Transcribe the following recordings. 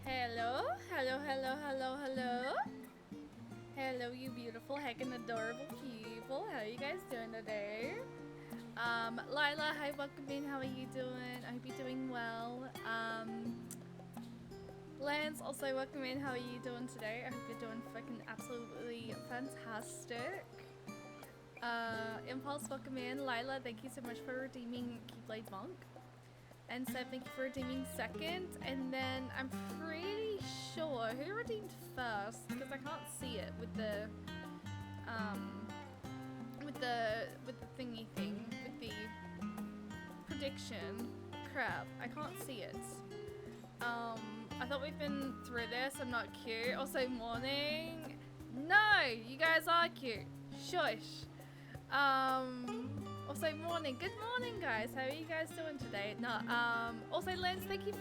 Hello, hello, hello, hello, hello. Hello, you beautiful, heckin' adorable people. How are you guys doing today? Lila, hi, welcome in. How are you doing? I hope you're doing well. Lance, also welcome in. How are you doing today? I hope you're doing freaking absolutely fantastic. Impulse, welcome in. Lila, thank you so much for redeeming Keyblade Monk. And Seb, thank you for redeeming second. And then I'm pretty sure who redeemed first, because I can't see it with the thingy thing, with the prediction. Crap, I can't see it. I thought we've been through this. I'm not cute. Also, morning. No, you guys are cute. Shush. Also, morning. Good morning, guys. How are you guys doing today? No. Also, Lance, thank you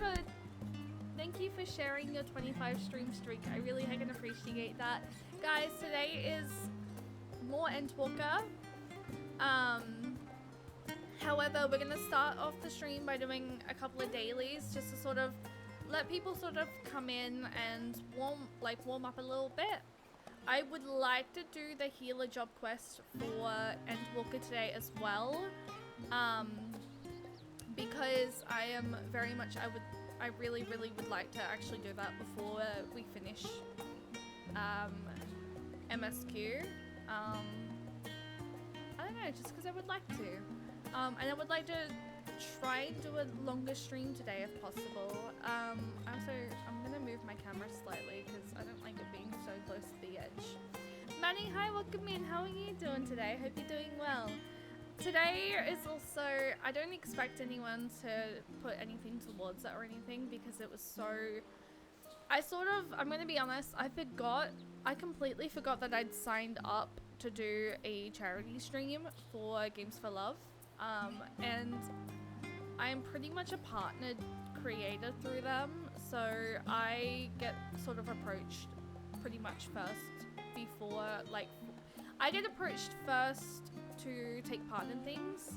for sharing your 25 stream streak. I really can appreciate that, guys. Today is more Endwalker. However, we're gonna start off the stream by doing a couple of dailies, just to sort of let people sort of come in and warm up a little bit. I would like to do the healer job quest for Endwalker today as well, because I am very much, I really would like to actually do that before we finish MSQ. I don't know, just because I would like to. And I would like to try and do a longer stream today if possible. I'm gonna move my camera slightly because I don't like it being so close to the edge. Manny, hi, welcome in. How are you doing today? Hope you're doing well. Today is also, I don't expect anyone to put anything towards it or anything because it was so, I'm gonna be honest, I completely forgot that I'd signed up to do a charity stream for Games for Love. And I am pretty much a partnered creator through them, so I get sort of approached pretty much first before, I get approached first to take part in things,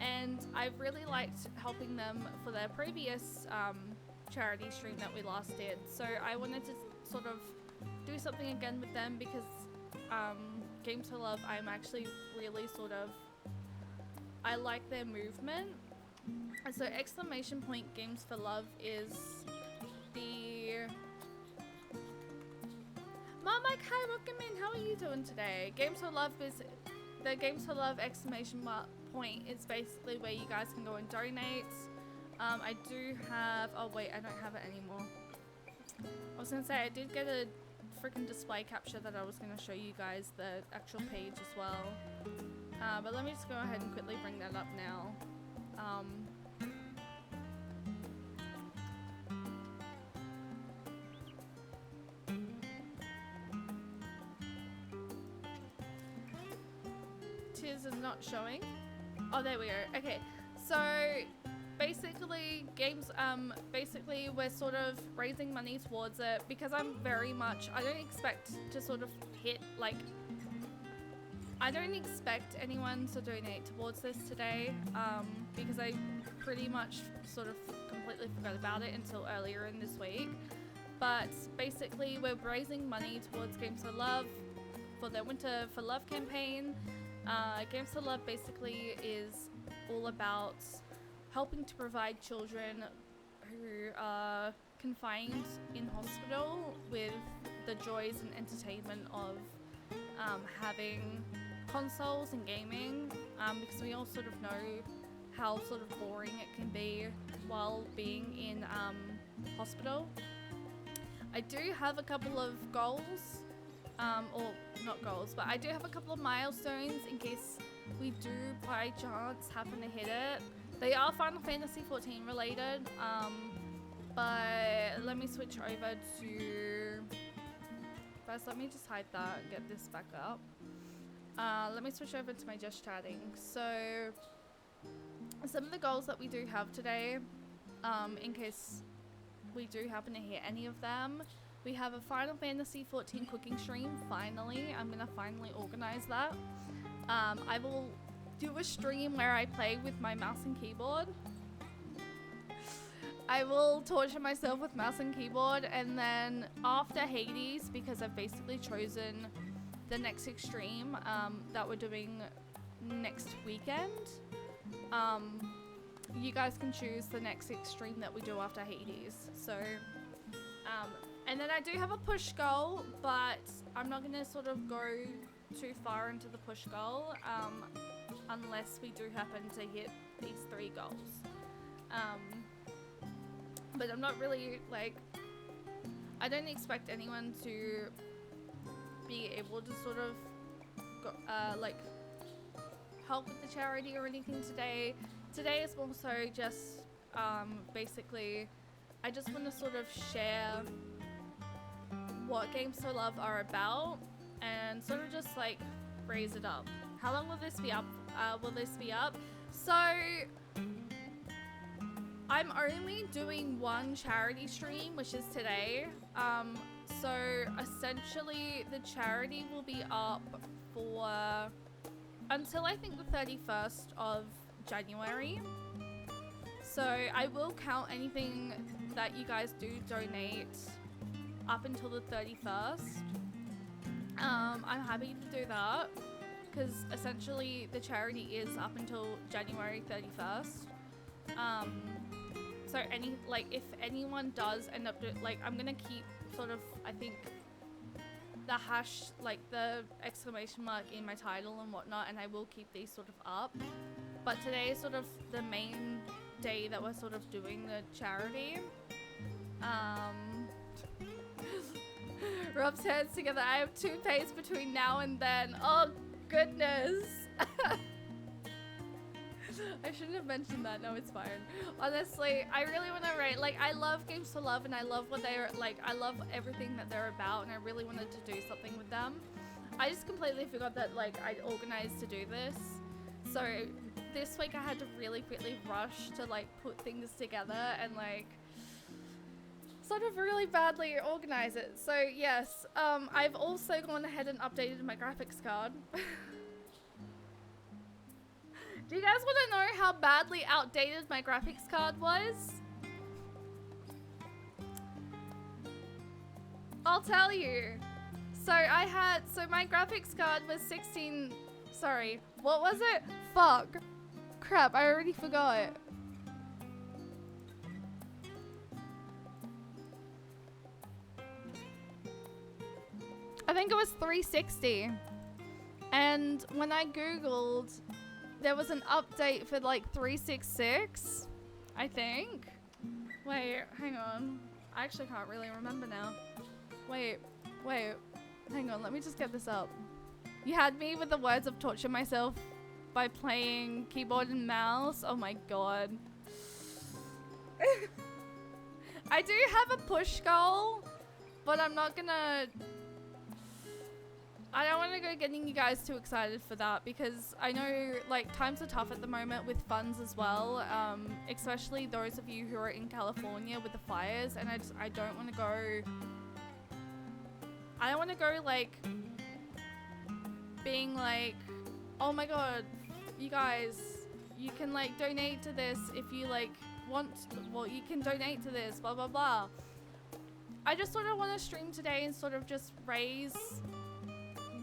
and I've really liked helping them for their previous charity stream that we last did, so I wanted to sort of do something again with them because Games for Love, I'm actually really I like their movement. And so exclamation point Games for Love is the Mom Mike, hi, welcome in. How are you doing today? Games for Love is the Games for Love exclamation point is basically where you guys can go and donate. I do have, oh wait, I don't have it anymore. I was gonna say I did get a freaking display capture that I was gonna show you guys the actual page as well. But let me just go ahead and quickly bring that up now. Tis is not showing. Oh, there we go. Okay, so basically basically we're sort of raising money towards it because I don't expect to sort of hit I don't expect anyone to donate towards this today because I pretty much sort of completely forgot about it until earlier in this week. But basically we're raising money towards Games for Love for their Winter for Love campaign. Games for Love basically is all about helping to provide children who are confined in hospital with the joys and entertainment of having consoles and gaming, because we all sort of know how sort of boring it can be while being in hospital. I do have a couple of goals, or not goals, but I do have a couple of milestones in case we do by chance happen to hit it. They are Final Fantasy XIV related, but let me switch over to, first let me just hide that and get this back up. Let me switch over to my just chatting. So some of the goals that we do have today, in case we do happen to hit any of them, we have a Final Fantasy XIV cooking stream. Finally, I'm gonna finally organize that. I will do a stream where I play with my mouse and keyboard. I will torture myself with mouse and keyboard, and then after Hades, because I've basically chosen the next extreme that we're doing next weekend, you guys can choose the next extreme that we do after Hades. So, and then I do have a push goal, but I'm not gonna sort of go too far into the push goal unless we do happen to hit these 3 goals. But I'm not really, like, I don't expect anyone to be able to sort of go, like, help with the charity or anything today. Today is more so just basically I just want to sort of share what Games to Love are about and sort of just like raise it up. How long will this be up? So I'm only doing one charity stream, which is today. So essentially the charity will be up for until I think the 31st of January. So I will count anything that you guys do donate up until the 31st. I'm happy to do that because essentially the charity is up until January 31st. So if anyone does end up I'm gonna keep sort of, I think, the hash, like the exclamation mark in my title and whatnot, and I will keep these sort of up. But today is sort of the main day that we're sort of doing the charity. Rubs hands together. I have toothpaste between now and then. Oh goodness. I shouldn't have mentioned that. No, it's fine. Honestly, I really want to write. Like, I love Games to Love, and I love what they're like. I love everything that they're about, and I really wanted to do something with them. I just completely forgot that like I'd organized to do this. So this week I had to really quickly rush to like put things together and like sort of really badly organize it. So yes, I've also gone ahead and updated my graphics card. Do you guys want to know how badly outdated my graphics card was? I'll tell you. So my graphics card was 16, sorry, what was it? Fuck. Crap, I already forgot. I think it was 360. And when I Googled, there was an update for like 366, I think. Wait, hang on. I actually can't really remember now. Wait, hang on, let me just get this up. You had me with the words of torture myself by playing keyboard and mouse. Oh my god. I do have a push goal, but I'm not gonna... I don't want to go getting you guys too excited for that because I know like times are tough at the moment with funds as well, especially those of you who are in California with the fires, and I don't want to go like being like, oh my god, you guys, you can like donate to this if you like want, well, you can donate to this, blah blah blah. I just sort of want to stream today and sort of just raise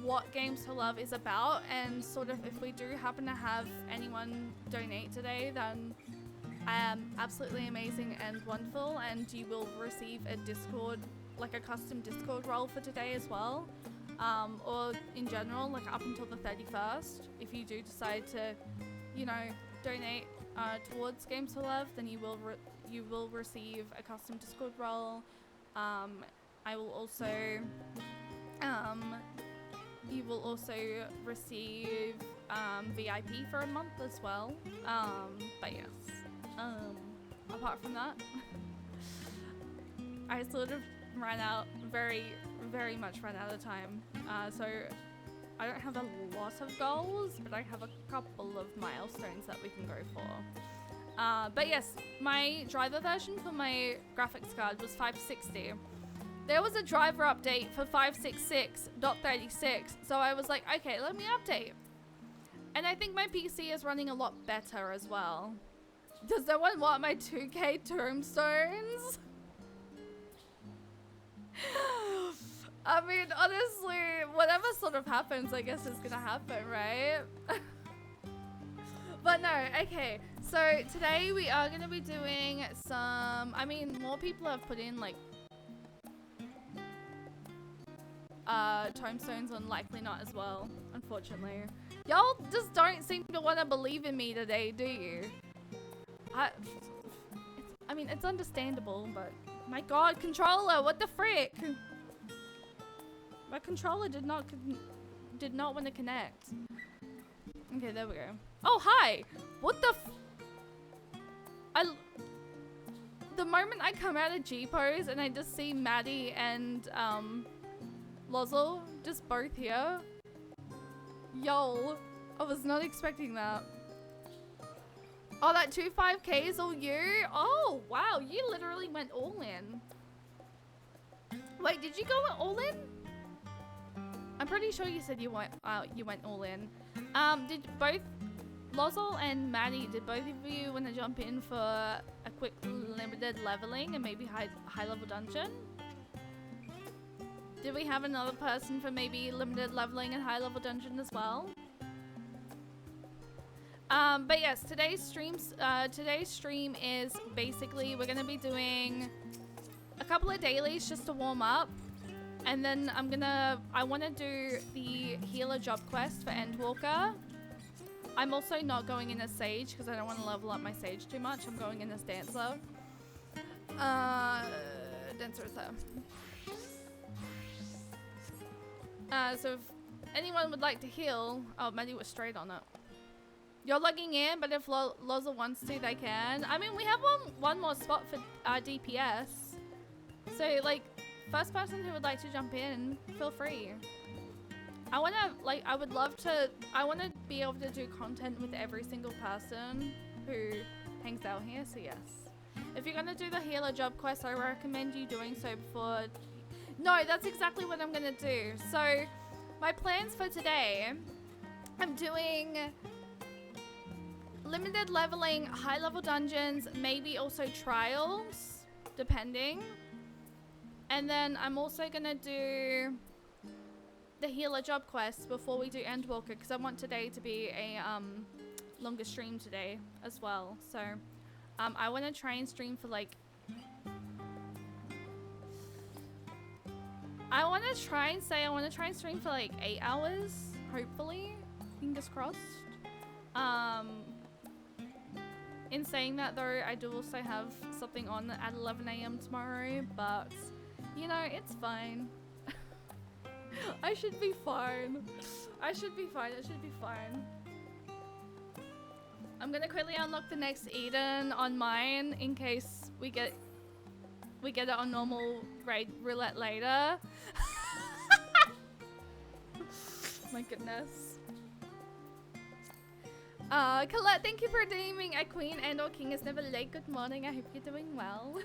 what Games to Love is about, and sort of if we do happen to have anyone donate today, then absolutely amazing and wonderful, and you will receive a Discord, like a custom Discord role for today as well, or in general, like up until the 31st. If you do decide to, you know, donate towards Games to Love, then you will receive a custom Discord role. I will also you will also receive VIP for a month as well. But yes, apart from that, I sort of ran out, very much ran out of time. So I don't have a lot of goals, but I have a couple of milestones that we can go for. But yes, my driver version for my graphics card was 560. There was a driver update for 566.36, so I was like, okay, let me update. And I think my PC is running a lot better as well. Does no one want my 2K tombstones? I mean, honestly, whatever sort of happens, I guess is gonna happen, right? But no, okay. So today we are gonna be doing some, I mean, more people have put in like tombstones on Likely Not as well, unfortunately. Y'all just don't seem to want to believe in me today, do you? I mean, it's understandable, but my god, controller, what the frick? My controller did not want to connect. Okay, there we go. Oh, hi! What the the moment I come out of G-pose and I just see Maddie and Lozzle just both here. Yo, I was not expecting that. Oh, that 25K is all you? Oh, wow, you literally went all in. Wait, did you go all in? I'm pretty sure you said you went all in. Did both Lozzle and Maddie, did both of you want to jump in for a quick limited leveling and maybe high level dungeon? Did we have another person for maybe limited leveling and high level dungeon as well? But yes, today's stream is basically we're gonna be doing a couple of dailies just to warm up, and then I want to do the healer job quest for Endwalker. I'm also not going in as Sage because I don't want to level up my Sage too much. I'm going in as Dancer. Dancer is there. So if anyone would like to heal, oh, Maddie was straight on it. You're logging in, but if Loza wants to, they can. I mean, we have one more spot for DPS. So, like, first person who would like to jump in, feel free. I want to be able to do content with every single person who hangs out here, so yes. If you're going to do the healer job quest, I recommend you doing so before... No, that's exactly what I'm going to do. So, my plans for today, I'm doing limited leveling, high level dungeons, maybe also trials, depending. And then I'm also going to do the healer job quest before we do Endwalker, because I want today to be a longer stream today as well. So I want to try and stream for like... I want to try and stream for like 8 hours, hopefully. Fingers crossed. In saying that though, I do also have something on at 11 AM tomorrow, but you know, it's fine. I should be fine. It should be fine. I'm gonna quickly unlock the next Eden on mine in case we get it on normal raid roulette later. My goodness. Colette, thank you for redeeming a queen and or king is never late. Good morning. I hope you're doing well.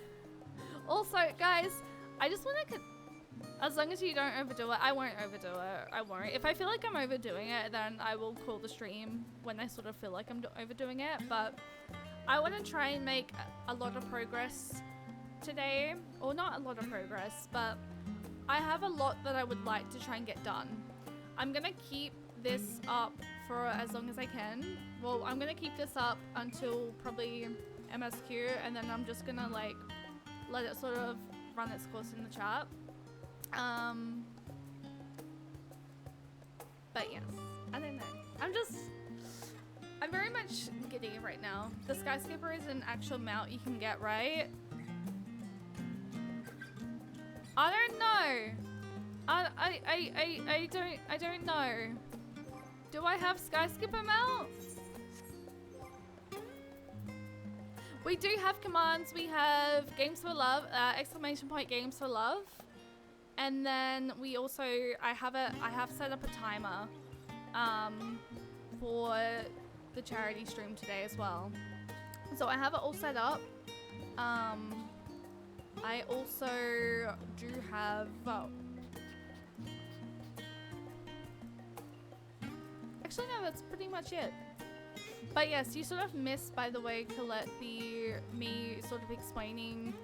Also, guys, I just want to... As long as you don't overdo it, I won't overdo it. I won't. If I feel like I'm overdoing it, then I will call the stream when I sort of feel like I'm overdoing it. But I want to try and make a lot of progress today. Or not a lot of progress, but I have a lot that I would like to try and get done. I'm going to keep this up for as long as I can. Well, I'm going to keep this up until probably MSQ, and then I'm just going to like let it sort of run its course in the chat. But yes, I don't know. I'm very much giddy right now. The skyscraper is an actual mount you can get, right? I don't know. I don't know. Do I have skyscraper mounts? We do have commands. We have games for love, exclamation point games for love. And then we also, I have set up a timer for the charity stream today as well. So I have it all set up. I also do have, actually no, that's pretty much it. But yes, you sort of missed, by the way, Colette, me sort of explaining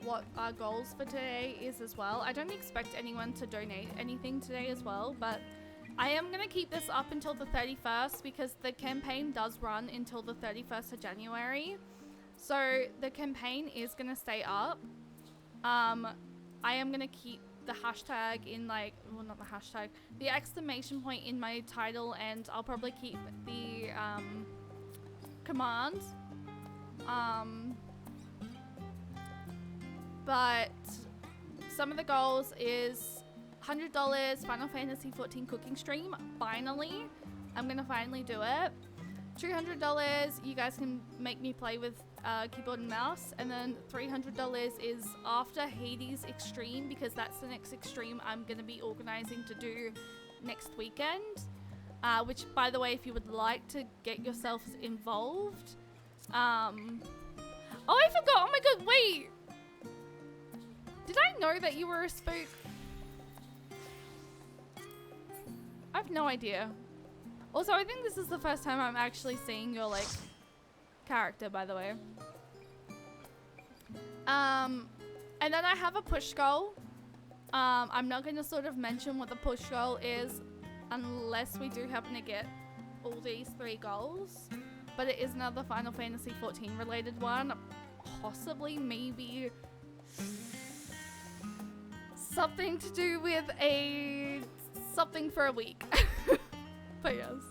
what our goals for today is as well. I don't expect anyone to donate anything today as well, but I am going to keep this up until the 31st because the campaign does run until the 31st of January. So the campaign is going to stay up. I am going to keep the hashtag in like, well, not the hashtag, the exclamation point in my title, and I'll probably keep the command. But some of the goals is $100 Final Fantasy XIV cooking stream. Finally, I'm gonna finally do it. $200, you guys can make me play with keyboard and mouse, and then $300 is after Hades Extreme, because that's the next extreme I'm gonna be organizing to do next weekend. Which, by the way, if you would like to get yourselves involved, oh, I forgot. Oh my god, wait. Did I know that you were a spook? I have no idea. Also, I think this is the first time I'm actually seeing your, like, character, by the way. And then I have a push goal. I'm not going to sort of mention what the push goal is unless we do happen to get all these 3 goals. But it is another Final Fantasy XIV related one. Possibly, maybe something to do with something for a week. But yes.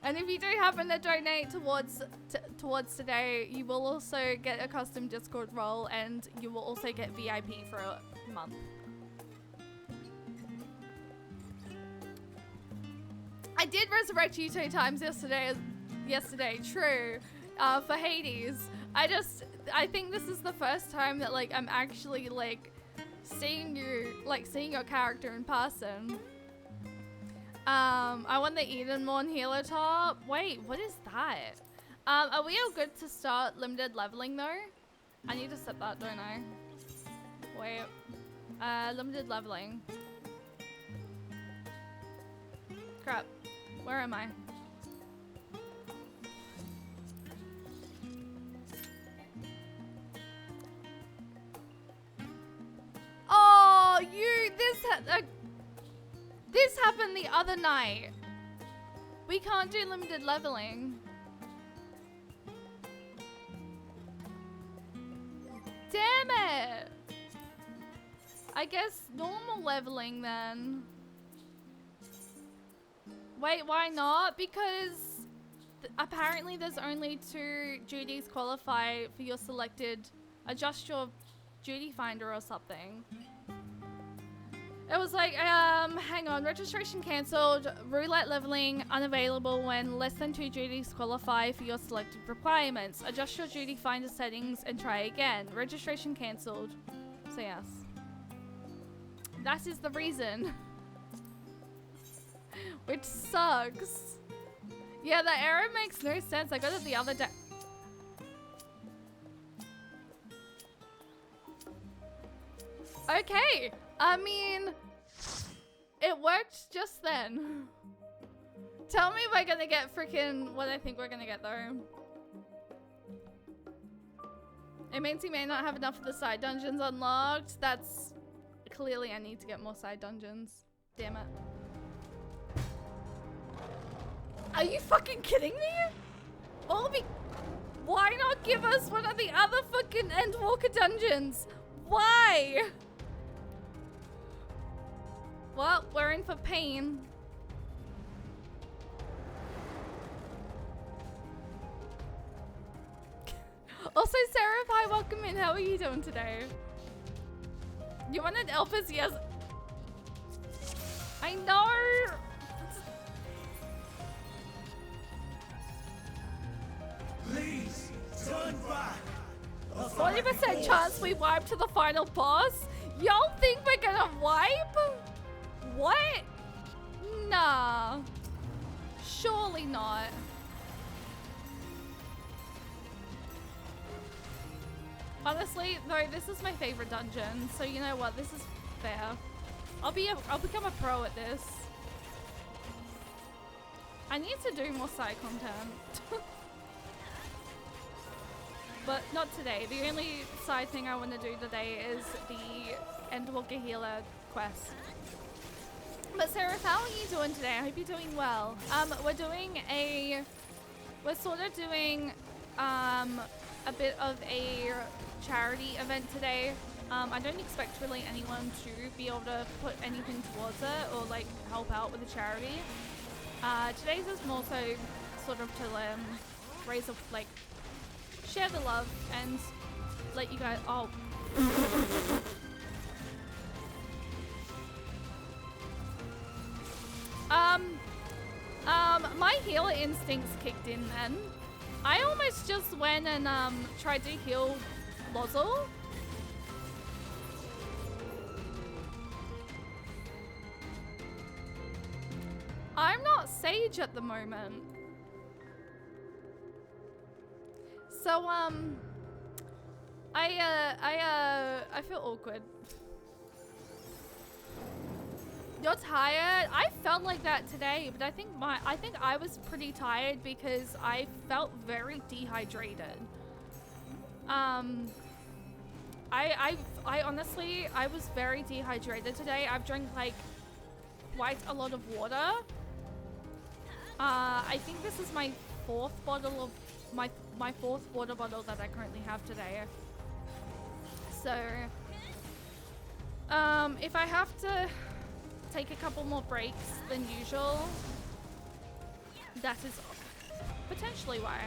And if you do happen to donate towards today, you will also get a custom Discord role, and you will also get VIP for a month. I did resurrect you 2 times yesterday, true, for Hades. I think this is the first time that, like, I'm actually, like, seeing your character in person. I want the Edenborn healer top. Wait, what is that? Are we all good to start limited leveling though? I need to set that, don't I? Wait. Limited leveling. Crap. Where am I? Oh, this happened the other night. We can't do limited leveling. Damn it! I guess normal leveling then. Wait, why not? Because apparently there's only 2 duties qualify for your selected. Adjust your duty finder or something. It was like, hang on, registration cancelled, roulette leveling unavailable when less than 2 duties qualify for your selected requirements. Adjust your duty finder settings and try again. Registration cancelled. So yes. That is the reason. Which sucks. Yeah, the error makes no sense. I got it the other day. Okay. I mean, it worked just then. Tell me we're gonna get freaking what I think we're gonna get though. It means he may not have enough of the side dungeons unlocked. That's clearly I need to get more side dungeons. Damn it. Are you fucking kidding me? Why not give us one of the other fucking Endwalker dungeons? Why? Well, we're in for pain. Also, Seraphai, welcome in. How are you doing today? You wanted Elphys? Yes. I know. 40% chance we wipe to the final boss? Y'all think we're gonna wipe? What? Nah. Surely not. Honestly, though, this is my favorite dungeon, so you know what? This is fair. I'll become a pro at this. I need to do more side content. but not today. The only side thing I want to do today is the Endwalker Healer quest. But Sarah, how are you doing today? I hope you're doing well. We're sort of doing a bit of a charity event today. I don't expect really anyone to be able to put anything towards it or like help out with the charity. Today's is more so sort of to raise a like share the love and let you guys. Oh. My healer instincts kicked in then. I almost just went and tried to heal Lozzle. I'm not Sage at the moment. So I feel awkward. You're tired? I felt like that today, but I think I was pretty tired because I felt very dehydrated. I honestly, I was very dehydrated today. I've drank like quite a lot of water. I think this is my fourth bottle of my fourth water bottle that I currently have today. So, if I have to take a couple more breaks than usual, that is potentially why.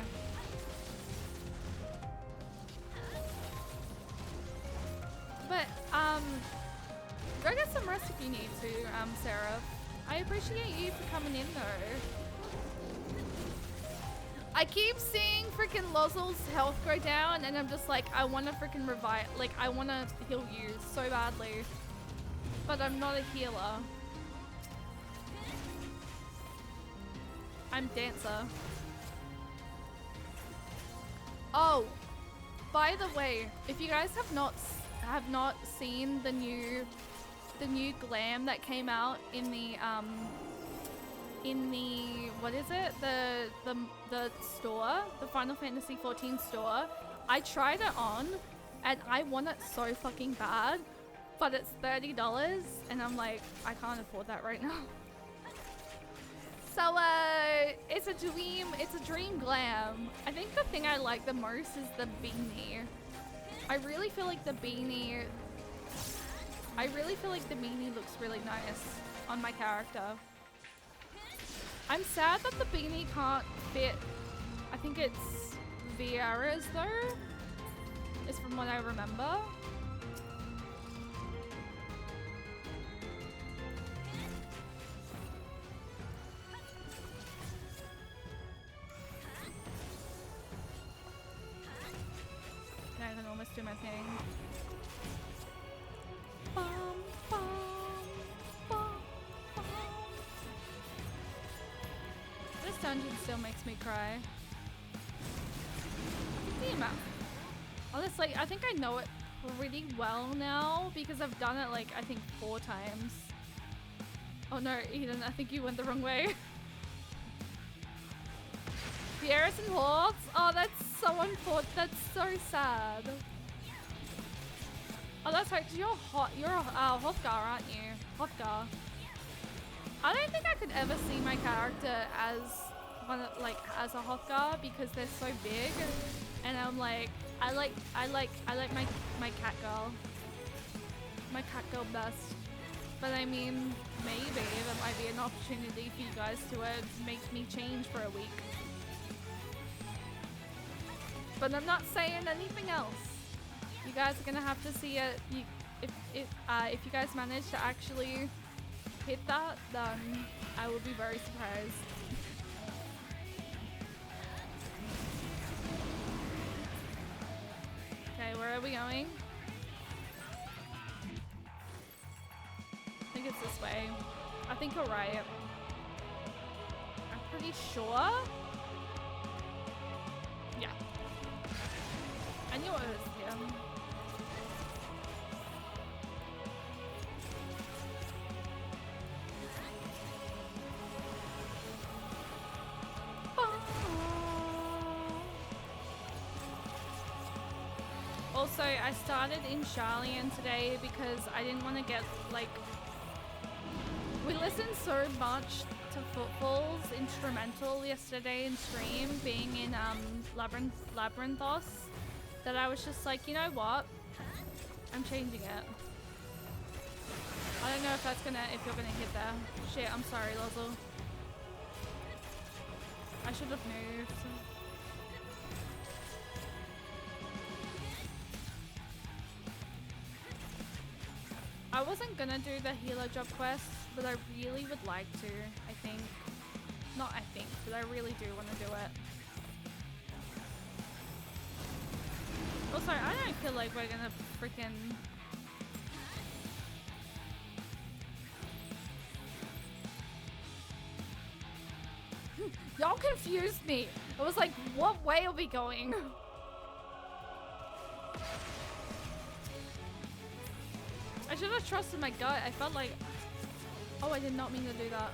But, go get some rest if you need to, Sarah. I appreciate you for coming in though. I keep seeing freaking Lozzle's health go down and I'm just like, I want to freaking revive, like I want to heal you so badly. But I'm not a healer. I'm dancer. Oh, by the way, if you guys have not seen the new glam that came out in the what is it, the store, the Final Fantasy XIV store, I tried it on and I want it so fucking bad, but it's $30 and I'm like, I can't afford that right now. So it's a dream glam. I think the thing I like the most is the beanie. I really feel like the beanie looks really nice on my character. I'm sad that the beanie can't fit, I think it's Vieira's though, is from what I remember. Okay, I can almost do my thing. Bum, bum, bum, bum. This dungeon still makes me cry. The amount. Honestly, I think I know it pretty well now because I've done it like I think 4 times. Oh no, Eden, I think you went the wrong way. Fieras and Hordes? Oh, that's so unfortunate. That's so sad. Oh, that's right, because you're a Hrothgar, aren't you? Hrothgar. I don't think I could ever see my character as as a Hrothgar because they're so big, and I'm like, I like my cat girl. My cat girl best. But I mean, maybe there might be an opportunity for you guys to make me change for a week. But I'm not saying anything else. You guys are gonna have to see it. If you guys manage to actually hit that, then I will be very surprised. Okay, where are we going? I think it's this way. I think you're right. I'm pretty sure. Yeah. I knew it was here. Also, I started in Charlian today because I didn't want to get, like... We listened so much to Footfall's instrumental yesterday in stream, being in Labyrinthos, that I was just like, you know what? I'm changing it. I don't know if that's gonna, if you're gonna hit there. Shit, I'm sorry, Lozel. I should have moved. I wasn't gonna do the healer job quest, but I really would like to, I think. Not I think, but I really do want to do it. Also, I don't feel like we're gonna freaking... Y'all confused me. I was like, what way are we going? I should have trusted my gut. I felt like... Oh, I did not mean to do that.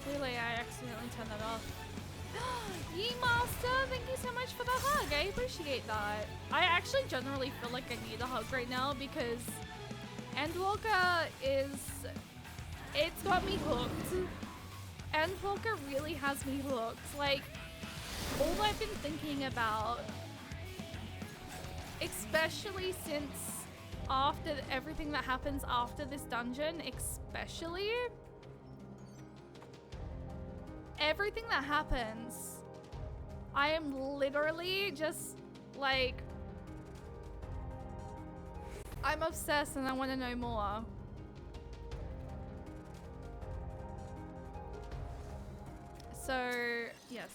Clearly, I accidentally turned that off. Yee Master, thank you so much for the hug. I appreciate that. I actually generally feel like I need a hug right now because Endwalker is... It's got me hooked. Endwalker really has me hooked. Like, all I've been thinking about, especially since after everything that happens after this dungeon, especially everything that happens, I am literally just like, I'm obsessed and I want to know more. So, yes.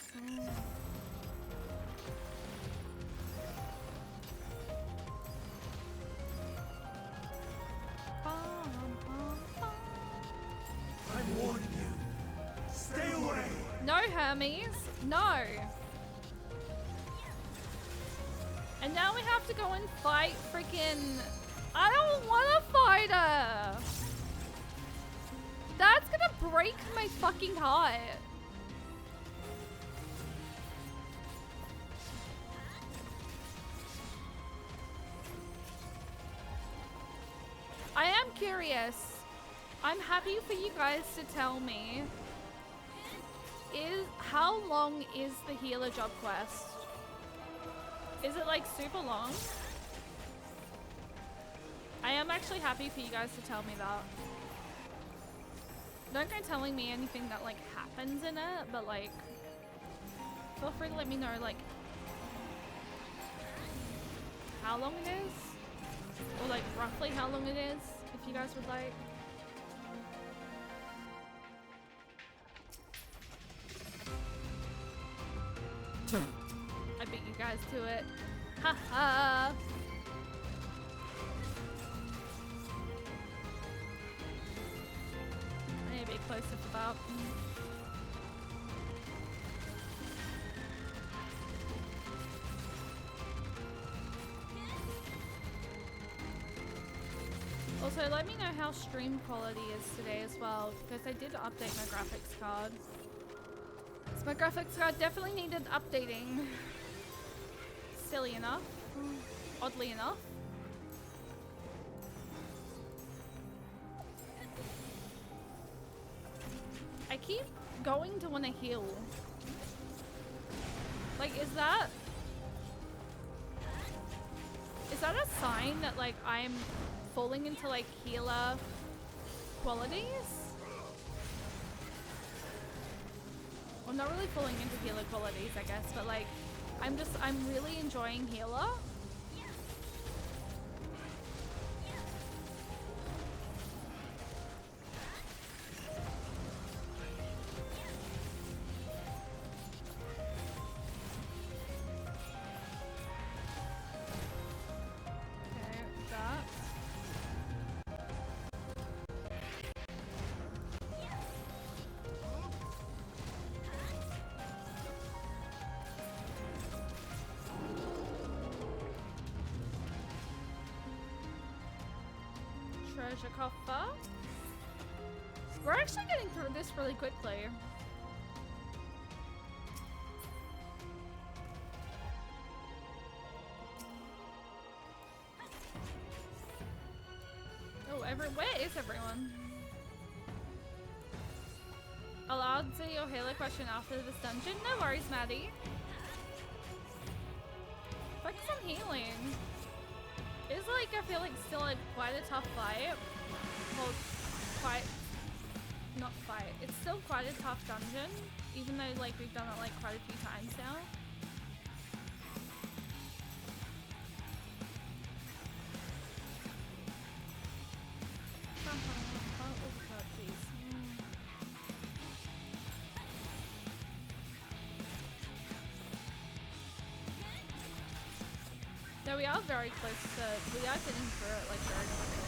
I warn you. Stay away. No, Hermes. No. And now we have to go and fight freaking... I don't want to fight her. That's gonna break my fucking heart. I am curious. I'm happy for you guys to tell me. How long is the healer job quest? Is it like super long? I am actually happy for you guys to tell me that. Don't go telling me anything that like happens in it, but like feel free to let me know like how long it is. Or like roughly how long it is, if you guys would like. I beat you guys to it. Haha. I need to be closer for that. Also, let me know how stream quality is today as well, because I did update my graphics card. So my graphics card definitely needed updating. Silly enough. Oddly enough. I keep going to want to heal. Like, is that a sign that like I'm falling into like healer qualities? Well, not really falling into healer qualities, I guess, but like I'm really enjoying healer. Treasure coffer. We're actually getting through this really quickly. Where is everyone? I'll answer your healer question after this dungeon. No worries, Maddie. Focus on healing. It's like, I feel like still like quite a tough fight. Well, not fight. It's still quite a tough dungeon, even though like we've done it like quite a few times now. No, we are very close to, we are getting through it like very quickly.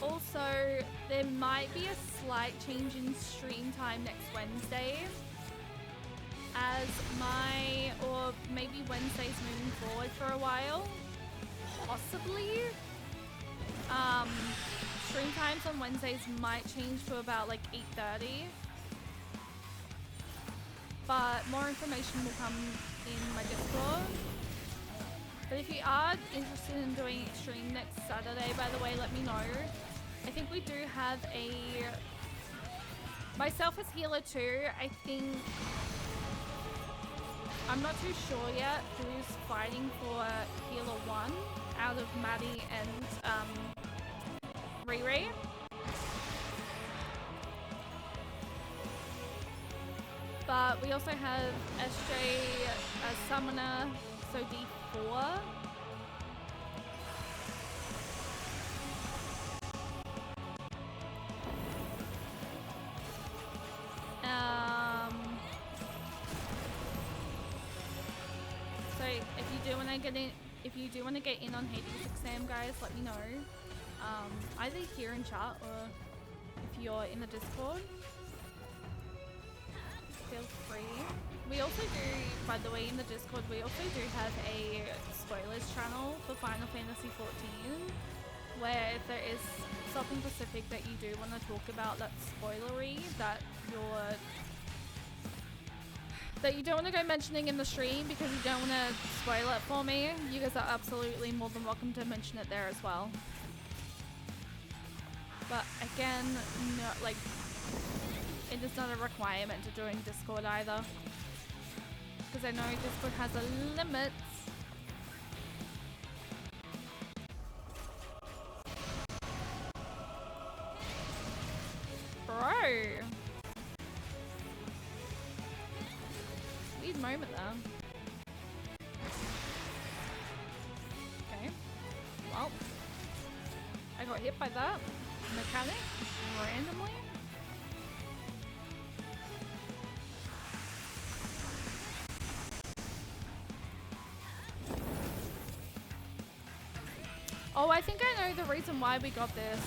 Also, there might be a slight change in stream time next Wednesday, as or maybe Wednesday's moving forward for a while, possibly. Stream times on Wednesdays might change to about like 8:30. But more information will come in my Discord. But if you are interested in doing a stream next Saturday, by the way, let me know. I think we do have myself as healer too. I think, I'm not too sure yet who's fighting for healer 1 out of Maddie and Riri. But we also have SJ as summoner, so D4. So if you do want to get in on Hades exam, guys, let me know. Either here in chat or if you're in the Discord. Feel free. We also do, by the way, in the Discord, we also do have a spoilers channel for Final Fantasy XIV, where if there is something specific that you do want to talk about that's spoilery, that you don't want to go mentioning in the stream because you don't want to spoil it for me, you guys are absolutely more than welcome to mention it there as well. But again, no, like, it is not a requirement to join Discord either, because I know Discord has a limit. Bro, weird moment there. Okay, well, I got hit by that mechanic randomly. Oh, I think I know the reason why we got this.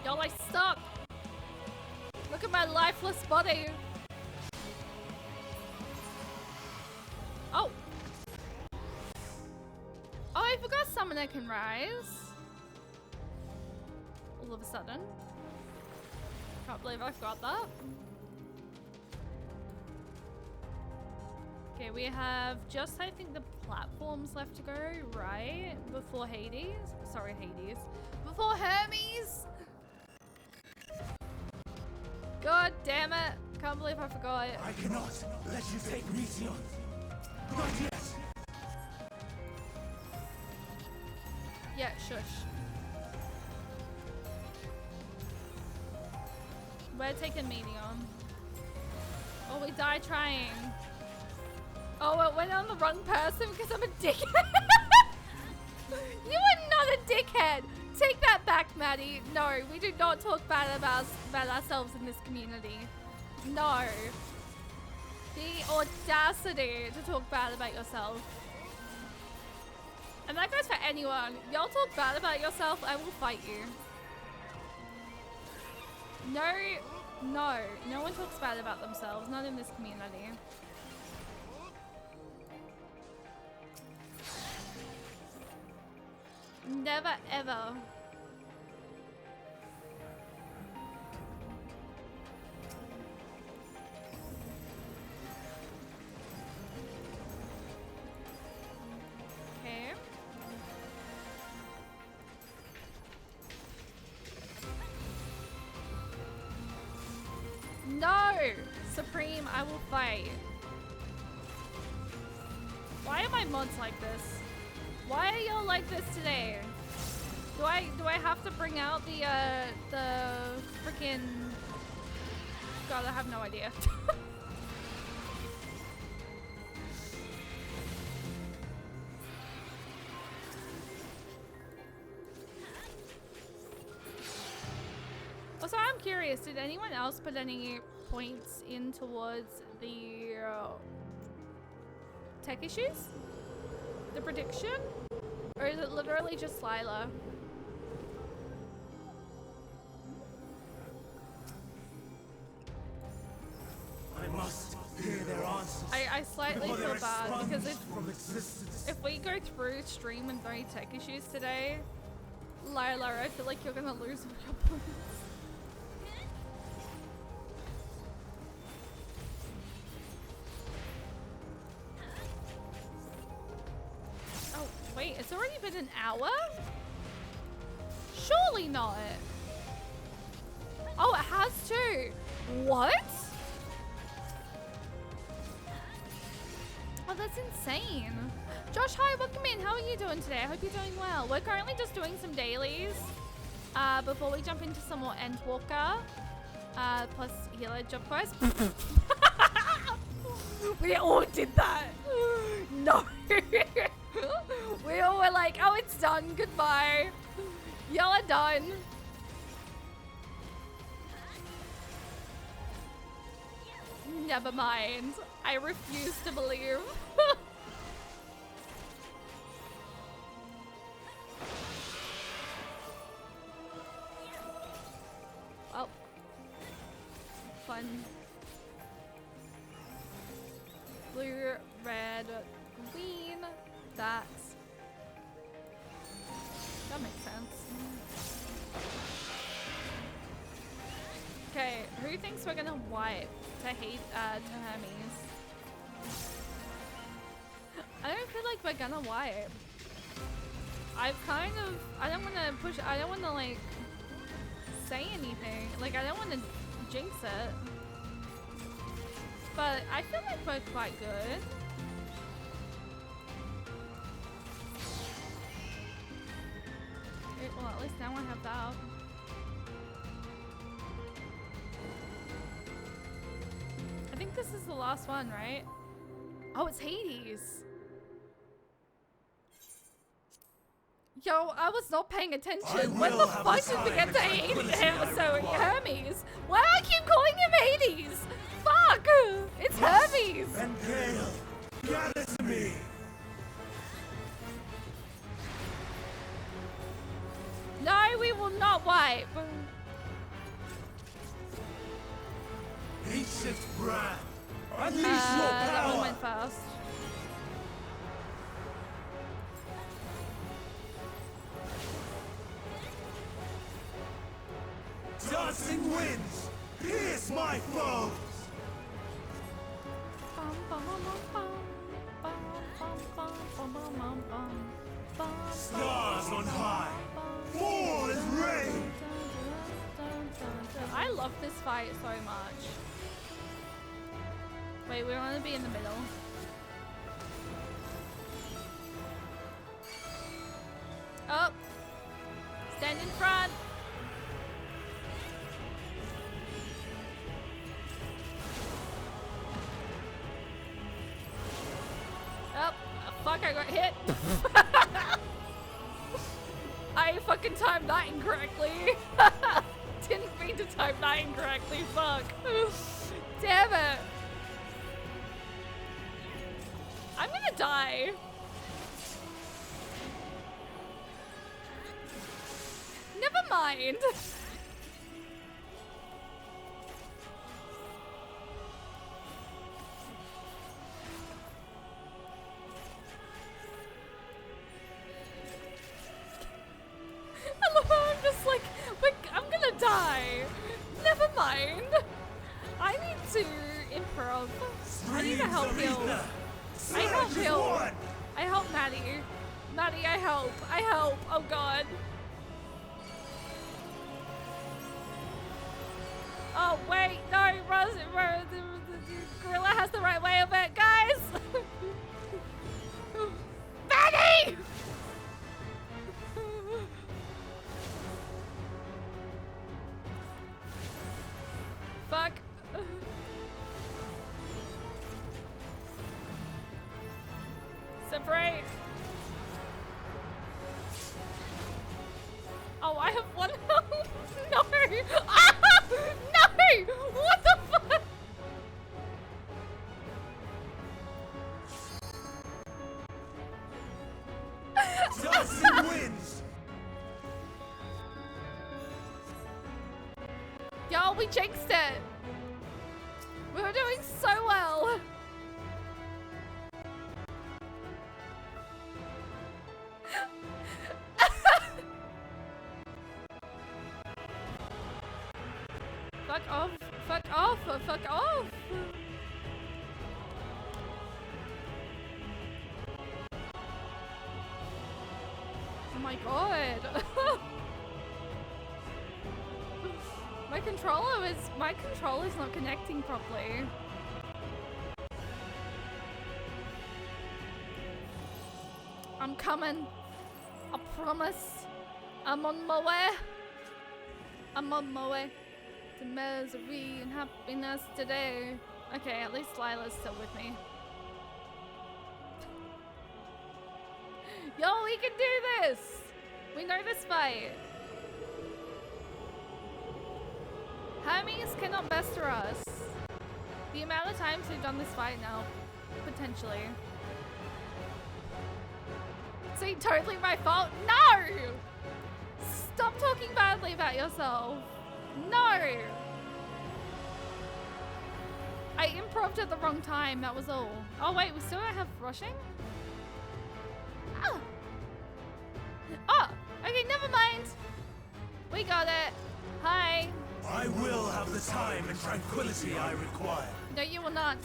Y'all, I stuck. Look at my lifeless body. Oh. Oh, I forgot Summoner can rise. All of a sudden. Can't believe I forgot that. Okay, we have just, I think, the platforms left to go, right? Before Hades. Sorry, Hades. Before Hermes. God damn it. Can't believe I forgot it. I cannot let you take Mission. Not yet. Yeah, shush. We're taking Medion. Oh, we died trying. Oh, it went on the wrong person because I'm a dickhead. You are not a dickhead. Take that back, Maddie. No, we do not talk bad about ourselves in this community. No. The audacity to talk bad about yourself. And that goes for anyone. Y'all talk bad about yourself, I will fight you. No, no. No one talks bad about themselves. Not in this community. Never, ever. Okay. No! Supreme, I will fight. Why are my mods like this? Why are y'all like this today? Do I have to bring out the freaking... God, I have no idea. Also, I'm curious, did anyone else put any points in towards the tech issues? The prediction? Or is it literally just Lila? I must hear their answers. I slightly before feel they're bad because expunged from existence. if we go through stream with no tech issues today, Lila, I feel like you're gonna lose all your points. Oh, wait, it's already been an hour? Surely not. Oh, it has too. What? Oh, that's insane. Josh, hi, welcome in. How are you doing today? I hope you're doing well. We're currently just doing some dailies before we jump into some more Endwalker plus Healer job quest. We all did that. No. We all were like, oh, it's done. Goodbye. Y'all are done. Never mind. I refuse to believe. Oh. Fun. Blue, red, green. That makes sense. Okay, who thinks we're gonna wipe to Hermes? I don't feel like we're gonna wipe. I don't wanna like say anything. Like, I don't wanna jinx it. But I feel like we're quite good. Well, at least now I have that. I think this is the last one, right? Oh, it's Hades. Yo, I was not paying attention. When the fuck did we get to Hades? So Hermes. Why do I keep calling him Hades? Fuck! It's Hermes. And Gale, gather to me. No, we will not wipe. Ancient brand, unleash your That one power. went fast. Dancing winds, pierce my foes. Stars on high, fall as rain. I love this fight so much. Wait, we want to be in the middle. Oh! Stand in front! Oh, fuck, I got hit. I fucking timed that incorrectly. Didn't mean to time that incorrectly, fuck. Damn it. I'm gonna die. Never mind. mind. I need to improv. I need to help heal. I help heal. I help Maddie. Maddie, I help. I help. Oh god. Oh wait, no, Gorilla has the right way of it, guys. Maddie! Fuck. Separate. Oh, I have one health. No. Ah! No! What the fuck? Dustin wins. Yo, we jinxed it. We were doing so well. Fuck off. Fuck off. Fuck off. Oh my god. My controller's not connecting properly. I'm coming. I promise. I'm on my way. I'm on my way to misery and happiness today. Okay, at least Lila's still with me. Yo, we can do this! We know this fight. Hermes cannot bester us. The amount of times we've done this fight now, potentially. See, totally my fault. No! Stop talking badly about yourself. No! I improv'd at the wrong time, that was all. Oh wait, we still don't have rushing? Ah. Oh, okay, never mind. We got it. Hi. I will have the time and tranquility I require. No, you will not.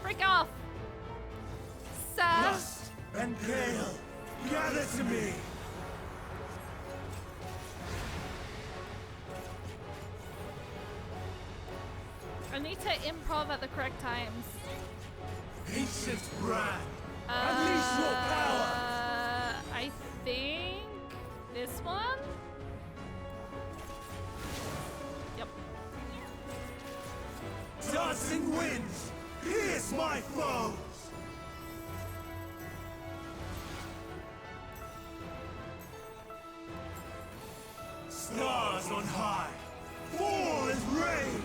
Break off. Sir. Lust and gale, gather to me. I need to improv at the correct times. Ancient brand, unleash your power. I think this one? Yep. Dancing winds, pierce my foes. Stars on high, fall as rain.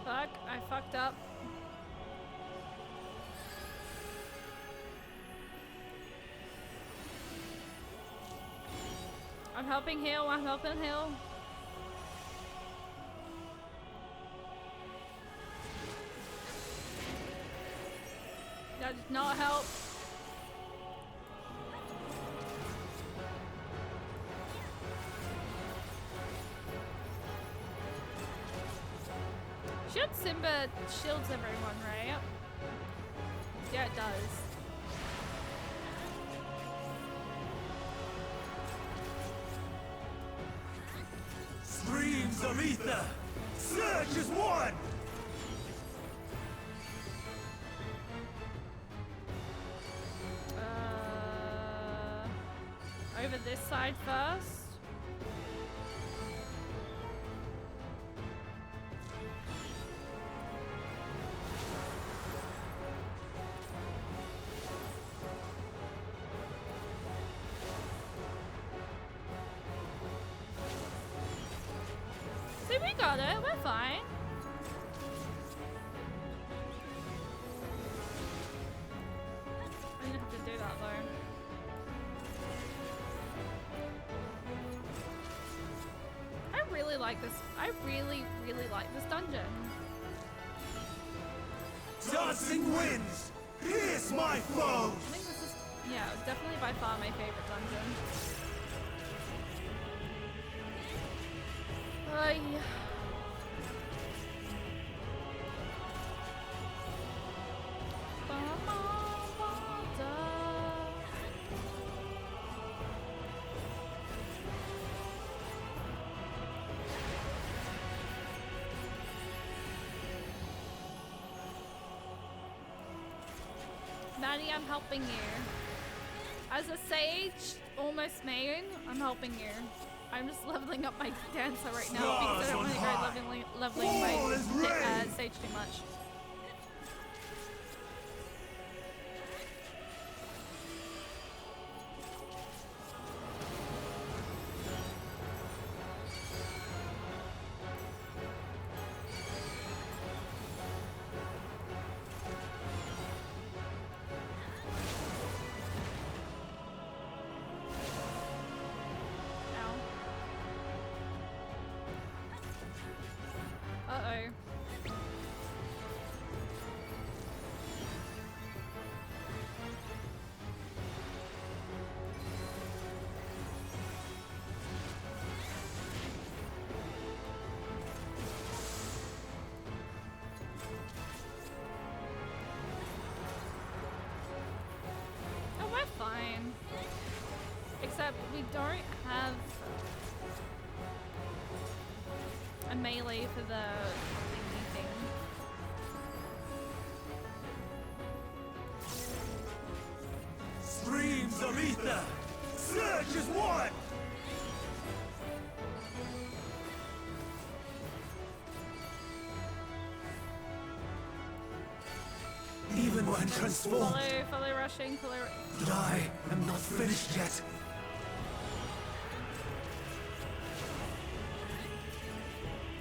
Fuck, I fucked up. I'm helping heal, I'm helping heal. That did not help. Shield Simba shields everyone, right? Yeah, it does. Streams of ether, surge as one. Over this side first. See, we got it. We're fine. I didn't have to do that though. I really like this. I really, really like this dungeon. Dancing winds, pierce my foes. I think this is, yeah, definitely by far my favorite dungeon. Yeah. Maddie, I'm helping you. As a sage, almost main, I'm helping you. I'm just leveling up my dancer right now because I don't want to go leveling my sage too much. Fine. Except we don't have a melee for the thingy thing. Streams of ether, surge as one. Even when transformed, Follow rushing, but I am not finished yet.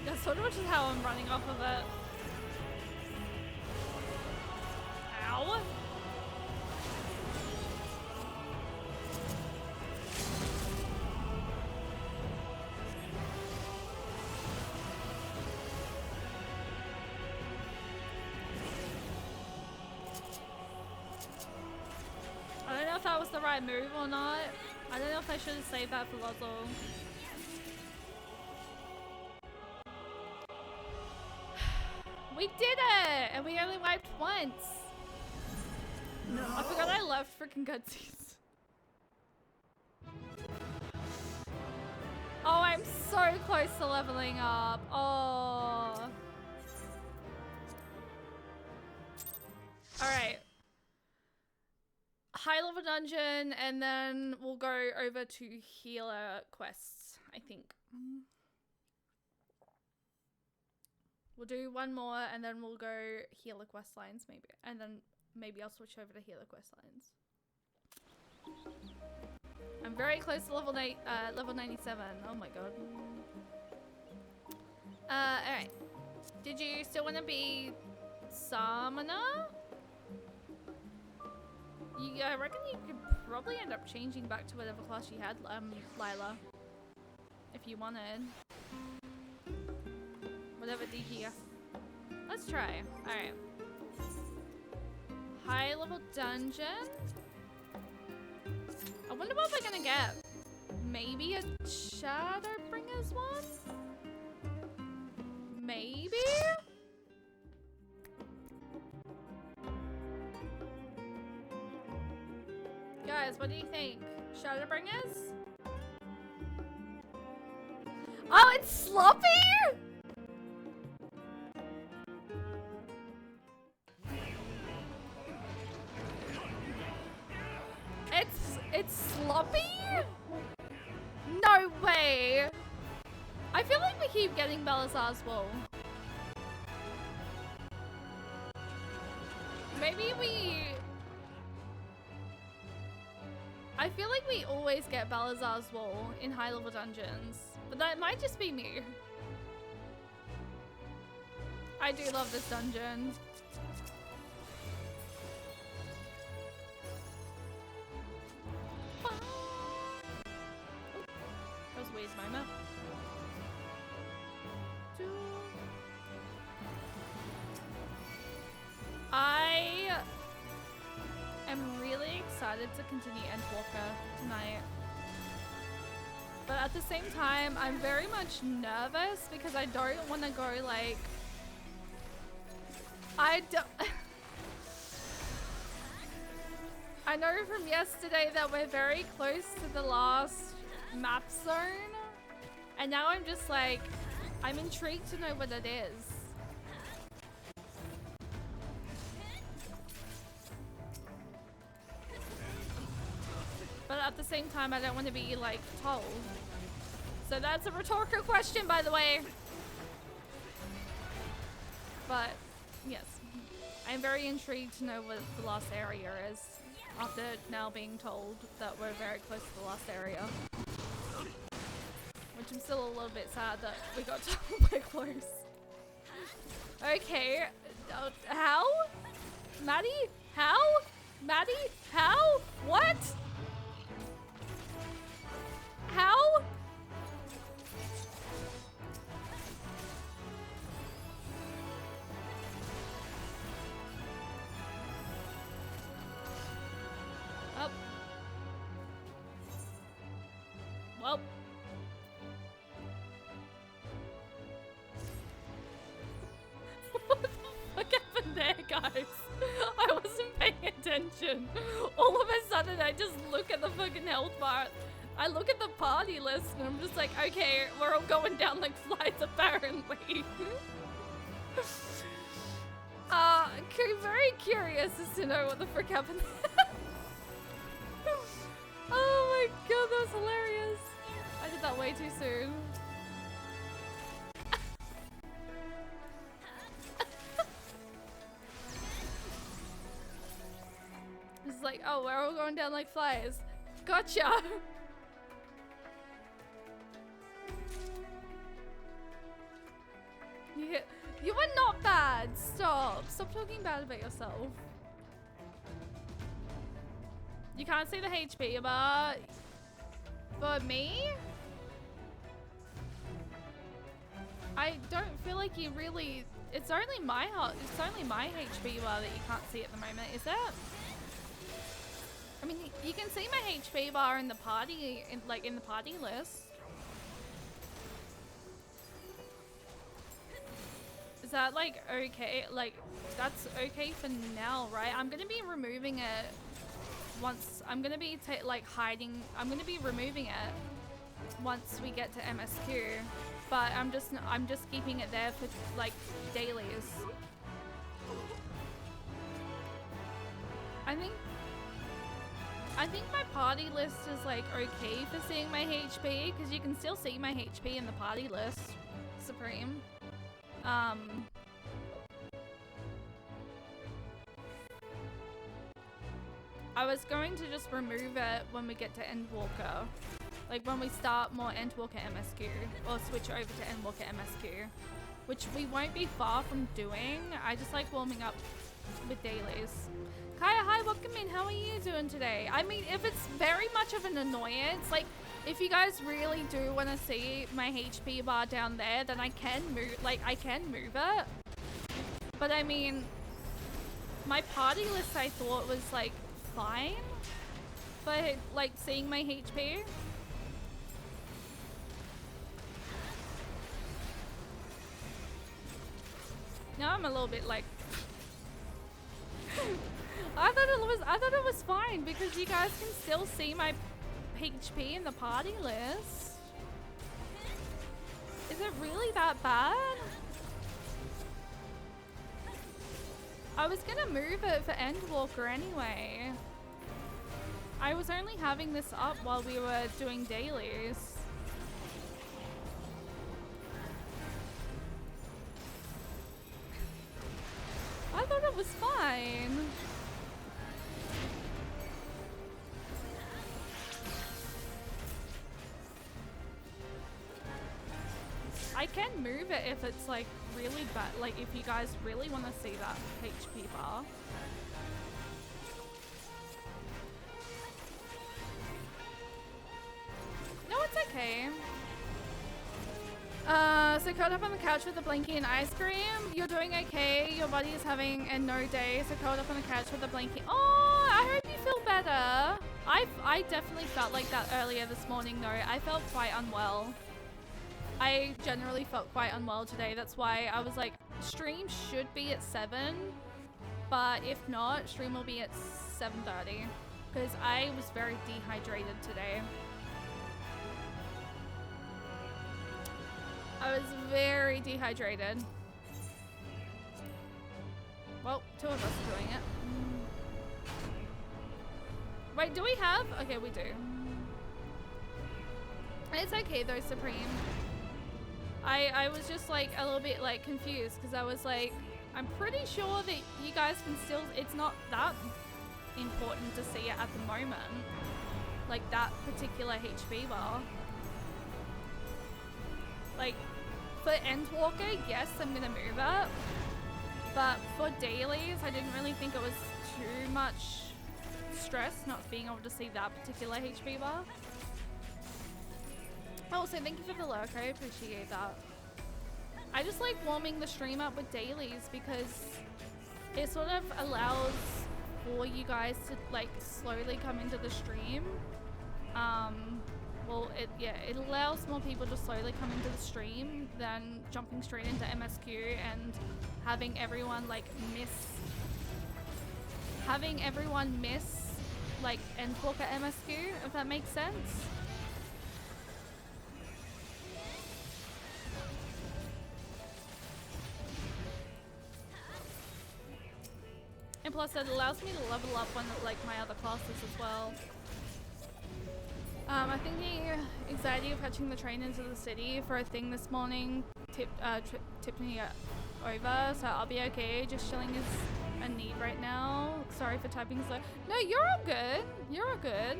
That's sort of just how I'm running off of it. Ow! I don't know if that was the right move or not. I don't know if I should have saved that for Lozzle. We did it! And we only wiped once! No. I forgot I left freaking cutscenes. Oh, I'm so close to leveling up. Oh. Alright. High level dungeon, and then we'll go over to healer quests, I think. We'll do one more, and then we'll go healer quest lines, maybe. And then maybe I'll switch over to healer quest lines. I'm very close to level 97. Oh my god. Alright. Did you still want to be Summoner? I reckon you could probably end up changing back to whatever class you had, Lila. If you wanted. Whatever DP. Let's try. Alright. High level dungeon. I wonder what we're gonna get. Maybe a Shadowbringers one? Maybe? Guys, what do you think? Shadowbringers? Oh, it's sloppy? It's sloppy? No way. I feel like we keep getting Belisar's Wall. Maybe I feel like we always get Belisar's Wall in high level dungeons, but that might just be me. I do love this dungeon. weird moment. I am really excited to continue Endwalker tonight. But at the same time, I'm very much nervous because I don't want to go like... I don't... I know from yesterday that we're very close to the last map zone. And now I'm just like, I'm intrigued to know what it is. But at the same time, I don't want to be like told. So that's a rhetorical question, by the way. But yes, I'm very intrigued to know what the last area is after now being told that we're very close to the last area. Which I'm still a little bit sad that we got told we're close. Okay, how? Maddie? How? Maddie? How? What? How? Oh. Well. What the fuck happened there, guys? I wasn't paying attention. All of a sudden, I just look at the fucking health bar. I look at the party list and I'm just like, okay, we're all going down like flies apparently. Very curious as to know what the frick happened. Oh my god, that was hilarious. I did that way too soon. It's like, oh, we're all going down like flies. Gotcha. You are not bad. Stop. Stop talking bad about yourself. You can't see the HP, but for me, I don't feel like you really. It's only my HP bar that you can't see at the moment. Is that? I mean, you can see my HP bar in the party, in the party list. Is that like okay? Like that's okay for now, right? I'm gonna be removing it once. I'm gonna be hiding. I'm gonna be removing it once we get to MSQ. But I'm just keeping it there for like dailies. I think my party list is like okay for seeing my HP because you can still see my HP in the party list. Supreme. I was going to just remove it when we get to Endwalker. Like when we start more Endwalker MSQ. Or switch over to Endwalker MSQ. Which we won't be far from doing. I just like warming up with dailies. Kaya, hi, welcome in. How are you doing today? I mean, if it's very much of an annoyance, like if you guys really do want to see my HP bar down there, then I can move, I can move it. But I mean, my party list I thought was like fine, but like seeing my HP. Now I'm a little bit like I thought it was fine because you guys can still see my HP in the party list. Is it really that bad? I was gonna move it for Endwalker anyway. I was only having this up while we were doing dailies. I thought it was fine. I can move it if it's like really bad, like if you guys really want to see that HP bar. No, it's okay. so curled up on the couch with a blankie and ice cream. You're doing okay. Your body is having a no day. So curled up on the couch with a blankie. Oh, I hope you feel better. I definitely felt like that earlier this morning though. I felt quite unwell. I generally felt quite unwell today. That's why I was like, stream should be at 7. But if not, stream will be at 7:30. Because I was very dehydrated today. I was very dehydrated. Well, 2 of us are doing it. Wait, do we have? Okay, we do. It's okay though, Supreme. I was just like a little bit like confused because I was like, I'm pretty sure that you guys can still, it's not that important to see it at the moment. Like that particular HP bar. Like for Endwalker, yes, I'm gonna move it. But for dailies, I didn't really think it was too much stress not being able to see that particular HP bar. Oh, so thank you for the lurk, I appreciate that. I just like warming the stream up with dailies because it sort of allows for you guys to like slowly come into the stream. Well, it allows more people to slowly come into the stream than jumping straight into MSQ and having everyone like miss like Endwalker MSQ, if that makes sense. And plus it allows me to level up on like my other classes as well. I think the anxiety of catching the train into the city for a thing this morning tipped me over, so I'll be okay. Just chilling is a need right now. Sorry for typing slow. No, you're all good. You're all good.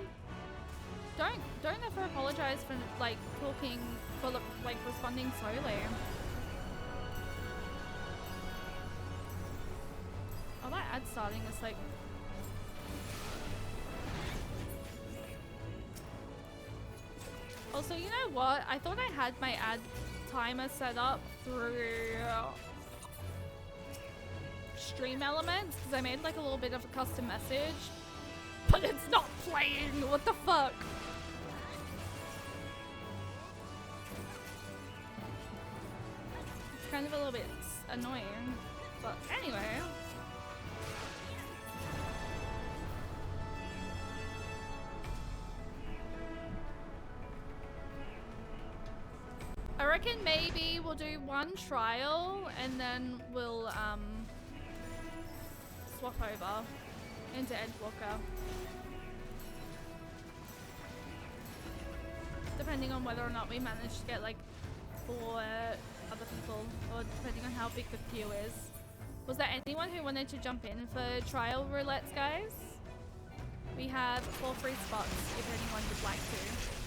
Don't ever apologize for like talking, for like responding slowly. Oh, that ad starting is like. Also, you know what? I thought I had my ad timer set up through Stream Elements because I made like a little bit of a custom message, but it's not playing. What the fuck? It's kind of a little bit annoying, but anyway. I reckon maybe we'll do one trial and then we'll swap over into Endwalker. Depending on whether or not we manage to get like 4 other people, or depending on how big the queue is. Was there anyone who wanted to jump in for trial roulettes, guys? We have 4 free spots if anyone would like to.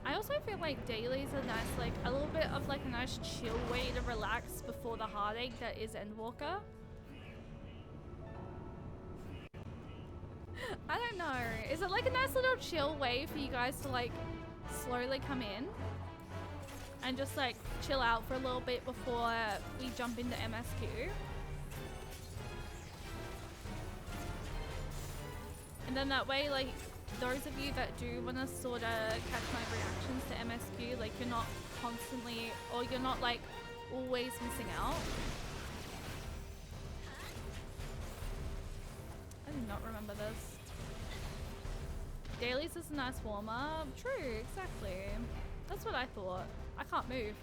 I also feel like dailies are nice, like a little bit of like a nice chill way to relax before the heartache that is Endwalker. I don't know. Is it like a nice little chill way for you guys to like slowly come in and just like chill out for a little bit before we jump into MSQ? And then that way, like, those of you that do want to sort of catch my reactions to MSQ, like you're not constantly, or you're not like always missing out. I do not remember this. Dailies is a nice warm-up. True, exactly. That's what I thought. I can't move.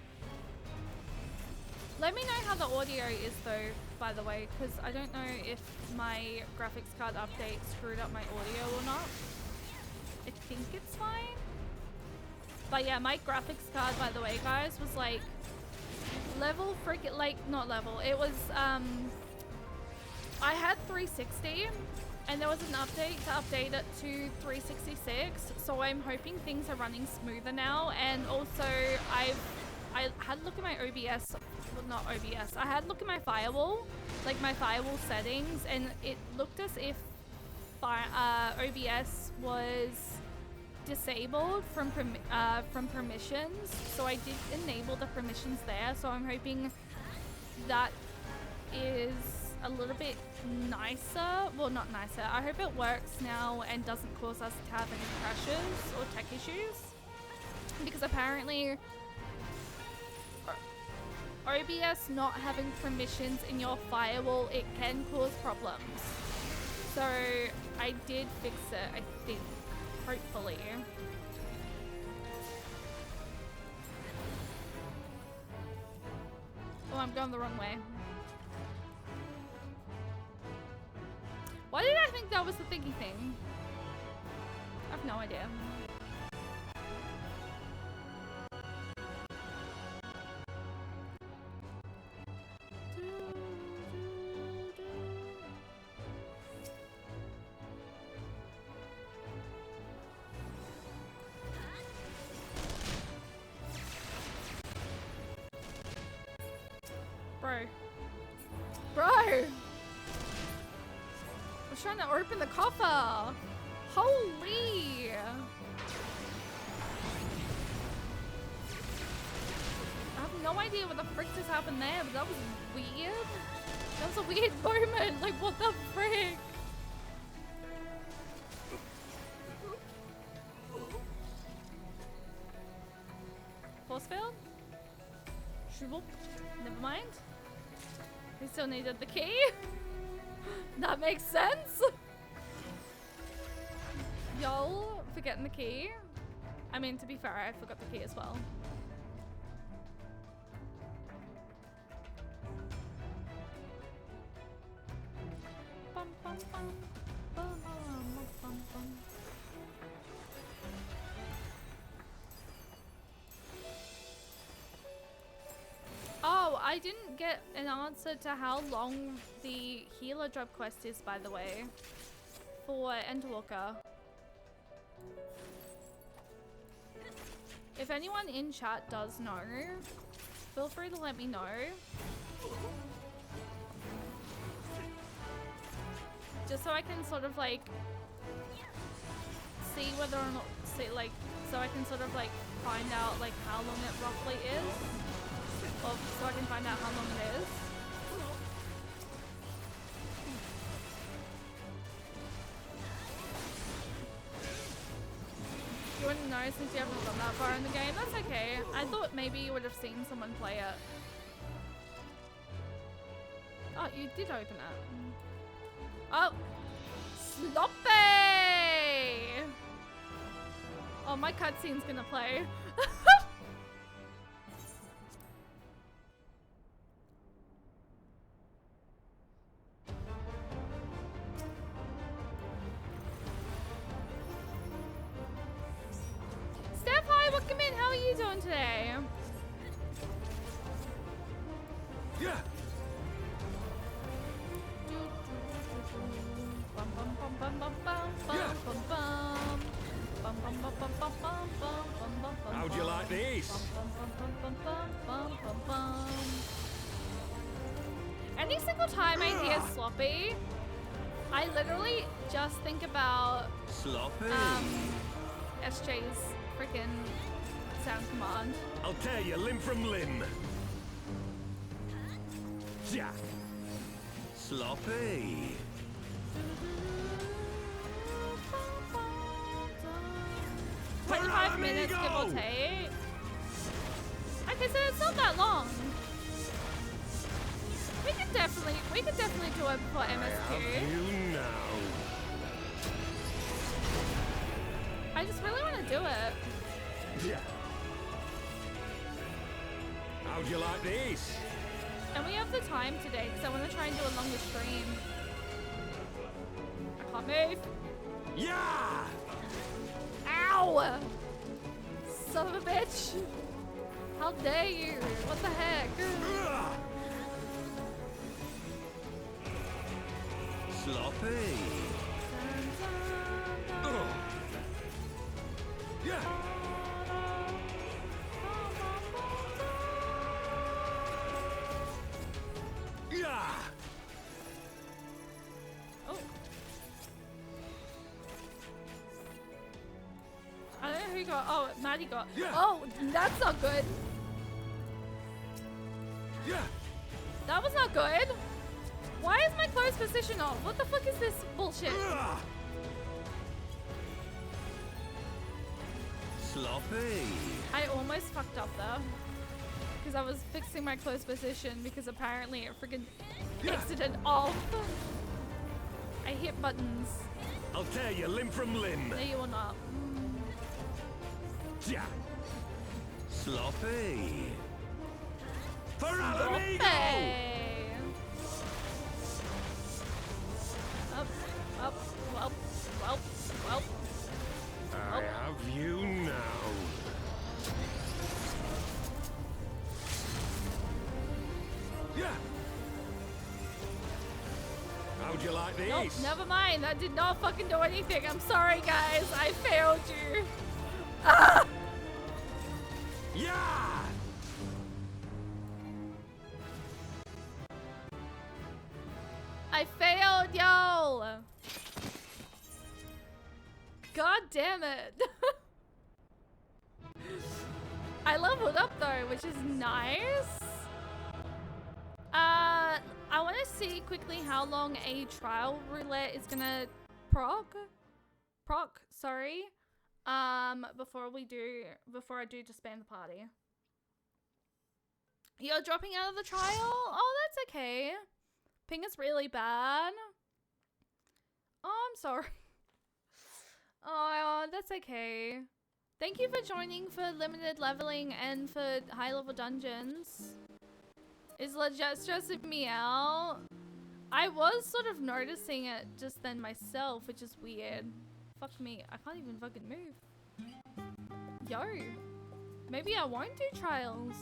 Let me know how the audio is though, by the way, because I don't know if my graphics card update screwed up my audio or not. I think it's fine. But yeah, my graphics card, by the way, guys, was like level freaking, like, not level. It was, I had 360 and there was an update to update it to 366. So I'm hoping things are running smoother now. And also I had a look at my OBS, well, not OBS, I had a look at my firewall, like my firewall settings, and it looked as if OBS was disabled from permissions. So I did enable the permissions there, so I'm hoping that is a little bit nicer. Well, not nicer. I hope it works now and doesn't cause us to have any crashes or tech issues. Because apparently OBS not having permissions in your firewall, it can cause problems. So I did fix it, I think. Hopefully. Oh, I'm going the wrong way. Why did I think that was the thingy thing? I have no idea. Bro. I was trying to open the coffer. Holy. I have no idea what the frick just happened there, but that was weird. That was a weird moment. Like, what the frick? Force field? Shrivel? Never mind. We still needed the key. That makes sense. Y'all forgetting the key. I mean, to be fair, I forgot the key as well. Bum, bum, bum. Bum, bum, bum, bum. Oh, I didn't get an answer to how long the healer job quest is, by the way, for Endwalker. If anyone in chat does know, feel free to let me know. Just so I can sort of like see whether or not, so I can sort of like find out like how long it roughly is. Or so I can find out how long it is. You wouldn't know since you haven't gone that far in the game. That's okay. I thought maybe you would have seen someone play it. Oh, you did open it. Oh! Sloppy! Oh, my cutscene's gonna play. Steph, hi, welcome in. How are you doing today? Yeah. How'd you like these? Any single time I hear sloppy, I literally just think about Sloppy. SJ's freaking sound command. I'll tear you limb from limb. Jack. Sloppy. 25 minutes, give or take. Okay, so it's not that long. We could definitely do it before MSQ. You know. I just really want to do it. Yeah. How'd you like these? And we have the time today because I want to try and do a longer stream. I can't move. Yeah. Ow! Son of a bitch! How dare you? What the heck? Sloppy. Yeah. got. Oh, Maddie got. Yeah. Oh, that's not good. Yeah. That was not good. Why is my close position off? What the fuck is this bullshit? Sloppy. I almost fucked up though. Because I was fixing my close position because apparently it freaking exited off. I hit buttons. I'll tear you limb from limb. No, you will not. Yeah. Sloppy. For Alamigo! Okay. Up, up, well, well, well. I have you now. Yeah. How'd you like this? Nope, never mind. That did not fucking do anything. I'm sorry, guys. I failed you. Ah! Yeah. I failed, y'all. God damn it. I leveled up though, which is nice. I want to see quickly how long a trial roulette is gonna proc, sorry. Before I do disband the party. You're dropping out of the trial? Oh, that's okay. Ping is really bad. Oh, I'm sorry. Oh, that's okay. Thank you for joining for limited leveling and for high level dungeons. Is legit stressing me out. I was sort of noticing it just then myself, which is weird. Fuck me, I can't even fucking move. Yo, maybe I won't do trials.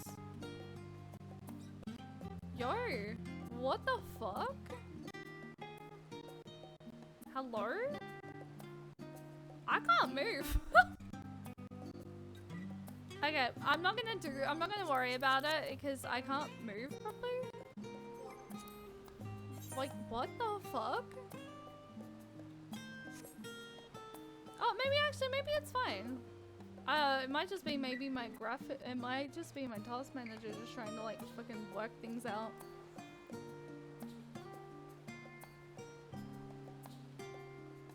Yo, what the fuck? Hello? I can't move. Okay, I'm not gonna worry about it because I can't move properly. Like, what the fuck? Oh, maybe it's fine. It might just be maybe my it might just be my task manager just trying to like fucking work things out.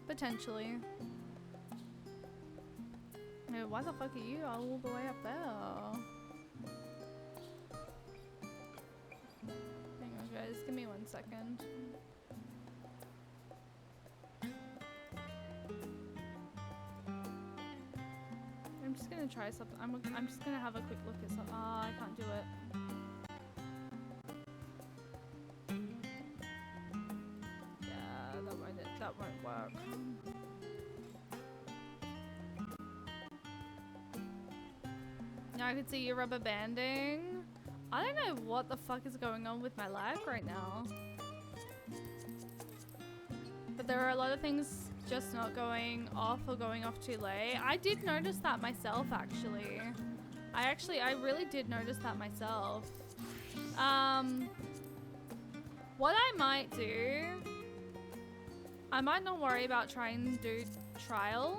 Potentially. No, why the fuck are you all the way up there? Hang on guys, give me 1 second. I'm just gonna try something. I'm just gonna have a quick look at something. Ah, I can't do it. Yeah, that won't work. Now I can see you rubber banding. I don't know what the fuck is going on with my lag right now. But there are a lot of things just not going off or going off too late. I did notice that myself actually. I really did notice that myself. What I might do, I might not worry about trying to do trials.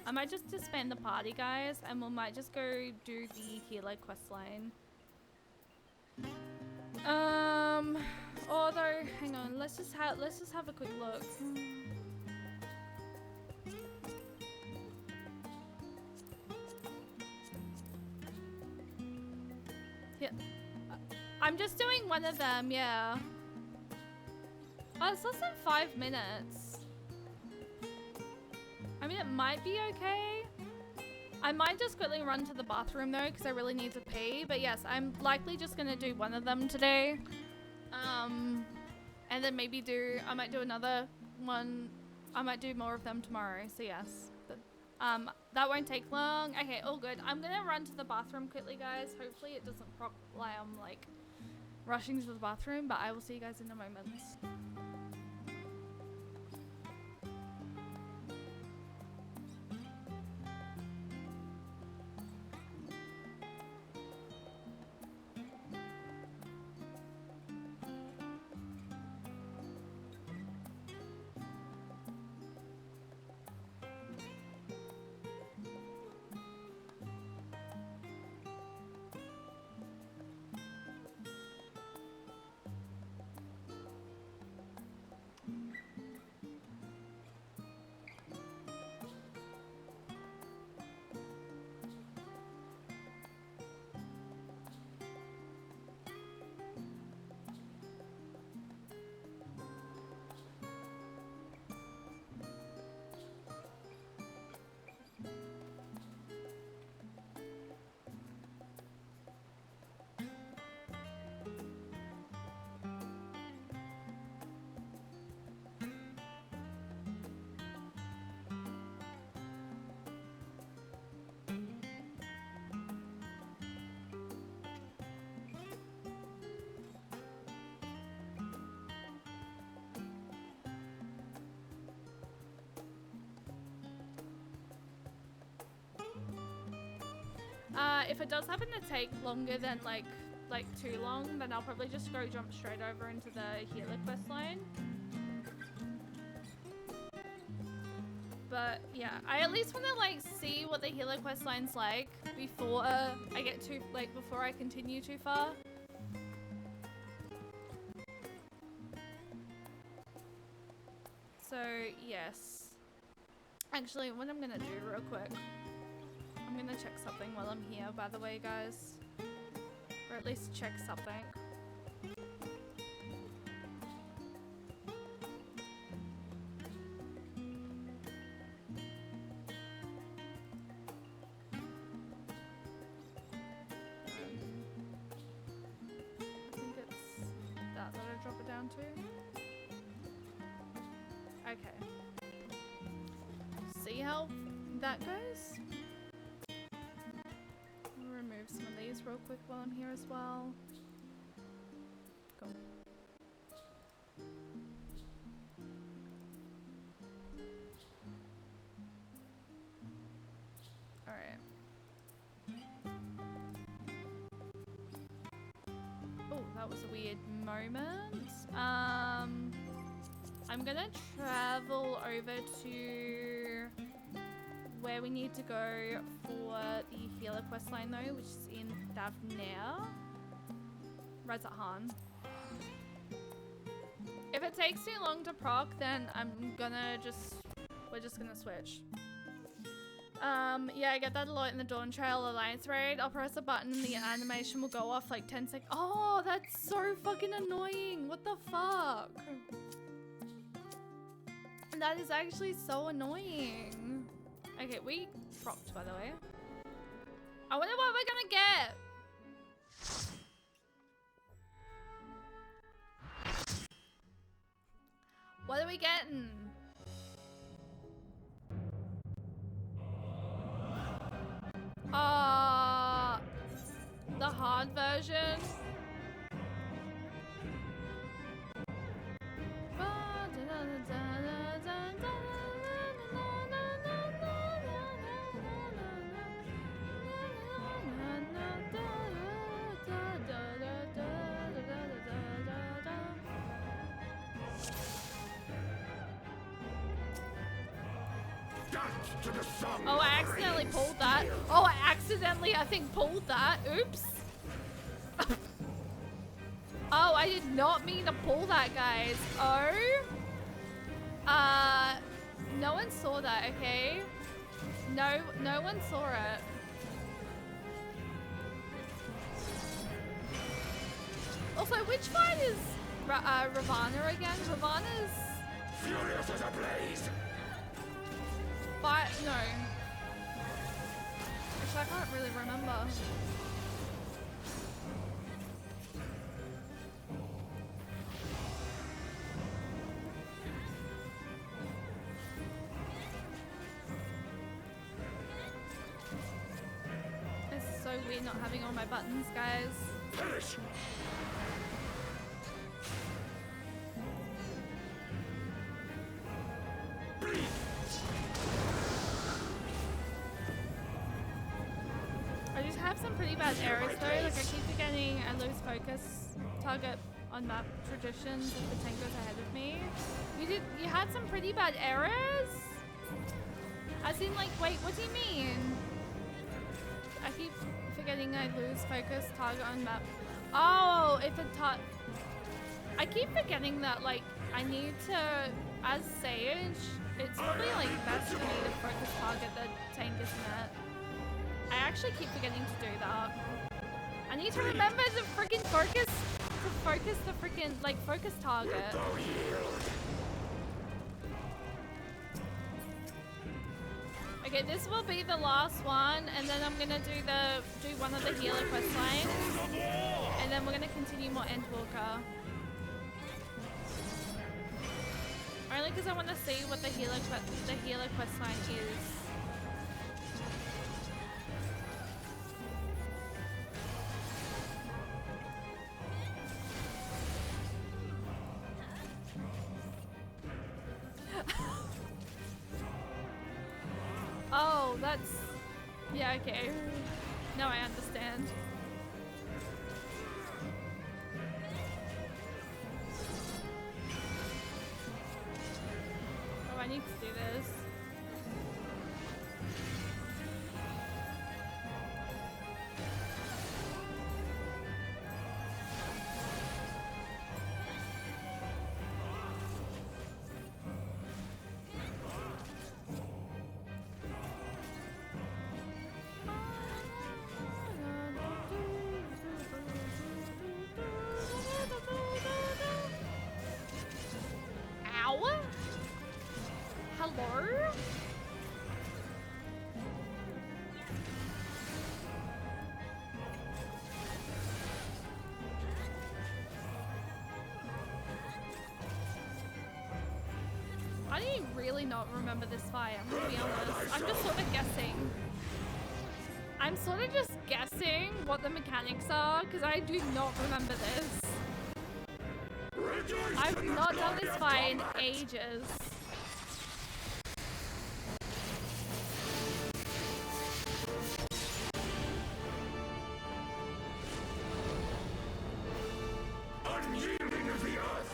I might just disband the party, guys, and we might just go do the healer questline. Although, hang on, let's just have a quick look. Yeah, I'm just doing one of them, yeah. Oh, it's less than 5 minutes. I mean, it might be okay. I might just quickly run to the bathroom though, because I really need to pee. But yes, I'm likely just gonna do one of them today. And then maybe I might do another one. I might do more of them tomorrow. So yes, but, that won't take long. Okay, all good. I'm gonna run to the bathroom quickly, guys. Hopefully it doesn't like I'm like rushing to the bathroom, but I will see you guys in a moment. if it does happen to take longer than like too long, then I'll probably just go jump straight over into the healer quest line. But yeah, I at least want to like see what the healer quest line's like before I get too before I continue too far. So yes, actually, what I'm gonna do real quick, I'm gonna check something while I'm here. By the way, guys, or at least check something. Drop it down to. Okay. See how that goes? I'll remove some of these real quick while I'm here as well. Go. Alright. Oh, that was a weird moment. I'm gonna travel over to where we need to go for the healer quest line though, which is in Thavnair. Razathan. If it takes too long to proc, then we're just gonna switch. Yeah, I get that a lot in the Dawn Trail Alliance raid. I'll press a button and the animation will go off like 10 seconds. Oh, that's so fucking annoying. What the fuck? That is actually so annoying. Okay, we procced, by the way. I wonder what we're gonna get. What are we getting? The hard version. Oh, I accidentally pulled that. Oh, I think, pulled that. Oops. Oh, I did not mean to pull that, guys. Oh. No one saw that, okay? No one saw it. Also, which fight is Ravana again? Ravana's... Furious as a blaze. Fight... No. Actually, I can't really remember. It's so weird not having all my buttons, guys. Perish. I just have some pretty bad errors though, like I keep forgetting I lose focus target on map traditions if the tank goes ahead of me. You had some pretty bad errors? As in like, wait, what do you mean? I keep forgetting I lose focus target on map. Oh, if a I keep forgetting that like I need to, as Sage, it's probably like best for me to focus target the tank, isn't it? I actually keep forgetting to do that. I need to remember to freaking focus the freaking like focus target. Okay, this will be the last one, and then I'm gonna do one of the healer quest lines, and then we're gonna continue more Endwalker. Only because I want to see what the healer quest line is. Oh, that's... Yeah, okay. Now I understand. Oh, I need to do this. Ow! Hello? I do really not remember this fight, I'm gonna be honest. I'm just sort of guessing. I'm sort of just guessing what the mechanics are, because I do not remember this. I've not done this fight in ages. Unyielding of the earth.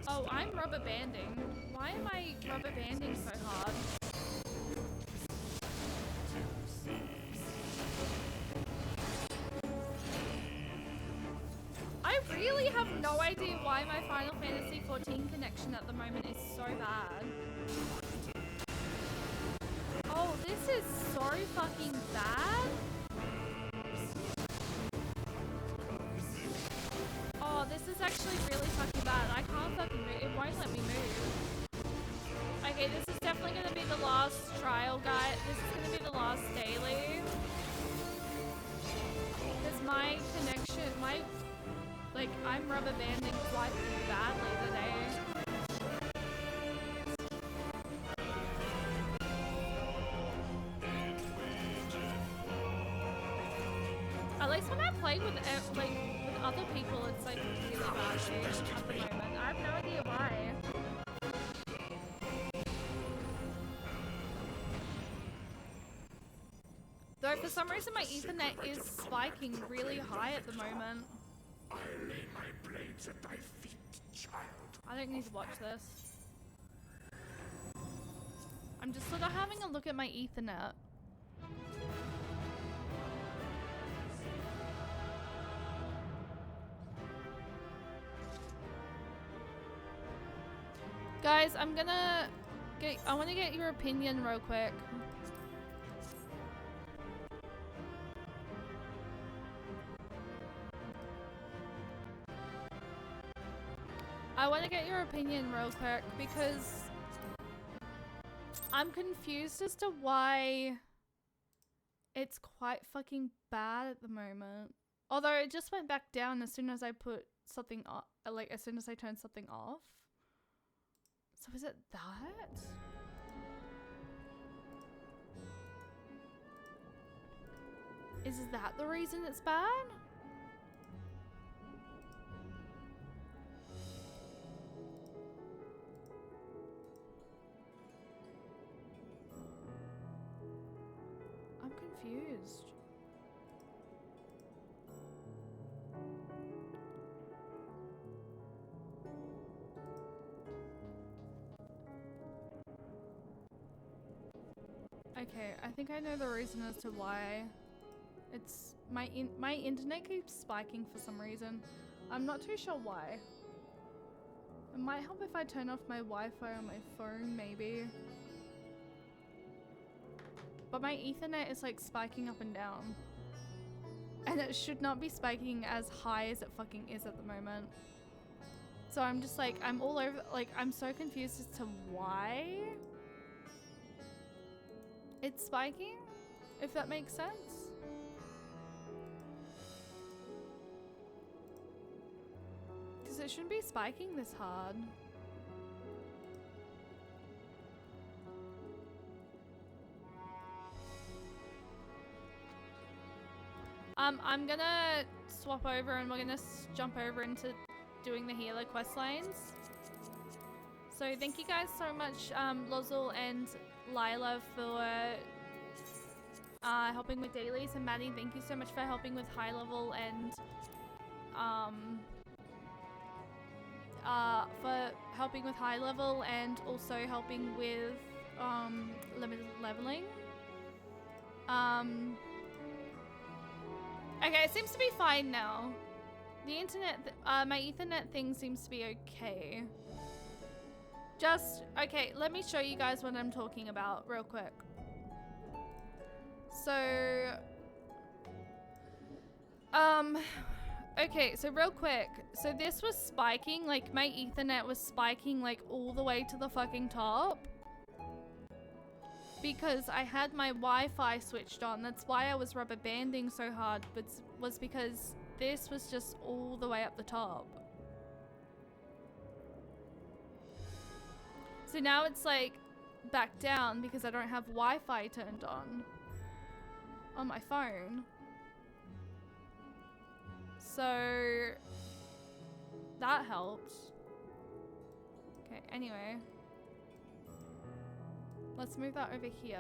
Oh, I'm rubber banding. Why am I rubber banding so hard? I really have no idea why my Final Fantasy XIV connection at the moment is so bad. Oh, this is so fucking bad. Oh, this is actually really fucking bad. I can't fucking move. It won't let me move. Okay, this is definitely gonna be the last trial guide. This is gonna be the last daily. Because my connection, I'm rubber banding quite badly today. At least when I play with with other people, it's like really bad at the moment. I have no idea why. Though for some reason my Ethernet is spiking really high at the moment. I lay my blades at thy feet, child. I don't need to watch this. I'm just sort of having a look at my Ethernet. Guys, I want to get your opinion real quick. I want to get your opinion real quick because I'm confused as to why it's quite fucking bad at the moment. Although it just went back down as soon as I put something off, as soon as I turned something off. So is it that? Is that the reason it's bad? I'm confused. Okay, I think I know the reason as to why. It's my internet keeps spiking for some reason. I'm not too sure why. It might help if I turn off my Wi-Fi on my phone, maybe. But my Ethernet is like spiking up and down. And it should not be spiking as high as it fucking is at the moment. So I'm just like, I'm all over, like, I'm so confused as to why it's spiking, if that makes sense. Because it shouldn't be spiking this hard. I'm gonna swap over and we're gonna jump over into doing the healer quest lines. So thank you guys so much, Lozul and Lila, for helping with dailies, and Maddie, thank you so much for helping with high level and also helping with limited leveling. Okay, it seems to be fine now. The internet, my Ethernet thing seems to be okay. Okay, let me show you guys what I'm talking about real quick. So, okay, so real quick. So this was spiking, like my Ethernet was spiking like all the way to the fucking top. Because I had my Wi-Fi switched on. That's why I was rubber banding so hard, but was because this was just all the way up the top. So now it's like back down because I don't have Wi-Fi turned on my phone. So that helped. Okay, anyway. Let's move that over here.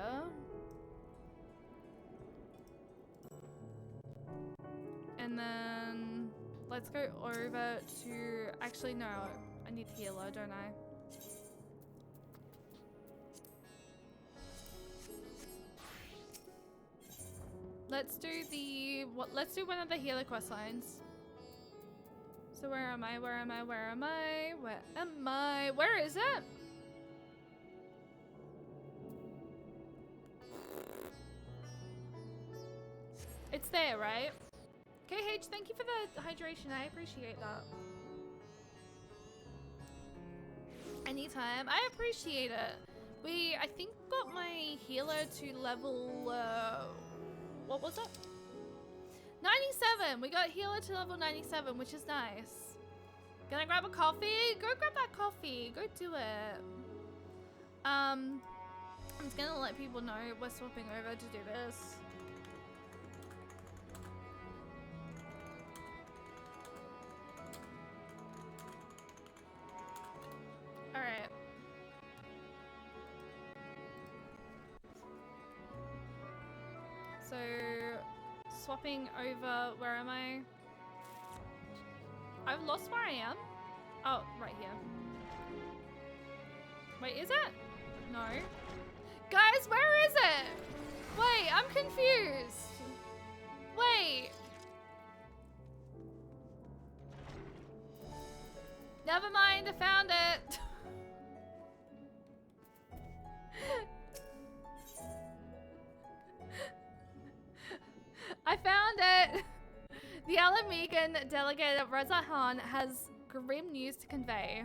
And then let's go over to, actually no, I need healer, don't I? Let's do let's do one of the healer quest lines. So where am I? Where am I? Where am I? Where am I? Where is it? It's there, right? KH, thank you for the hydration. I appreciate that. Anytime. I appreciate it. I think, got my healer to level, what was it? 97! We got healer to level 97, which is nice. Gonna grab a coffee? Go grab that coffee. Go do it. I'm just gonna let people know we're swapping over to do this. Alright. So, swapping over, where am I? I've lost where I am. Oh, right here. Wait, is it? No. Guys, where is it? Wait, I'm confused. Wait. Never mind, I found it. I found it! The Alamegan delegate Reza Khan has grim news to convey.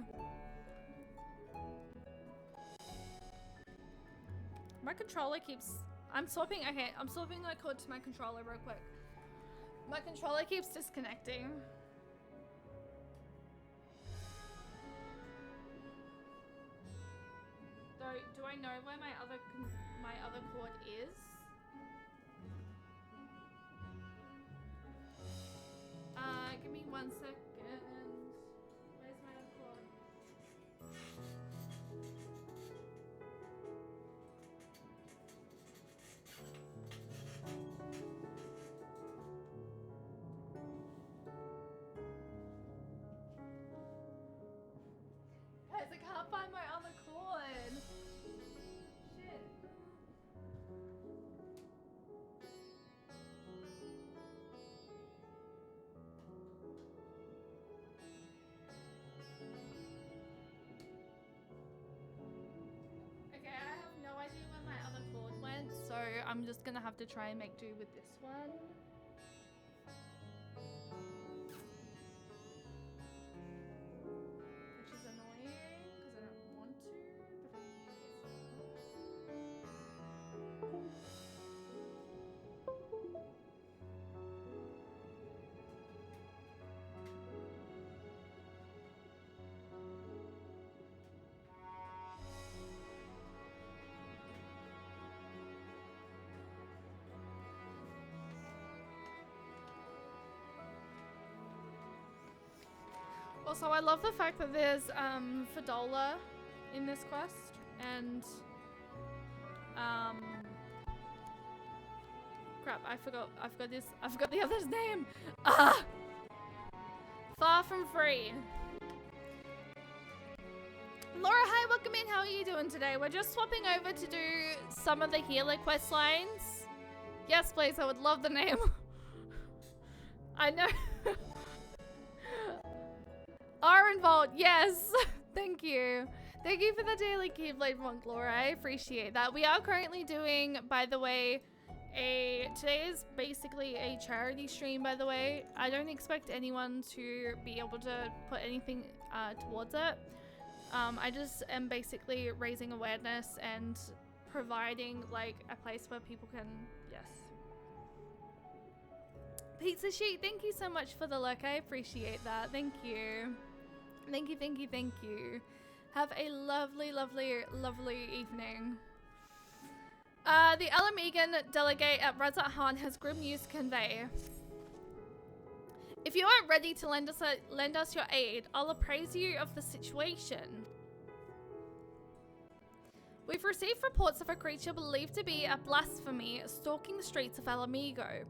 My controller keeps... I'm swapping my cord to my controller real quick. My controller keeps disconnecting. Though, do I know where my other cord is? Give me 1 second. Where's my other cord? Guys, I can't find my other cord. Shit. Okay, I have no idea where my other cord went, so I'm just gonna have to try and make do with this one. Which is annoying, because I don't want to, but Also, I love the fact that there's Fidola in this quest, and crap, I forgot the other's name. Ah, Far From Free. Laura, hi, welcome in. How are you doing today? We're just swapping over to do some of the healer quest lines. Yes, please. I would love the name. I know. Vault, yes. Thank you. Thank you for the daily Keyblade Monk, Laura. I appreciate that. We are currently doing, by the way, today is basically a charity stream, by the way. I don't expect anyone to be able to put anything towards it. I just am basically raising awareness and providing like a place where people can, yes. Pizza Sheet, thank you so much for the look. I appreciate that. Thank you. Thank you, thank you, thank you. Have a lovely, lovely, lovely evening. The Alamegan delegate at Razat Han has grim news to convey. If you aren't ready to lend us your aid, I'll appraise you of the situation. We've received reports of a creature believed to be a blasphemy stalking the streets of Alamigo.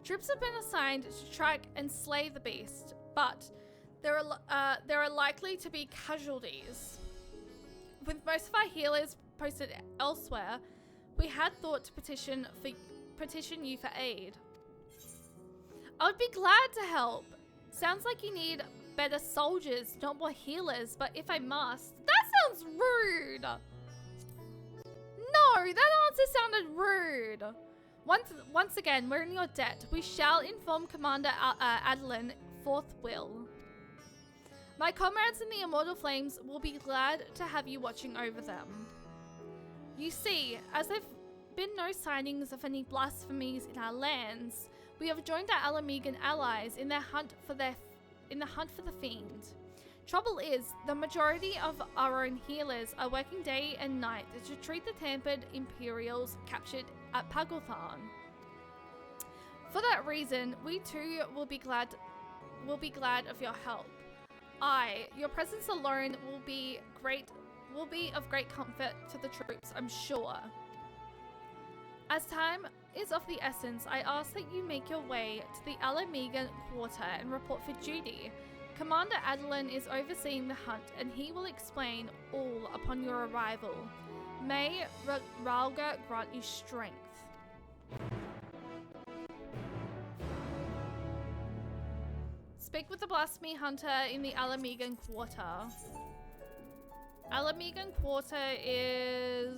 Troops have been assigned to track and slay the beast, but there are likely to be casualties. With most of our healers posted elsewhere, we had thought to petition you for aid. I would be glad to help. Sounds like you need better soldiers, not more healers, but if I must... That sounds rude! No, that answer sounded rude. Once again, we're in your debt. We shall inform Commander Adeline forthwith. My comrades in the Immortal Flames will be glad to have you watching over them. You see, as there have been no sightings of any blasphemies in our lands, we have joined our Alamegan allies in their hunt for the fiend. Trouble is, the majority of our own healers are working day and night to treat the tampered Imperials captured at Pagothan. For that reason, we too will be glad of your help. Your presence alone will be of great comfort to the troops, I'm sure. As time is of the essence, I ask that you make your way to the Alamegan quarter and report for duty. Commander Adeline is overseeing the hunt, and he will explain all upon your arrival. May Ralga grant you strength. Speak with the Blasphemy Hunter in the Alamegan quarter. Alamegan quarter is...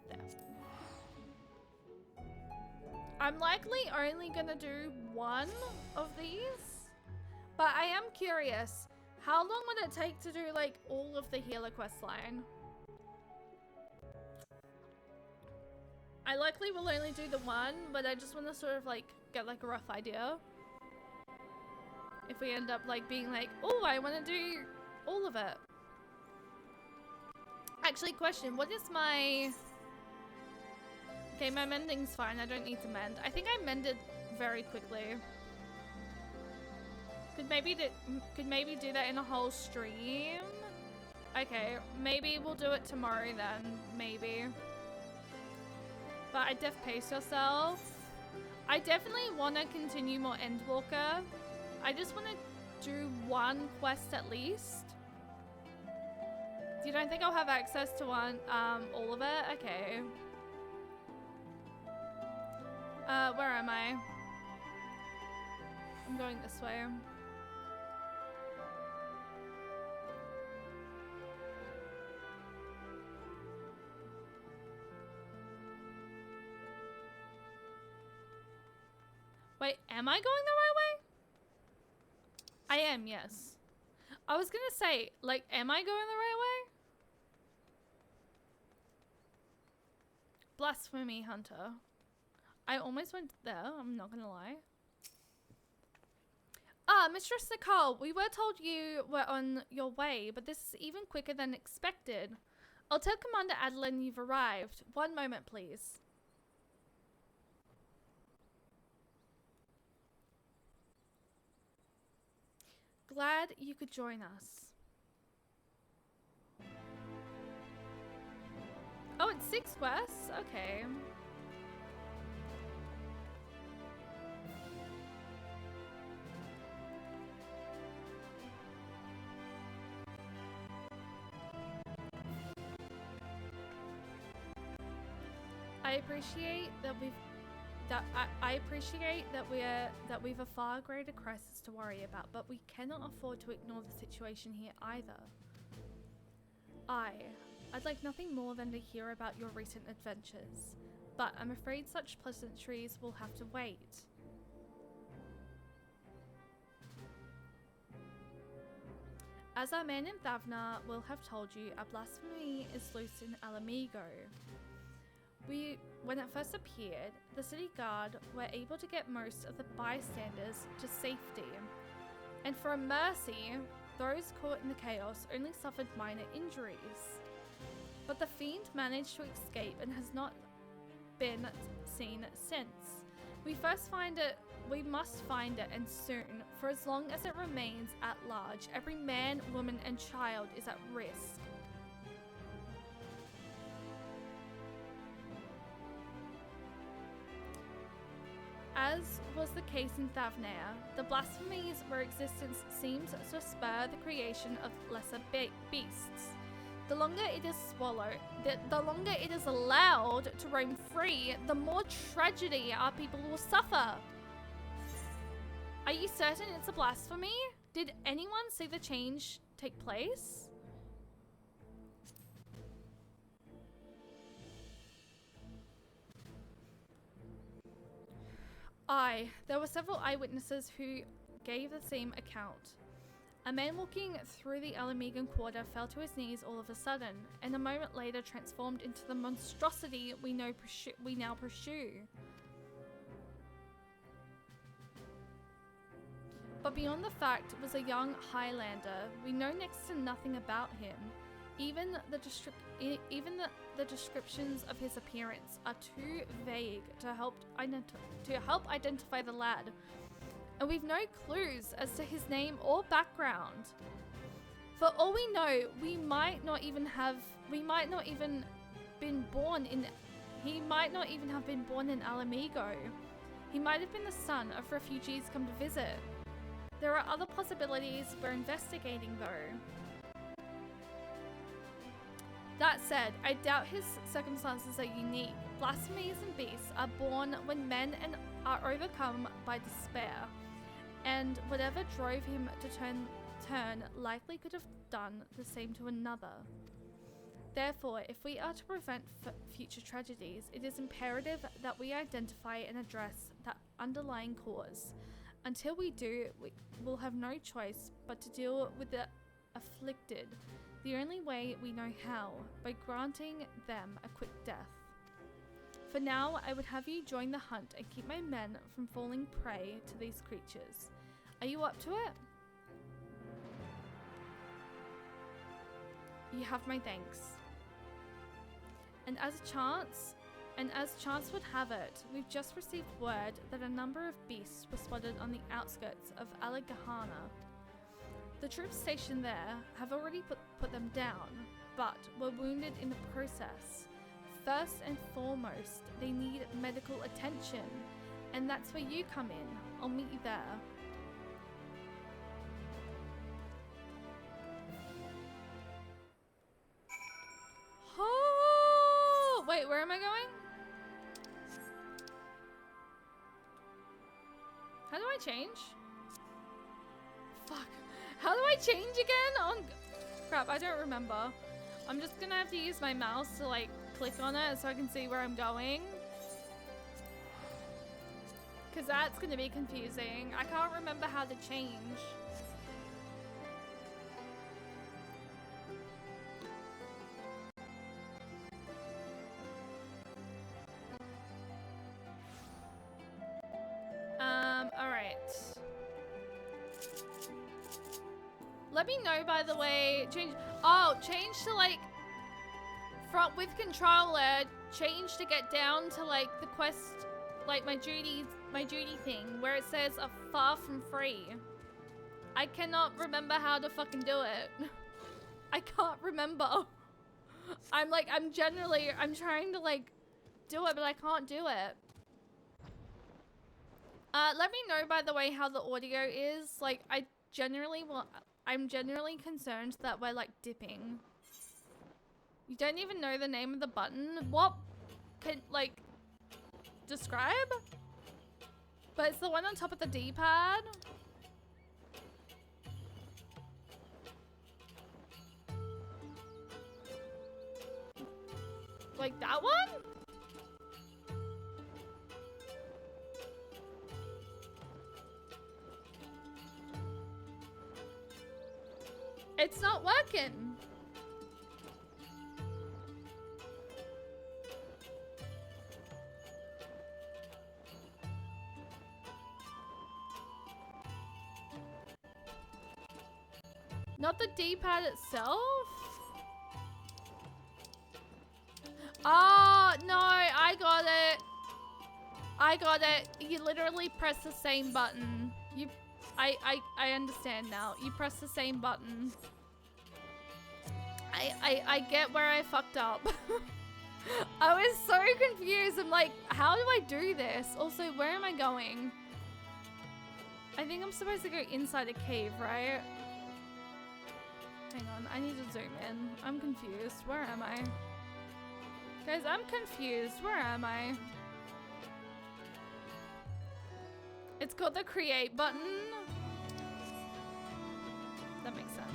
there. I'm likely only gonna do one of these, but I am curious, how long would it take to do like all of the healer quest line? I likely will only do the one, but I just want to sort of like get like a rough idea. If we end up like being like, oh, I want to do all of it. Actually, question, what is my... Okay, my mending's fine. I don't need to mend. I think I mended very quickly. Could maybe do that in a whole stream? Okay, maybe we'll do it tomorrow then. Maybe. But I pace yourself. I definitely want to continue more Endwalker. I just want to do one quest at least. You don't think I'll have access to one, all of it? Okay. Where am I? I'm going this way. Wait, am I going the right way? I am, yes. I was gonna say, like, am I going the right way? Blasphemy Hunter. I almost went there, I'm not gonna lie. Mistress Nicole, we were told you were on your way, but this is even quicker than expected. I'll tell Commander Adeline you've arrived. One moment, please. Glad you could join us. Oh, it's 6 quests? Okay. I appreciate that we've a far greater crisis to worry about, but we cannot afford to ignore the situation here either. I'd like nothing more than to hear about your recent adventures, but I'm afraid such pleasantries will have to wait. As our man in Thavna will have told you, a blasphemy is loose in Alamigo. When it first appeared, the city guard were able to get most of the bystanders to safety, and for a mercy, those caught in the chaos only suffered minor injuries. But the fiend managed to escape and has not been seen since. We must find it, and soon, for as long as it remains at large, every man, woman, and child is at risk. As was the case in Thavnair, the blasphemies where existence seems to spur the creation of lesser beasts. The longer it is swallowed, the longer it is allowed to roam free, the more tragedy our people will suffer. Are you certain it's a blasphemy? Did anyone see the change take place? There were several eyewitnesses who gave the same account. A man walking through the Alamigan quarter fell to his knees all of a sudden, and a moment later transformed into the monstrosity we now pursue. But beyond the fact it was a young Highlander, we know next to nothing about him. Even the descriptions of his appearance are too vague to help identify the lad, and we've no clues as to his name or background. For all we know, he might not even have been born in Alamigo. He might have been the son of refugees come to visit. There are other possibilities we're investigating though. That said, I doubt his circumstances are unique. Blasphemies and beasts are born when men are overcome by despair, and whatever drove him to turn likely could have done the same to another. Therefore, if we are to prevent future tragedies, it is imperative that we identify and address that underlying cause. Until we do, we will have no choice but to deal with the afflicted, the only way we know how, by granting them a quick death. For now, I would have you join the hunt and keep my men from falling prey to these creatures. Are you up to it? You have my thanks. And as chance would have it, we've just received word that a number of beasts were spotted on the outskirts of Alagahana. The troops stationed there have already put them down, but were wounded in the process. First and foremost, they need medical attention, and that's where you come in. I'll meet you there. Oh, wait, where am I going? How do I change? Fuck. How do I change again? Crap, I don't remember. I'm just gonna have to use my mouse to like click on it so I can see where I'm going. Cause that's gonna be confusing. I can't remember how to change. Alright. Let me know, by the way, change to like, with controller, change to get down to like the quest, like my duty thing, where it says far from free. I cannot remember how to fucking do it. I can't remember. I'm trying to like do it, but I can't do it. Let me know, by the way, how the audio is. Like, I'm genuinely concerned that we're like dipping. You don't even know the name of the button? What? Can, like, describe? But it's the one on top of the D-pad. Like that one? It's not working. Not the D-pad itself? Oh, no, I got it. I got it. You literally press the same button. I understand now. You press the same button. I get where I fucked up. I was so confused. I'm like, how do I do this? Also, where am I going? I think I'm supposed to go inside a cave, right? Hang on, I need to zoom in. I'm confused. Where am I? Guys, I'm confused. Where am I? It's got the create button. That makes sense.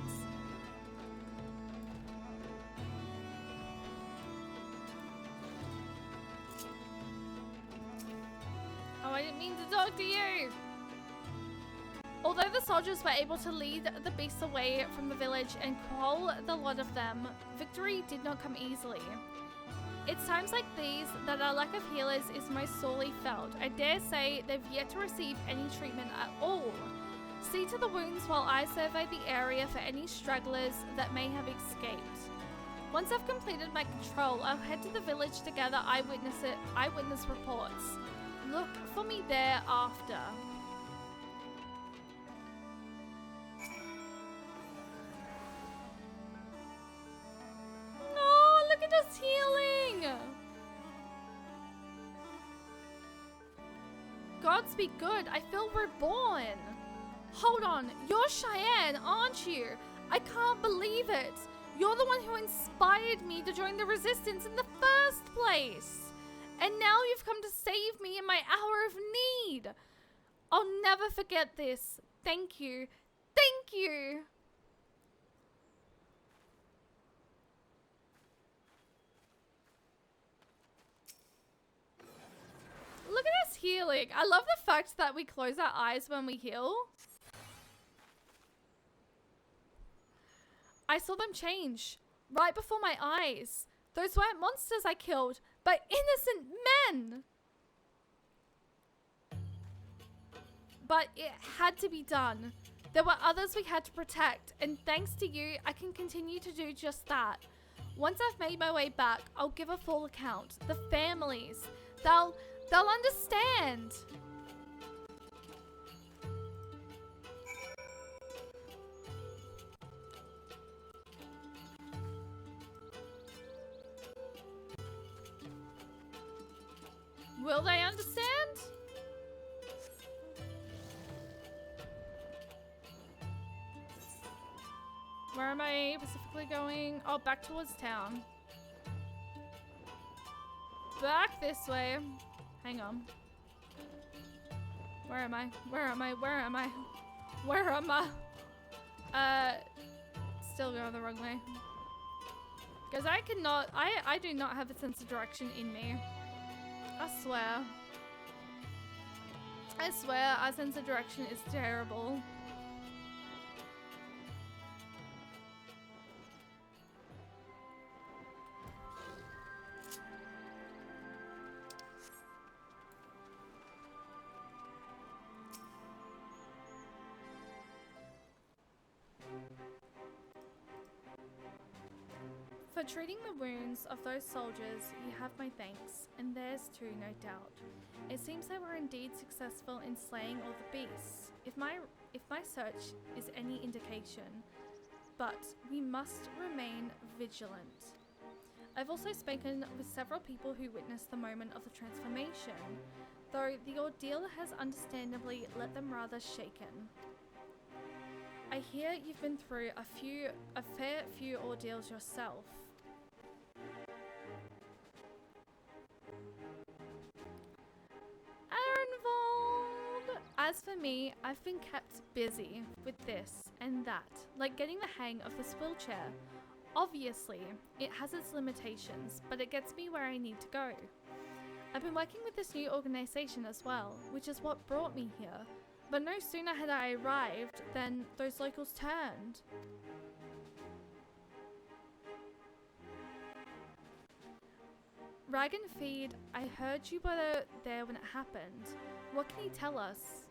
Oh, I didn't mean to talk to you. Although the soldiers were able to lead the beasts away from the village and cull the lot of them, victory did not come easily. It's times like these that our lack of healers is most sorely felt. I dare say they've yet to receive any treatment at all. See to the wounds while I survey the area for any stragglers that may have escaped. Once I've completed my control, I'll head to the village to gather eyewitness reports. Look for me there after. Oh, look at us healing! Gods be good, I feel reborn. Hold on, you're Cheyenne, aren't you? I can't believe it. You're the one who inspired me to join the resistance in the first place. And now you've come to save me in my hour of need. I'll never forget this. Thank you. Thank you. Look at us healing. I love the fact that we close our eyes when we heal. I saw them change right before my eyes. Those weren't monsters I killed, but innocent men. But it had to be done. There were others we had to protect, and thanks to you, I can continue to do just that. Once I've made my way back, I'll give a full account. The families, they'll understand. Will they understand? Where am I specifically going? Oh, back towards town. Back this way. Hang on. Where am I? Where am I? Where am I? Where am I? Still going the wrong way. Because I cannot, I do not have a sense of direction in me. I swear. I swear our sense of direction is terrible. For treating the wounds of those soldiers, you have my thanks, and theirs too, no doubt. It seems they were indeed successful in slaying all the beasts, if my search is any indication, but we must remain vigilant. I've also spoken with several people who witnessed the moment of the transformation, though the ordeal has understandably left them rather shaken. I hear you've been through a fair few ordeals yourself. Aaronvold! As for me, I've been kept busy with this and that, like getting the hang of this wheelchair. Obviously, it has its limitations, but it gets me where I need to go. I've been working with this new organization as well, which is what brought me here. But no sooner had I arrived than those locals turned. Rag and Feed, I heard you were there when it happened. What can you tell us?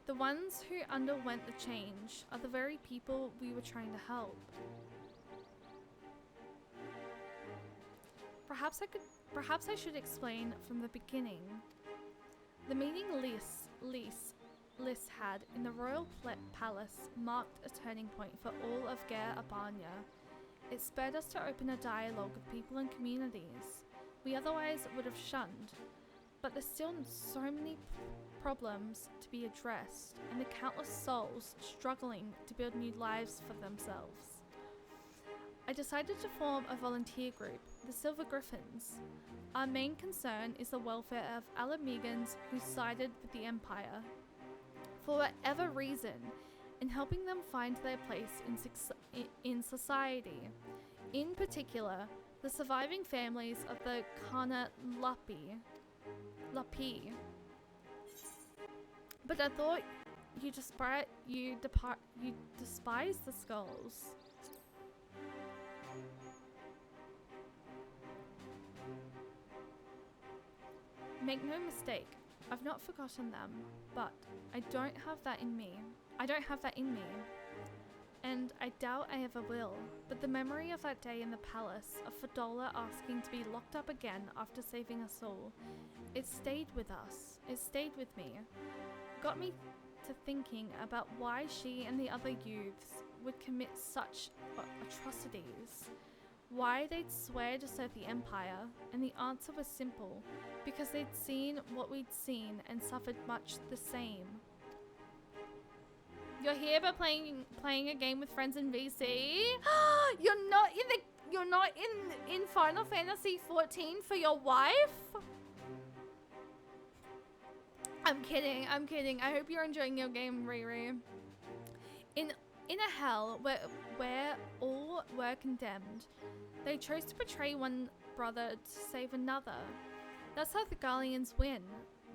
The ones who underwent the change are the very people we were trying to help. Perhaps I should explain from the beginning. The meeting Lys had in the royal palace marked a turning point for all of Ger Abanya. It spurred us to open a dialogue with people and communities we otherwise would have shunned, but there's still so many problems to be addressed, and the countless souls struggling to build new lives for themselves. I decided to form a volunteer group, the Silver Griffins. Our main concern is the welfare of Alamegans who sided with the Empire, for whatever reason, and helping them find their place in society. In particular, the surviving families of the Kana Lapi. But I thought you despise the skulls. Make no mistake, I've not forgotten them, but I don't have that in me. And I doubt I ever will, but the memory of that day in the palace, of Fadola asking to be locked up again after saving us all, it stayed with us, it stayed with me. Got me to thinking about why she and the other youths would commit such atrocities. Why they'd swear to serve the Empire, and the answer was simple, because they'd seen what we'd seen and suffered much the same. You're here but playing a game with friends in VC? You're not in Final Fantasy XIV for your wife? I'm kidding. I hope you're enjoying your game, Riri. In a hell where all were condemned, they chose to betray one brother to save another. That's how the Garleans win.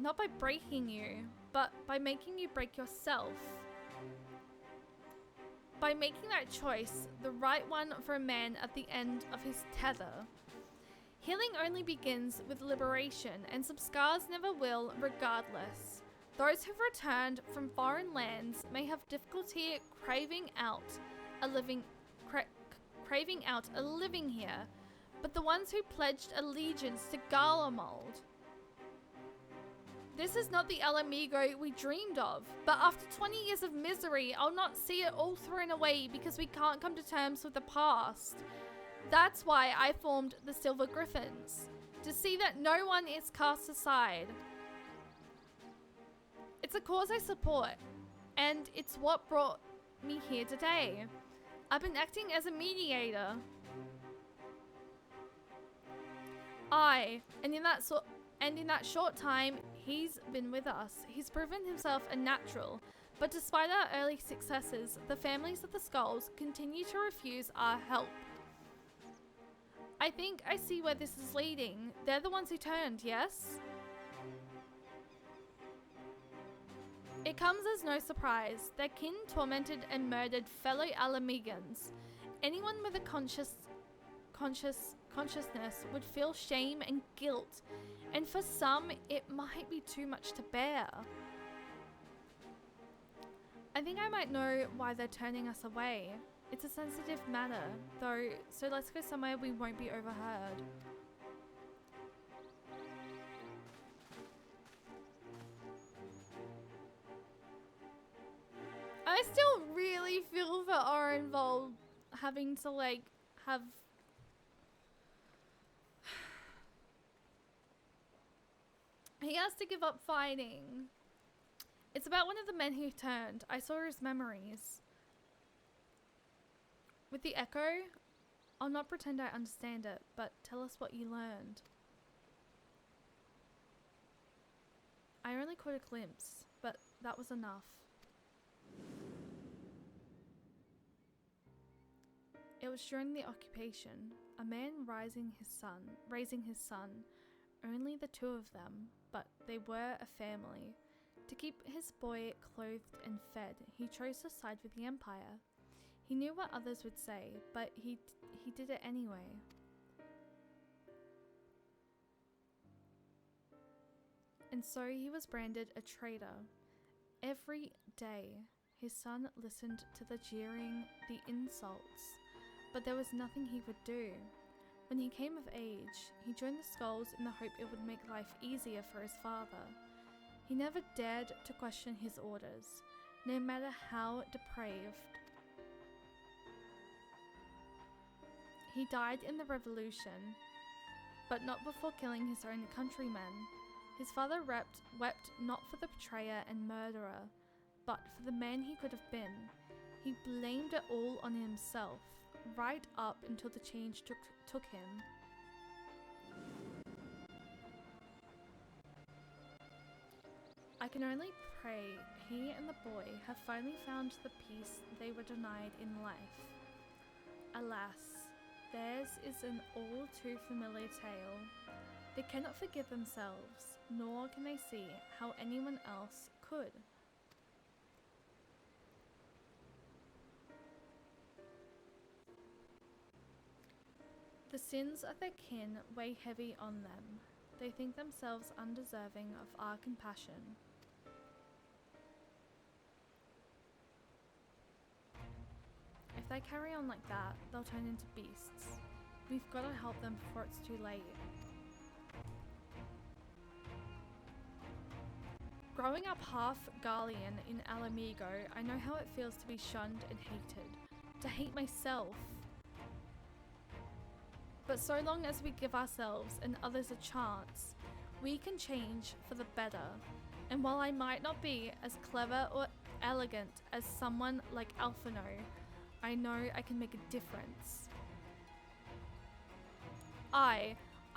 Not by breaking you, but by making you break yourself. By making that choice, the right one for a man at the end of his tether. Healing only begins with liberation, and some scars never will, regardless. Those who've returned from foreign lands may have difficulty craving out a living here, but the ones who pledged allegiance to Garlemald. This is not the Alamigo we dreamed of, but after 20 years of misery, I'll not see it all thrown away because we can't come to terms with the past. That's why I formed the Silver Griffins, to see that no one is cast aside. It's a cause I support, and it's what brought me here today. I've been acting as a mediator. And in that short time, he's been with us. He's proven himself a natural, but despite our early successes, the families of the Skulls continue to refuse our help. I think I see where this is leading. They're the ones who turned, yes? It comes as no surprise. Their kin tormented and murdered fellow Alamegans. Anyone with a consciousness would feel shame and guilt, and for some, it might be too much to bear. I think I might know why they're turning us away. It's a sensitive matter, though, so let's go somewhere we won't be overheard. still really feel for Orenvold having to like have he has to give up fighting. It's about one of the men who turned. I saw his memories. With the echo, I'll not pretend I understand it, but tell us what you learned. I only caught a glimpse, but that was enough. It was during the occupation, a man raising his son, only the two of them, but they were a family. To keep his boy clothed and fed, he chose to side with the Empire. He knew what others would say, but he did it anyway. And so he was branded a traitor. Every day, his son listened to the jeering, the insults, but there was nothing he would do. When he came of age, he joined the Skulls in the hope it would make life easier for his father. He never dared to question his orders, no matter how depraved. He died in the revolution, but not before killing his own countrymen. His father wept not for the betrayer and murderer, but for the man he could have been. He blamed it all on himself, right up until the change took him. I can only pray he and the boy have finally found the peace they were denied in life. Alas, theirs is an all too familiar tale. They cannot forgive themselves, nor can they see how anyone else could. The sins of their kin weigh heavy on them. They think themselves undeserving of our compassion. If they carry on like that, they'll turn into beasts. We've got to help them before it's too late. Growing up half Garlean in Alamigo, I know how it feels to be shunned and hated. To hate myself. But so long as we give ourselves and others a chance, we can change for the better. And while I might not be as clever or elegant as someone like Alphino, I know I can make a difference. I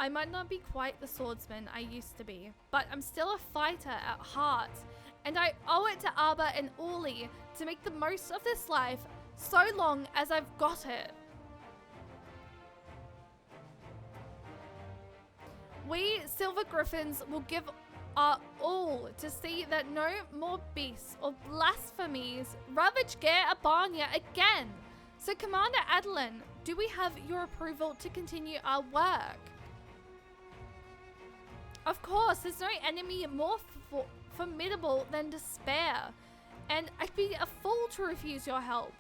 might not be quite the swordsman I used to be, but I'm still a fighter at heart, and I owe it to Abba and Uli to make the most of this life so long as I've got it. We Silver Griffins will give our all to see that no more beasts or blasphemies ravage Ger Abania again. So Commander Adeline, do we have your approval to continue our work? Of course, there's no enemy more formidable than despair, and I'd be a fool to refuse your help.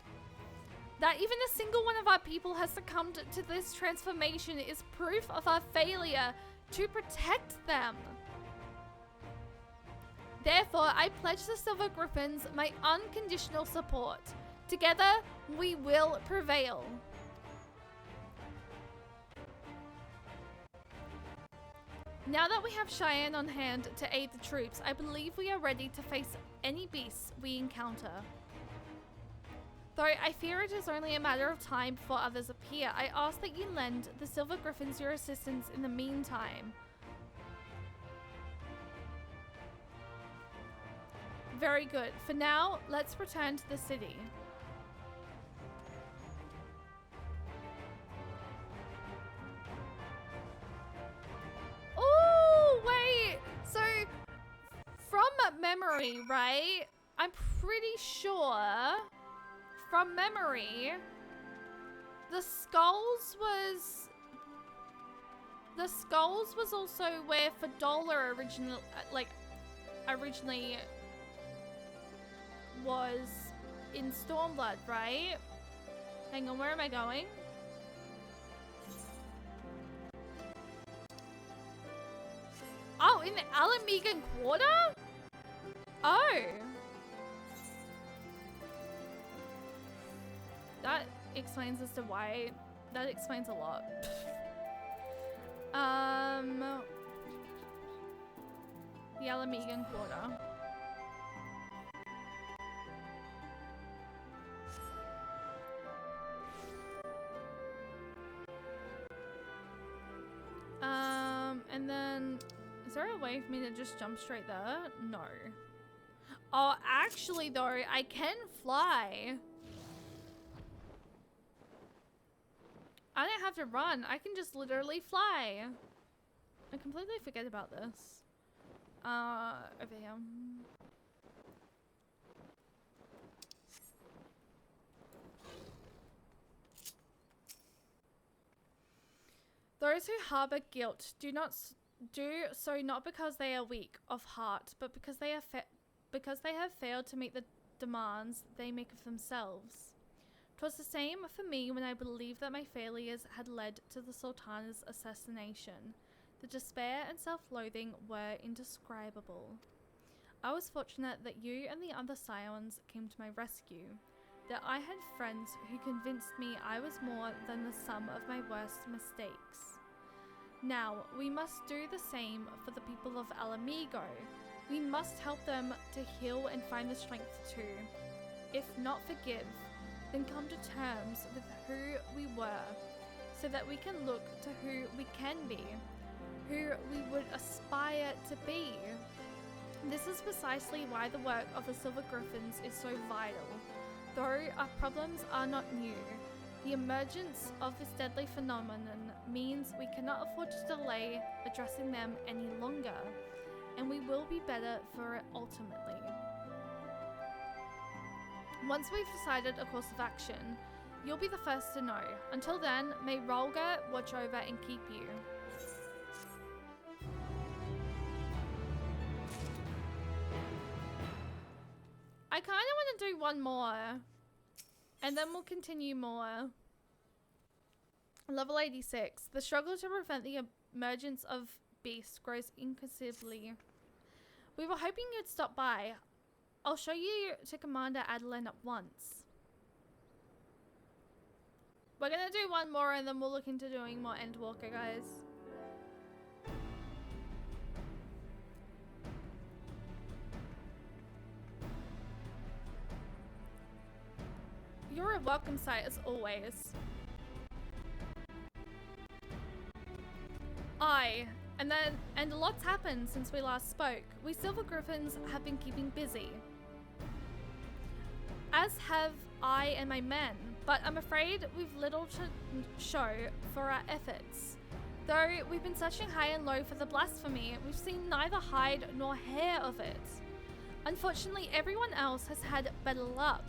That even a single one of our people has succumbed to this transformation is proof of our failure to protect them. Therefore, I pledge the Silver Griffins my unconditional support. Together, we will prevail. Now that we have Cheyenne on hand to aid the troops, I believe we are ready to face any beasts we encounter. Though I fear it is only a matter of time before others appear, I ask that you lend the Silver Griffins your assistance in the meantime. Very good. For now, let's return to the city. Oh, wait. So, from memory, right? I'm pretty sure, from memory, the Skulls was also where Fadola originally was in Stormblood, right? Hang on, where am I going? Oh, in the Alamigan Quarter? Oh. that explains as to why. That explains a lot. The Alamegan Quarter. And then, is there a way for me to just jump straight there? No. Oh, actually though, I can fly. I don't have to run. I can just literally fly. I completely forget about this. Over here. Those who harbor guilt do so not because they are weak of heart, but because they have failed to meet the demands they make of themselves. 'Twas the same for me when I believed that my failures had led to the Sultana's assassination. The despair and self-loathing were indescribable. I was fortunate that you and the other scions came to my rescue, that I had friends who convinced me I was more than the sum of my worst mistakes. Now, we must do the same for the people of Alamigo. We must help them to heal and find the strength to, if not forgive, then come to terms with who we were, so that we can look to who we can be, who we would aspire to be. This is precisely why the work of the Silver Griffins is so vital. Though our problems are not new, the emergence of this deadly phenomenon means we cannot afford to delay addressing them any longer, and we will be better for it ultimately. Once we've decided a course of action, you'll be the first to know. Until then, may Rolga watch over and keep you. I kind of want to do one more, and then we'll continue more. Level 86. The struggle to prevent the emergence of beasts grows inconceivably. We were hoping you'd stop by. I'll show you to Commander Adeline at once. We're gonna do one more and then we'll look into doing more Endwalker, guys. You're a welcome sight as always. And a lot's happened since we last spoke. We Silver Griffins have been keeping busy, as have I and my men, but I'm afraid we've little to show for our efforts. Though we've been searching high and low for the blasphemy, we've seen neither hide nor hair of it. Unfortunately, everyone else has had better luck.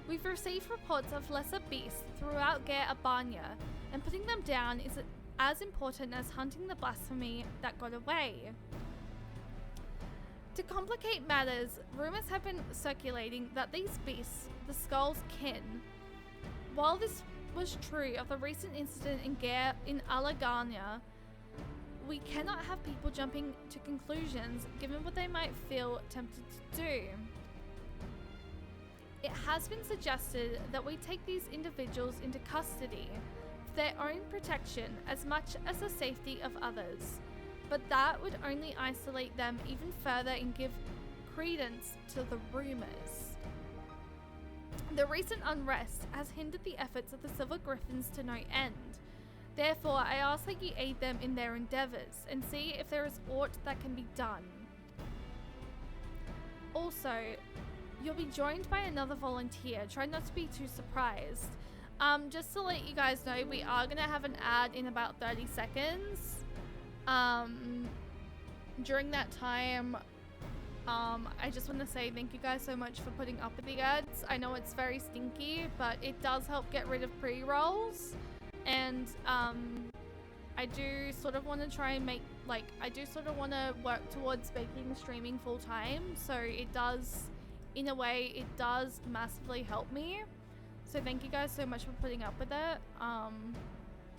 We've received reports of lesser beasts throughout Ger Abanya, and putting them down is as important as hunting the blasphemy that got away. To complicate matters, rumors have been circulating that these beasts, the Skull's kin. While this was true of the recent incident in Alagania, we cannot have people jumping to conclusions given what they might feel tempted to do. It has been suggested that we take these individuals into custody for their own protection as much as the safety of others, but that would only isolate them even further and give credence to the rumors. The recent unrest has hindered the efforts of the Silver Griffins to no end. Therefore, I ask that you aid them in their endeavors and see if there is aught that can be done. Also, you'll be joined by another volunteer. Try not to be too surprised. Just to let you guys know, we are going to have an ad in about 30 seconds. During that time, I just want to say thank you guys so much for putting up with the ads. I know it's very stinky, but it does help get rid of pre-rolls. And I do sort of want to try and make, I do sort of want to work towards making streaming full time. So it does, in a way, it does massively help me. So thank you guys so much for putting up with it.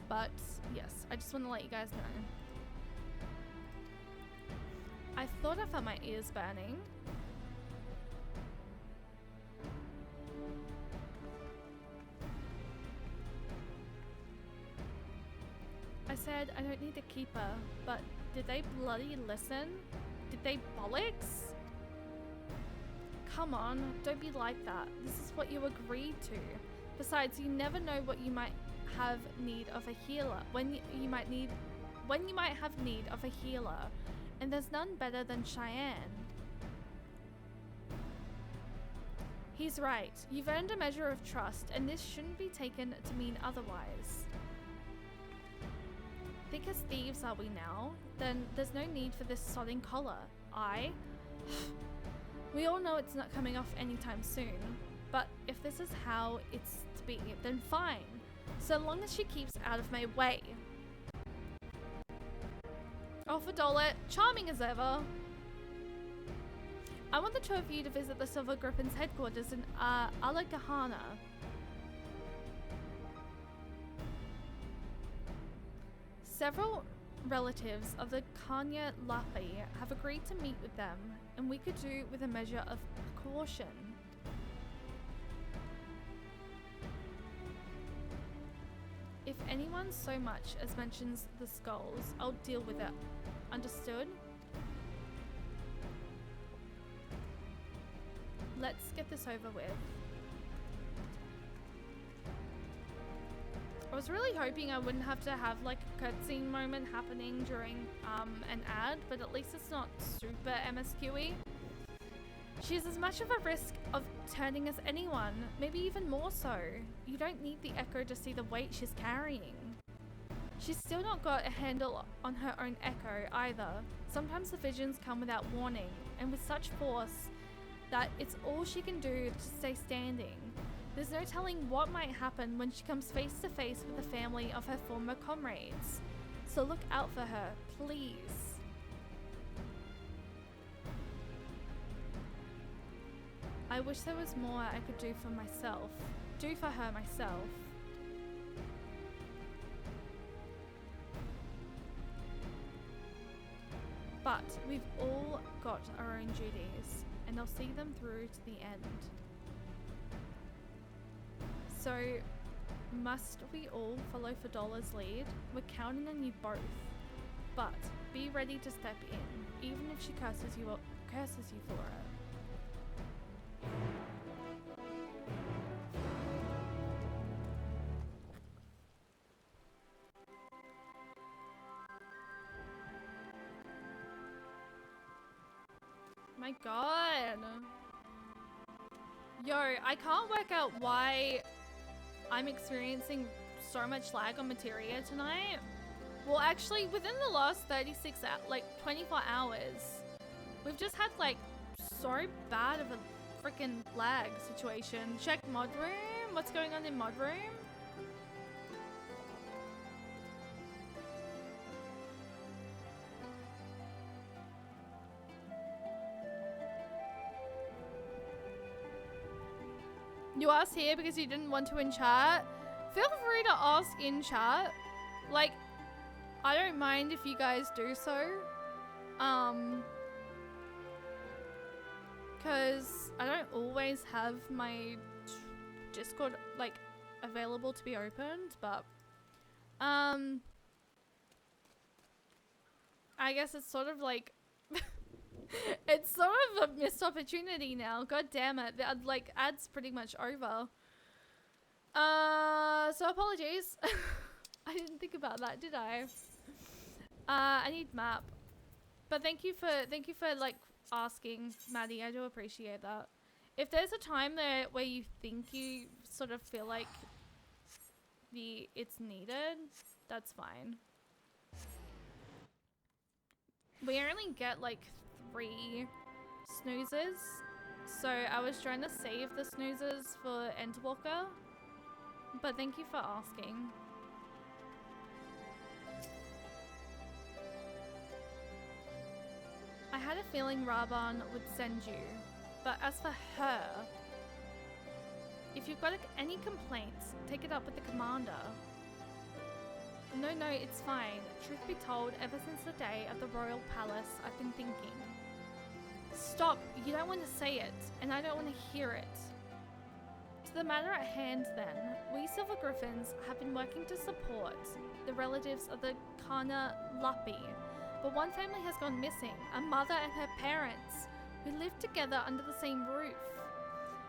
But yes, I just want to let you guys know. I thought I felt my ears burning. I said I don't need a keeper, but did they bloody listen? Did they bollocks? Come on, don't be like that. This is what you agreed to. Besides, you never know what you might have need of a healer. When you might have need of a healer, and there's none better than Cheyenne. He's right. You've earned a measure of trust, and this shouldn't be taken to mean otherwise. Thick as thieves are we now? Then there's no need for this sodding collar. We all know it's not coming off anytime soon, but if this is how it's to be, then fine. So long as she keeps out of my way. Oh, Fadolet, charming as ever. I want the two of you to visit the Silver Griffin's headquarters in Alakahana. Several relatives of the Kanya Lapi have agreed to meet with them, and we could do with a measure of caution. If anyone so much as mentions the skulls, I'll deal with it. Understood? Let's get this over with. I was really hoping I wouldn't have to have like a cutscene moment happening during an ad, but at least it's not super MSQ-y. She's as much of a risk of turning as anyone, maybe even more so. You don't need the echo to see the weight she's carrying. She's still not got a handle on her own echo either. Sometimes the visions come without warning, and with such force that it's all she can do to stay standing. There's no telling what might happen when she comes face to face with the family of her former comrades. So look out for her, please. I wish there was more I could do for myself. Do for her myself. But we've all got our own duties, and I'll see them through to the end. So, must we all follow Fadola's lead? We're counting on you both. But be ready to step in, even if she curses you for it. My god. Yo, I can't work out why I'm experiencing so much lag on Materia tonight. Well, actually, within the last 24 hours, we've just had like so bad of a freaking lag situation. Check mod room. What's going on in mod room? You asked here because you didn't want to in chat. Feel free to ask in chat. Like, I don't mind if you guys do so. Because I don't always have my Discord, like, available to be opened, but, I guess it's sort of like, it's sort of a missed opportunity now. God damn it. The, like, ad's pretty much over. So apologies. I didn't think about that, did I? I need map. But thank you for like asking, Maddie. I do appreciate that. If there's a time there where you think you sort of feel like it's needed, that's fine. We only get like 3 snoozes, so I was trying to save the snoozes for Endwalker, but thank you for asking. I had a feeling Raban would send you, but as for her, if you've got any complaints, take it up with the commander. No, it's fine. Truth be told, ever since the day at the Royal Palace, I've been thinking. Stop, you don't want to say it, and I don't want to hear it. To the matter at hand then, we Silver Griffins have been working to support the relatives of the Kana Lappi, but one family has gone missing, a mother and her parents, who lived together under the same roof.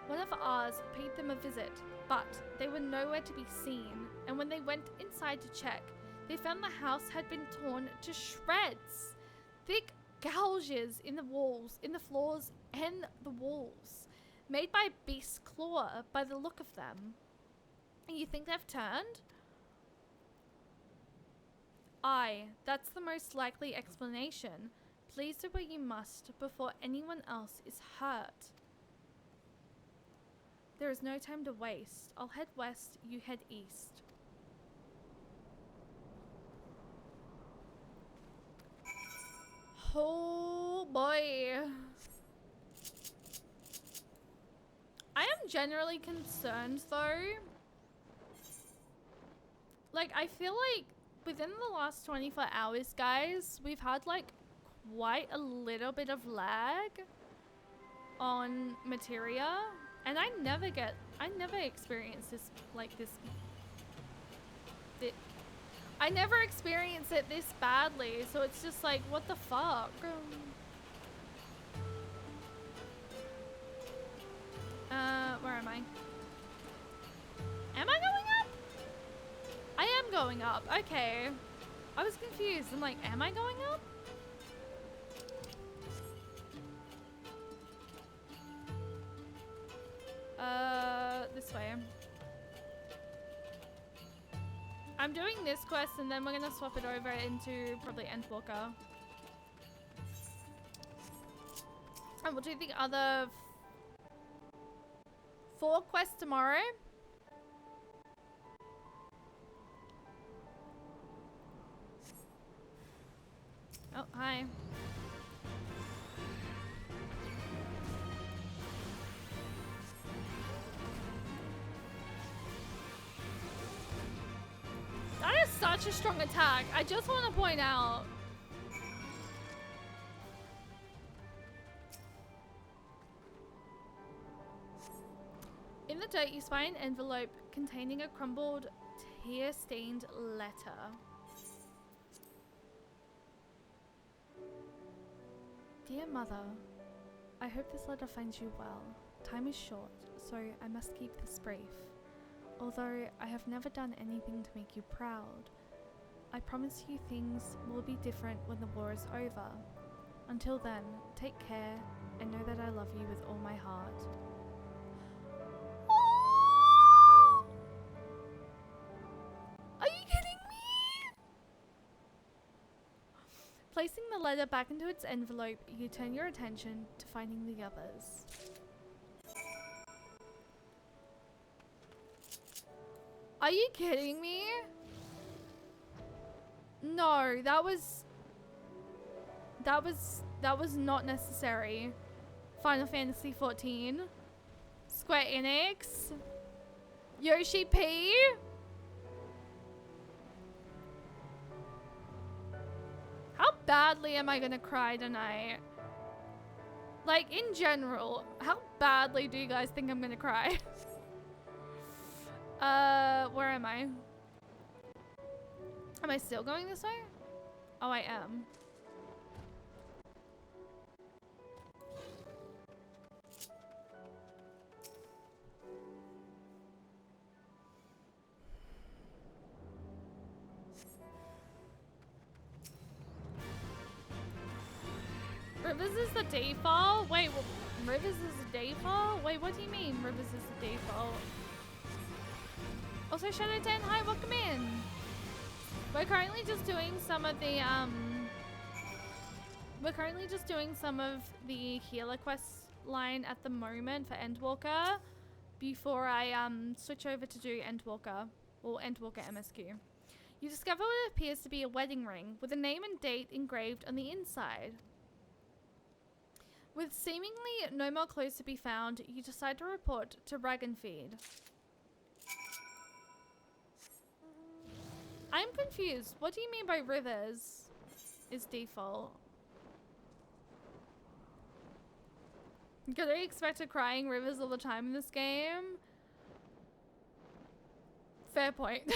One of ours paid them a visit, but they were nowhere to be seen, and when they went inside to check, they found the house had been torn to shreds. Thick gouges in the walls, in the floors and the walls, made by a beast's claw by the look of them. You think they've turned? Aye, that's the most likely explanation. Please do what you must before anyone else is hurt. There is no time to waste. I'll head west, you head east. Oh boy. I am generally concerned though. Like, I feel like within the last 24 hours, guys, we've had like quite a little bit of lag on materia. And I never experience this like this. I never experience it this badly, so it's just like, what the fuck? Where am I? Am I going up? I am going up, okay. I was confused, I'm like, am I going up? This way. I'm doing this quest and then we're gonna swap it over into probably Endwalker. And we'll do the other 4 quests tomorrow. Oh, hi. That is such a strong attack. I just want to point out. In the dirt, you spy an envelope containing a crumbled, tear-stained letter. Dear Mother, I hope this letter finds you well. Time is short, so I must keep this brief. Although I have never done anything to make you proud, I promise you things will be different when the war is over. Until then, take care and know that I love you with all my heart. Oh! Are you kidding me? Placing the letter back into its envelope, you turn your attention to finding the others. Are you kidding me? No, that was not necessary. Final Fantasy XIV. Square Enix. Yoshi P. How badly am I gonna cry tonight? Like, in general, how badly do you guys think I'm gonna cry? Where am I? Am I still going this way? Oh, I am. Rivers is the default? Wait, Rivers is the default? Wait, what do you mean Rivers is the default? Also, Shadow 10, hi, welcome in. We're currently just doing some of the, healer quest line at the moment for Endwalker before I, switch over to do Endwalker, or Endwalker MSQ. You discover what appears to be a wedding ring with a name and date engraved on the inside. With seemingly no more clues to be found, you decide to report to Ragenfeed. I'm confused. What do you mean by Rivers is default? Could I expect a crying Rivers all the time in this game? Fair point.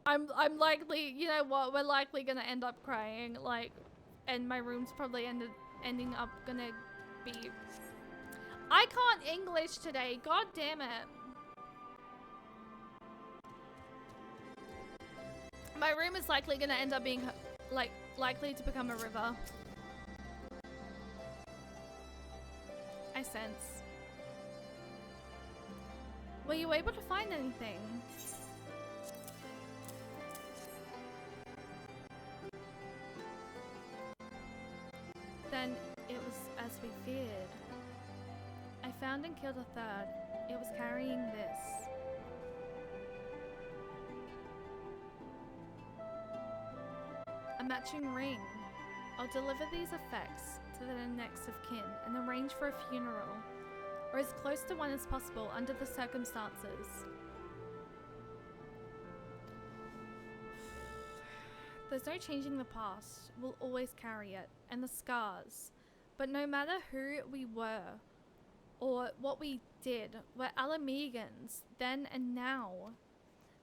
I'm likely, you know what, we're likely gonna end up crying, like, and my room's probably ending up gonna be... I can't English today, god damn it. My room is likely gonna end up being, like, likely to become a river. I sense. Were you able to find anything? Then it was as we feared. I found and killed a third. It was carrying this. A matching ring. I'll deliver these effects to the next of kin and arrange for a funeral, or as close to one as possible under the circumstances. There's no changing the past. We'll always carry it, and the scars. But no matter who we were, or what we did, we're Alamegans, then and now.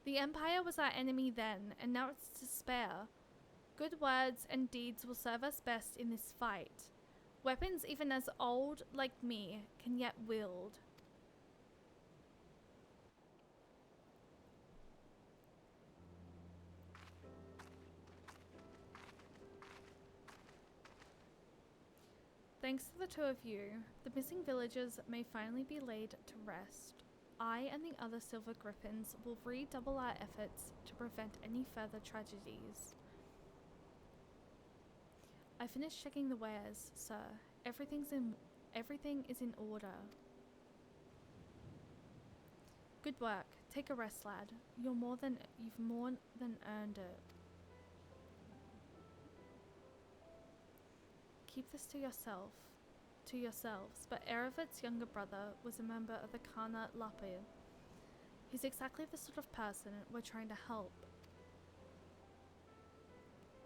The Empire was our enemy then, and now it's to spare. Good words and deeds will serve us best in this fight. Weapons even as old, like me, can yet wield. Thanks to the two of you, the missing villagers may finally be laid to rest. I and the other Silver Griffins will redouble our efforts to prevent any further tragedies. I finished checking the wares, sir. Everything is in order. Good work. Take a rest, lad. You've more than earned it. Keep this to yourselves, but Erevet's younger brother was a member of the Kana Lapu. He's exactly the sort of person we're trying to help.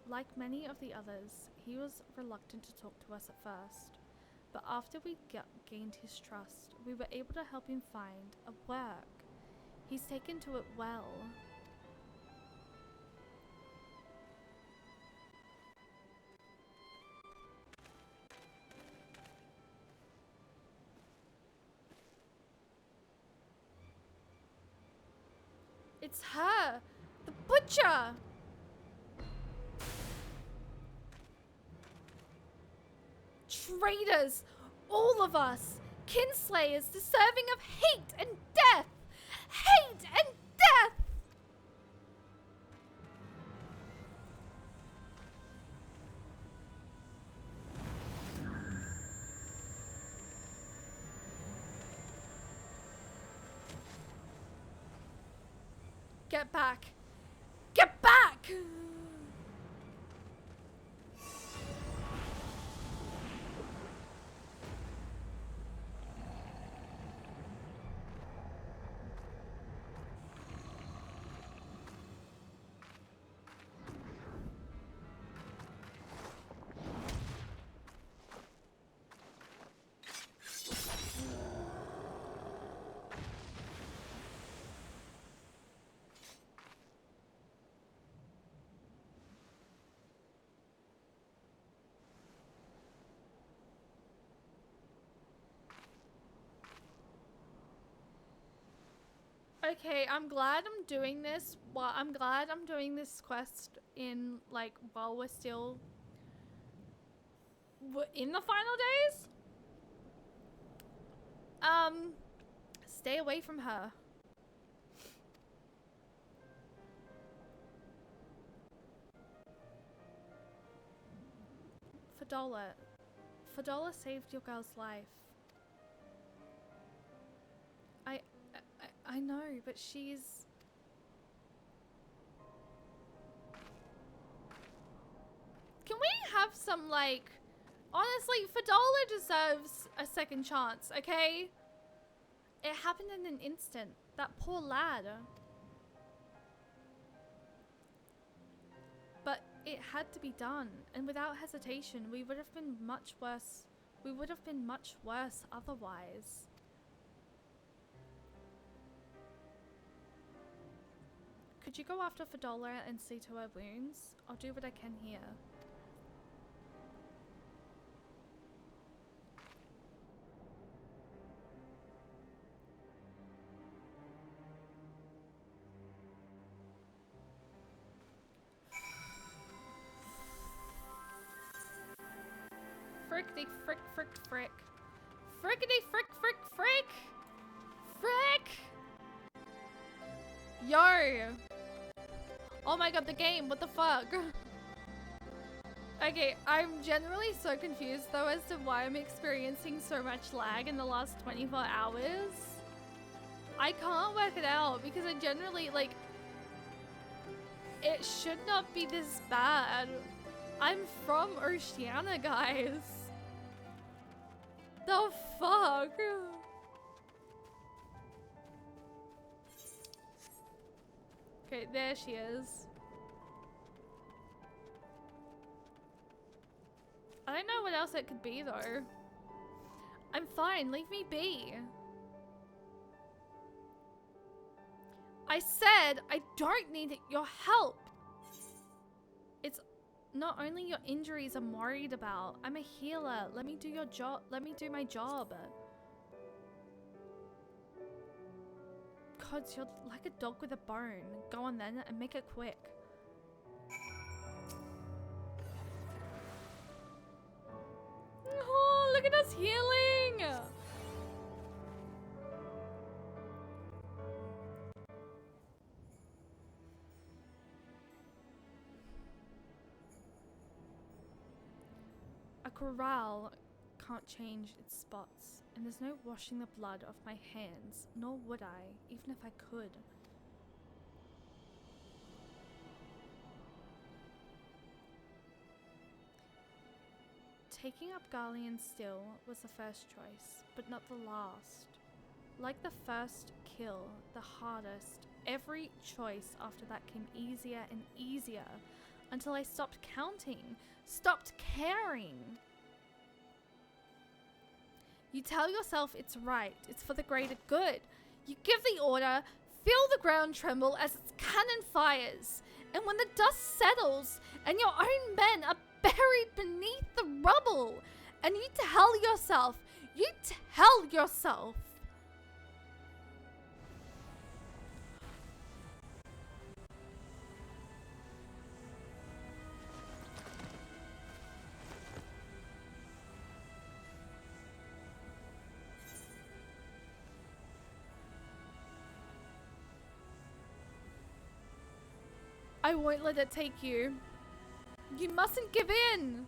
Like many of the others, he was reluctant to talk to us at first, but after we gained his trust, we were able to help him find a work. He's taken to it well. It's her! The butcher! Traitors! All of us! Kinslayers deserving of hate and death! Hate and death! Get back! Get back! Okay, I'm glad I'm doing this. Well, I'm glad I'm doing this quest in, like, while we're still in the final days. Stay away from her. Fadola saved your girl's life. I know, but she's... Can we have some, like... Honestly, Fadola deserves a second chance, okay? It happened in an instant. That poor lad. But it had to be done, and without hesitation, we would have been much worse. We would have been much worse otherwise. Could you go after Fidola and see to her wounds? I'll do what I can here. Frickety frick frick frick. Frickety frick frick frick! Frick! Yo! Oh my god, the game, what the fuck? Okay, I'm generally so confused though as to why I'm experiencing so much lag in the last 24 hours. I can't work it out because I generally, like, it should not be this bad. I'm from Oceania, guys. The fuck? Okay, there she is. I don't know what else it could be though. I'm fine, leave me be. I said I don't need your help. It's not only your injuries I'm worried about. I'm a healer. Let me do your job. Let me do my job. God, you're like a dog with a bone. Go on then and make it quick. Oh, look at us healing! A corral can't change its spots, and there's no washing the blood off my hands, nor would I, even if I could. Taking up Garlean still was the first choice, but not the last. Like the first kill, the hardest, every choice after that came easier and easier until I stopped counting, stopped caring. You tell yourself it's right, it's for the greater good. You give the order, feel the ground tremble as its cannon fires, and when the dust settles and your own men are buried beneath the rubble, and you tell yourself, I won't let it take you. You mustn't give in.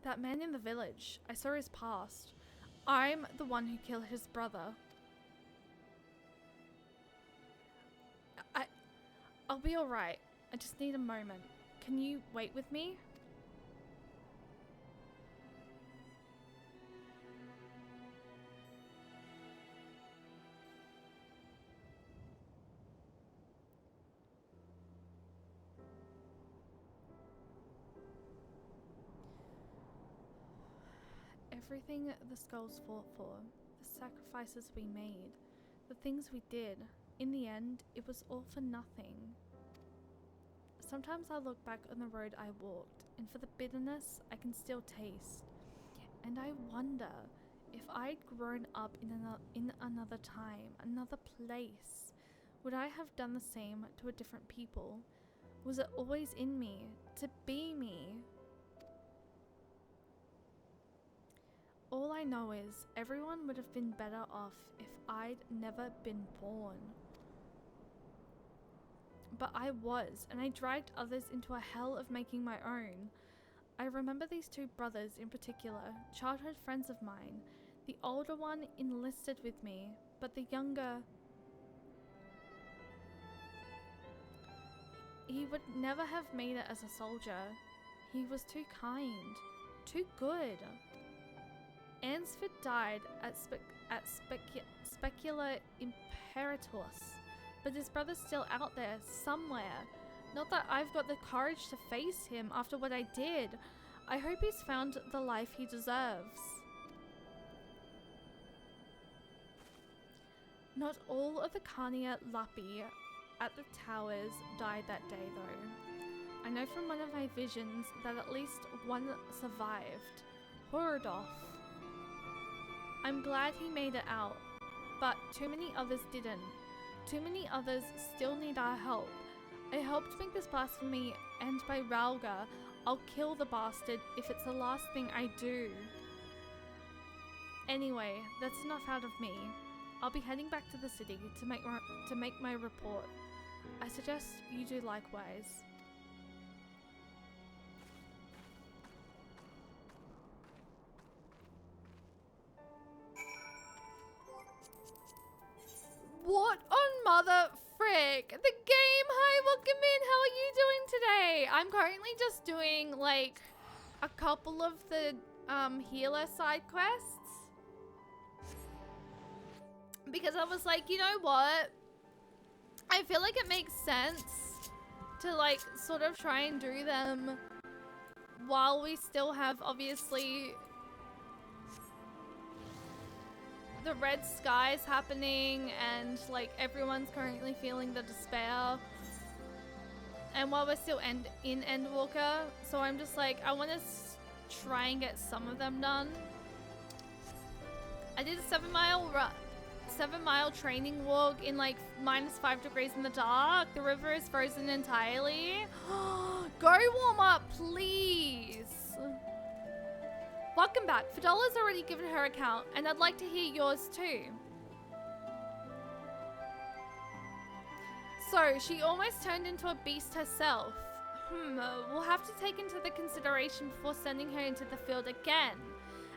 That man in the village, I saw his past. I'm the one who killed his brother. I'll be alright. I just need a moment. Can you wait with me? Everything the skulls fought for, the sacrifices we made, the things we did, in the end, it was all for nothing. Sometimes I look back on the road I walked, and for the bitterness I can still taste. And I wonder if I'd grown up in another time, another place, would I have done the same to a different people? Was it always in me, to be me? All I know is everyone would have been better off if I'd never been born. But I was, and I dragged others into a hell of making my own. I remember these two brothers in particular, childhood friends of mine. The older one enlisted with me, but the younger... He would never have made it as a soldier. He was too kind, too good. Ansford died at Specula Imperatus, but his brother's still out there, somewhere, Not that I've got the courage to face him after what I did. I hope he's found the life he deserves. Not all of the Carnia Lappi at the towers died that day though. I know from one of my visions that at least one survived. Horodolf. I'm glad he made it out, but too many others didn't. Too many others still need our help. I helped make this blasphemy, and by Ralga, I'll kill the bastard if it's the last thing I do. Anyway, that's enough out of me. I'll be heading back to the city to make my report. I suggest you do likewise. What on mother frick? The game! Hi, welcome in. How are you doing today? I'm currently just doing like a couple of the healer side quests. Because I was like, you know what? I feel like it makes sense to like sort of try and do them while we still have obviously the red skies happening and like everyone's currently feeling the despair. And while we're still in Endwalker, so I'm just like, I want to try and get some of them done. I did a 7-mile training walk in like -5 degrees in the dark. The river is frozen entirely. Go warm up, please. Welcome back. Fidola's already given her account, and I'd like to hear yours too. So, she almost turned into a beast herself. We'll have to take into the consideration before sending her into the field again.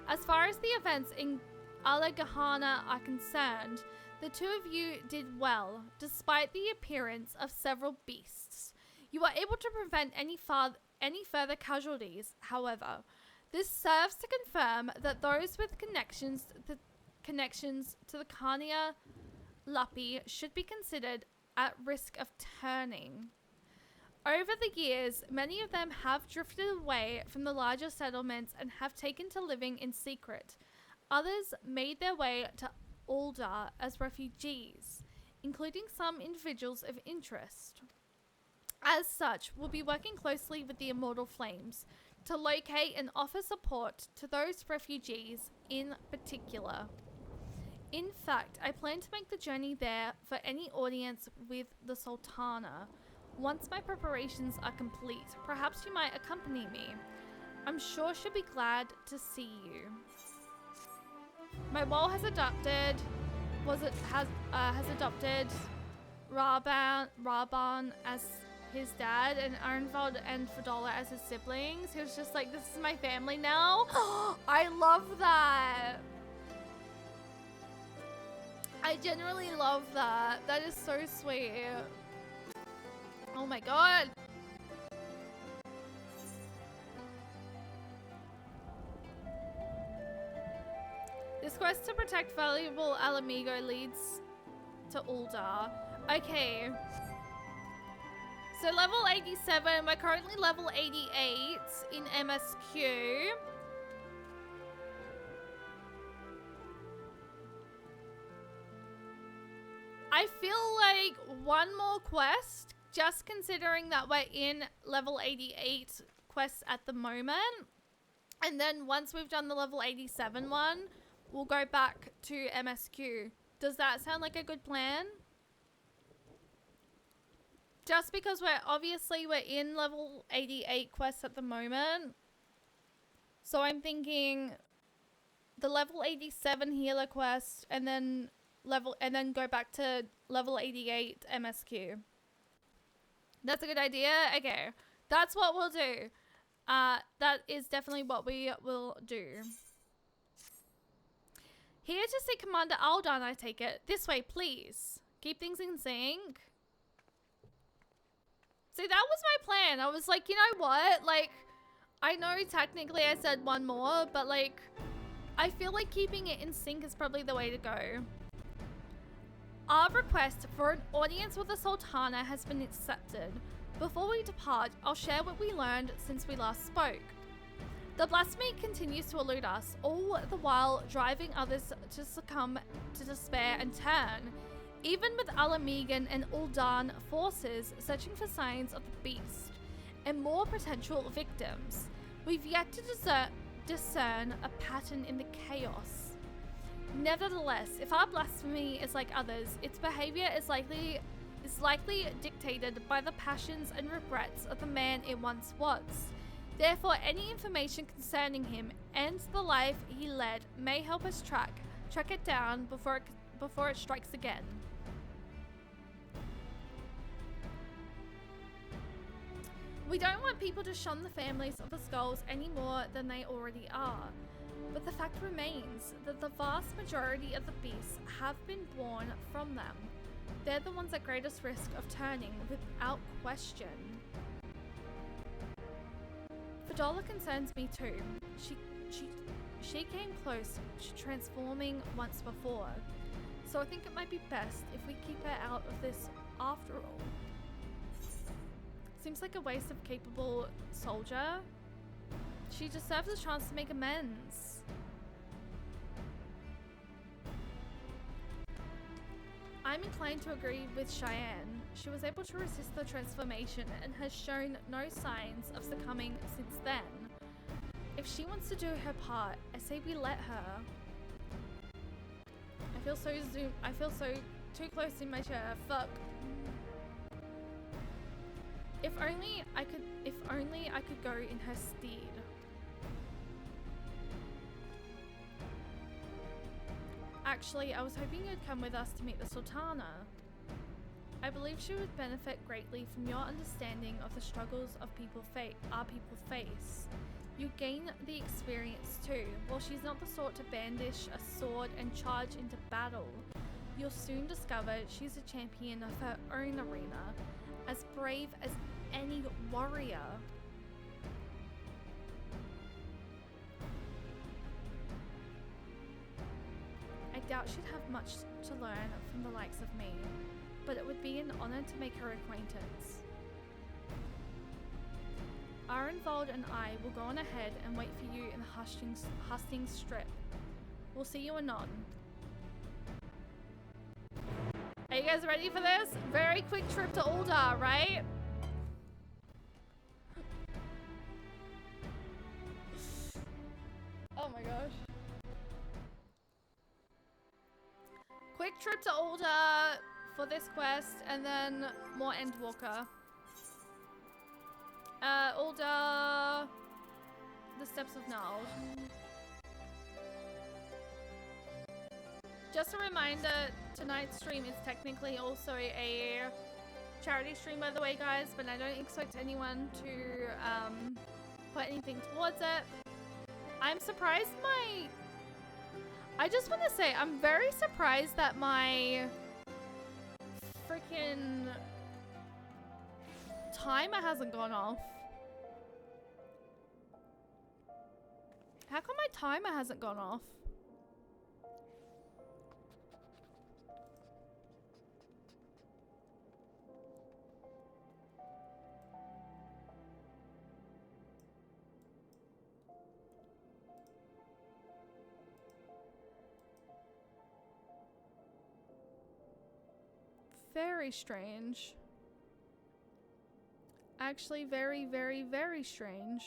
As far as the events in Alagahana are concerned, the two of you did well, despite the appearance of several beasts. You were able to prevent any further casualties, however. This serves to confirm that those with connections to the Carnia Lappi should be considered at risk of turning. Over the years, many of them have drifted away from the larger settlements and have taken to living in secret. Others made their way to Ul'dah as refugees, including some individuals of interest. As such, we'll be working closely with the Immortal Flames to locate and offer support to those refugees in particular. In fact, I plan to make the journey there for any audience with the Sultana. Once my preparations are complete, perhaps you might accompany me. I'm sure she'll be glad to see you. My wall has adopted Raban as his dad and Arnvald and Fidola as his siblings. He was just like, this is my family now. I love that. I genuinely love that. That is so sweet. Oh my god. This quest to protect valuable Alamigo leads to Ul'dah. Okay. So level 87, we're currently level 88 in MSQ. I feel like one more quest, just considering that we're in level 88 quests at the moment. And then once we've done the level 87 one, we'll go back to MSQ. Does that sound like a good plan? Just because we're in level 88 quests at the moment. So I'm thinking the level 87 healer quest and then go back to level 88 MSQ. That's a good idea. Okay. That's what we'll do. That is definitely what we will do. Here to see Commander Aldan, I take it. This way, please. Keep things in sync. See, that was my plan. I was like, you know what? Like, I know technically I said one more, but like, I feel like keeping it in sync is probably the way to go. Our request for an audience with the Sultana has been accepted, Before we depart, I'll share what we learned since we last spoke. The blasphemy continues to elude us, all the while driving others to succumb to despair and turn. Even with Alamegan and Uldan forces searching for signs of the beast and more potential victims, we've yet to discern a pattern in the chaos. Nevertheless, if our blasphemy is like others, its behavior is likely dictated by the passions and regrets of the man it once was. Therefore, any information concerning him and the life he led may help us track it down before it strikes again. We don't want people to shun the families of the skulls any more than they already are. But the fact remains that the vast majority of the beasts have been born from them. They're the ones at greatest risk of turning without question. Fedora concerns me too. She came close to transforming once before, so I think it might be best if we keep her out of this after all. Seems like a waste of capable soldier. She deserves a chance to make amends. I'm inclined to agree with Cheyenne. She was able to resist the transformation and has shown no signs of succumbing since then. If she wants to do her part, I say we let her. I feel so too close in my chair. Fuck. If only I could go in her stead. Actually, I was hoping you'd come with us to meet the Sultana. I believe she would benefit greatly from your understanding of the struggles of our people face. You gain the experience too. While she's not the sort to bandish a sword and charge into battle, you'll soon discover she's a champion of her own arena, as brave as any warrior. I doubt she'd have much to learn from the likes of me, but it would be an honor to make her acquaintance. Arenvald and I will go on ahead and wait for you in the Hustings Strip. We'll see you anon. Are you guys ready for this? Very quick trip to Uldar, right? Oh my gosh. Quick trip to Uldar for this quest, and then more Endwalker. Uldar, the Steps of Nald. Just a reminder, tonight's stream is technically also a charity stream, by the way, guys, but I don't expect anyone to put anything towards it. I'm surprised I just want to say, I'm very surprised that my freaking timer hasn't gone off. How come my timer hasn't gone off? Very strange. Actually, very, very, very strange.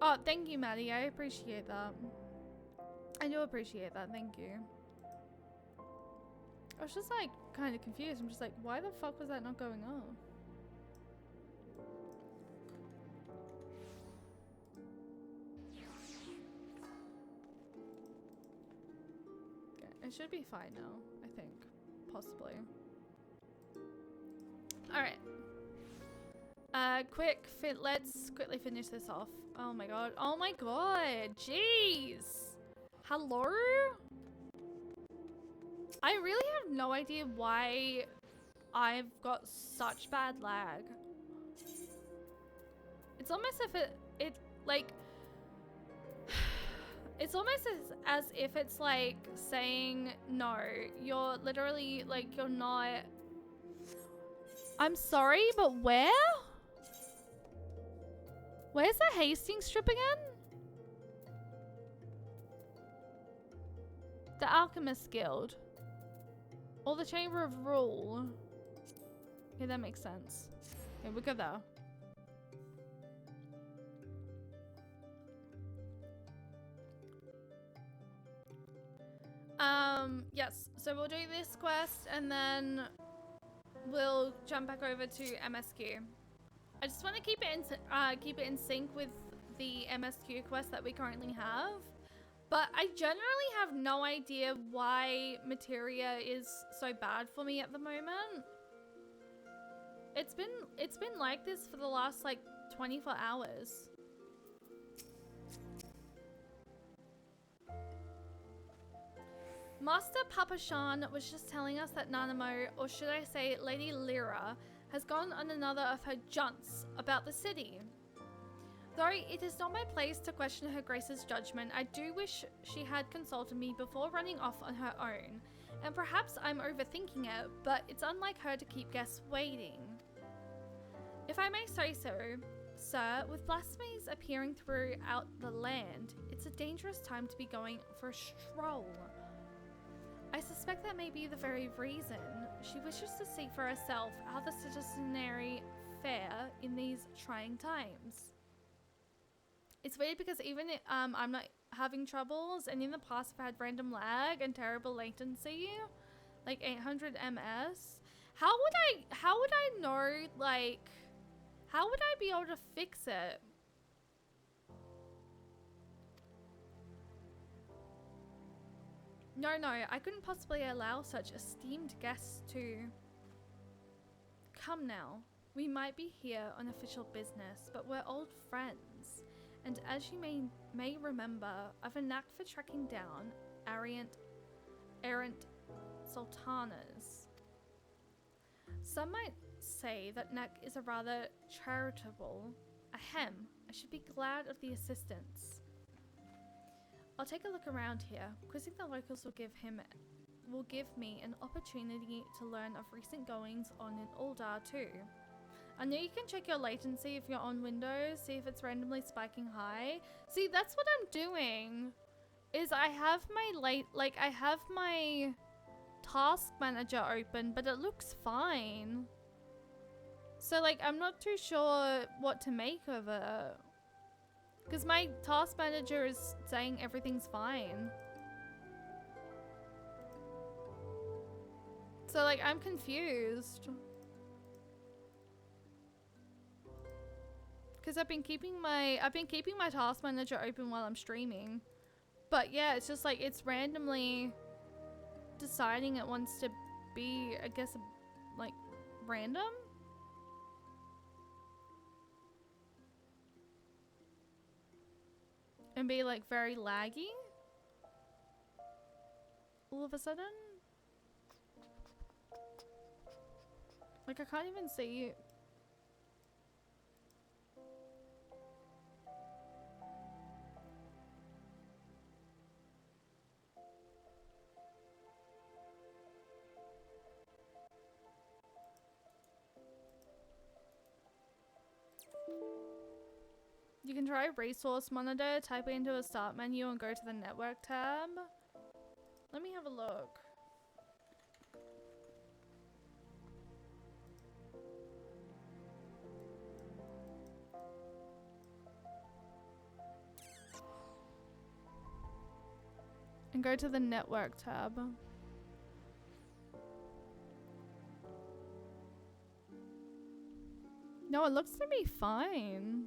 Oh, thank you, Maddie. I appreciate that. I do appreciate that. Thank you. I was just like kind of confused. I'm just like, why the fuck was that not going on? It should be fine now, I think. Possibly. Alright. Let's quickly finish this off. Oh my god. Oh my god. Jeez. Hello? I really have no idea why I've got such bad lag. It's almost as if it's It's almost as if it's like saying no. You're literally like, you're not. I'm sorry, but where? Where's the Hastings strip again? The Alchemist Guild. Or the Chamber of Rule. Okay, that makes sense. Okay, we'll go there. Yes, so we'll do this quest and then we'll jump back over to MSQ. I just want to keep it in sync with the MSQ quest that we currently have. But I generally have no idea why materia is so bad for me at the moment. It's been like this for the last like 24 hours. Master Papashan was just telling us that Nanamo, or should I say Lady Lyra, has gone on another of her jaunts about the city. Though it is not my place to question her grace's judgment, I do wish she had consulted me before running off on her own. And perhaps I'm overthinking it, but it's unlike her to keep guests waiting. If I may say so, sir, with blasphemies appearing throughout the land, it's a dangerous time to be going for a stroll. I suspect that may be the very reason she wishes to see for herself how the citizenry fare in these trying times. It's weird because even if, I'm not having troubles, and in the past I've had random lag and terrible latency, like 800 ms. How would I know, like, how would I be able to fix it? No, I couldn't possibly allow such esteemed guests to... Come now, we might be here on official business, but we're old friends. And as you may remember, I've a knack for tracking down errant sultanas. Some might say that knack is a rather charitable. Ahem, I should be glad of the assistance. I'll take a look around here. Quizzing the locals will give me an opportunity to learn of recent goings on in Uldar too. I know you can check your latency if you're on Windows, see if it's randomly spiking high. See, that's what I'm doing. Is I have my task manager open, but it looks fine. So like, I'm not too sure what to make of it. Because my task manager is saying everything's fine. So like, I'm confused. Because I've been keeping my task manager open while I'm streaming. But yeah, it's just like, it's randomly deciding it wants to be, I guess, like, random? And be like very laggy all of a sudden. Like, I can't even see it. You can try resource monitor, type it into a start menu and go to the network tab. Let me have a look. And go to the network tab. No, it looks to be fine.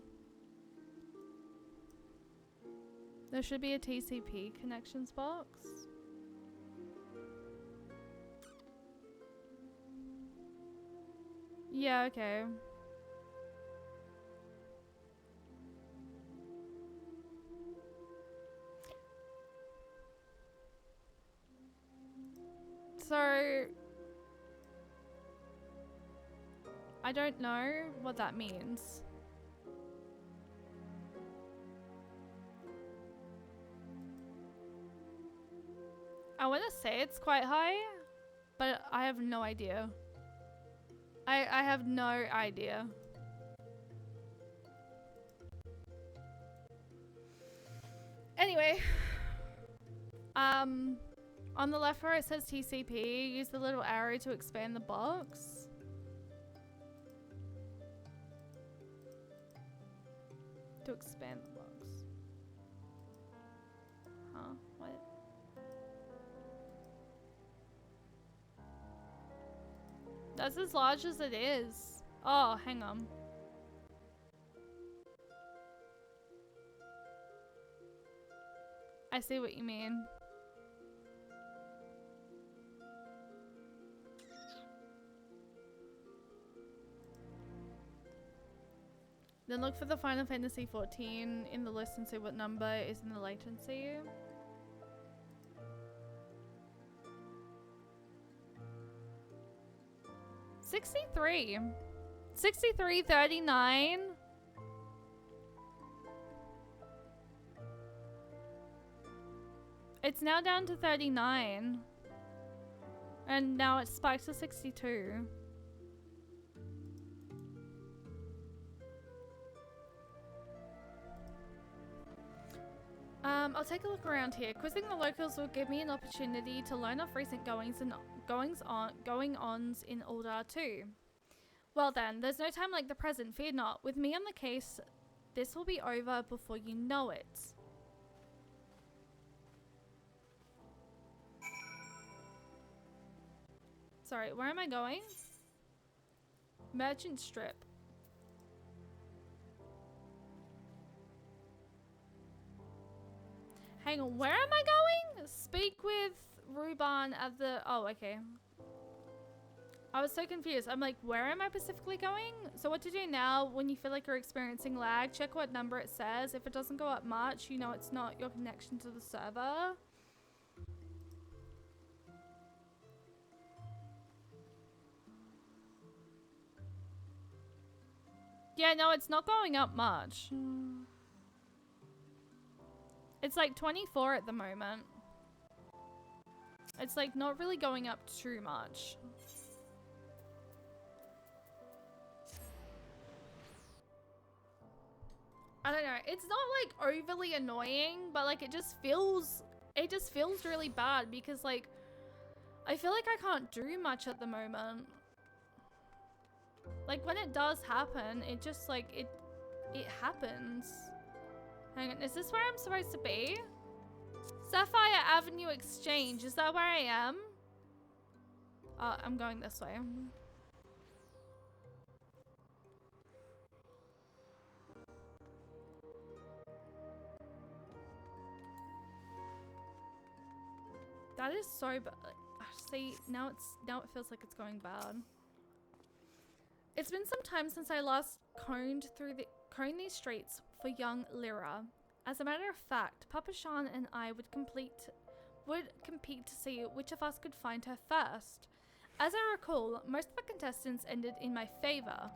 There should be a TCP connections box. Yeah, okay. So, I don't know what that means. I want to say it's quite high, but I have no idea. I have no idea. Anyway, on the left where it says TCP, use the little arrow to expand the box. To expand the box. Huh? What? That's as large as it is. Oh, hang on. I see what you mean. Then look for the Final Fantasy XIV in the list and see what number is in the latency. $63. $63.39. It's now down to 39. And now it's spiked to 62. I'll take a look around here. Quizzing the locals will give me an opportunity to learn of recent going-ons in Ul'dah too. Well then, there's no time like the present, fear not. With me on the case, this will be over before you know it. Sorry, where am I going? Merchant Strip. Hang on, where am I going? Speak with Ruban at the... Oh, okay. I was so confused. I'm like, where am I specifically going? So what to do now when you feel like you're experiencing lag? Check what number it says. If it doesn't go up much, you know it's not your connection to the server. Yeah, no, it's not going up much. It's like 24 at the moment. It's like not really going up too much. I don't know. It's not like overly annoying, but like it just feels really bad because like I feel like I can't do much at the moment. Like when it does happen, it just like it happens. Hang on, is this where I'm supposed to be? Sapphire Avenue Exchange, is that where I am? I'm going this way. That is so bad. See, now it feels like it's going bad. It's been some time since I last coned these streets for young Lyra. As a matter of fact, Papa Shan and I would compete to see which of us could find her first. As I recall, most of the contestants ended in my favor.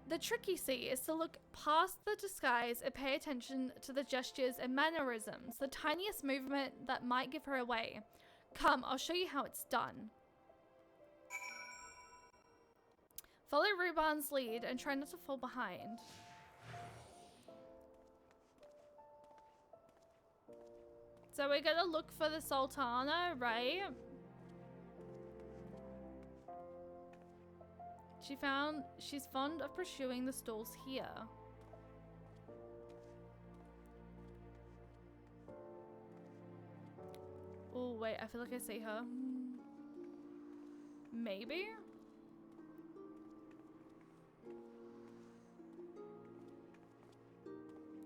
The trick, you see, is to look past the disguise and pay attention to the gestures and mannerisms, the tiniest movement that might give her away. Come, I'll show you how it's done. Follow Ruban's lead and try not to fall behind. So we're gonna look for the Sultana, right? She's fond of pursuing the stalls here. Oh wait, I feel like I see her. Maybe?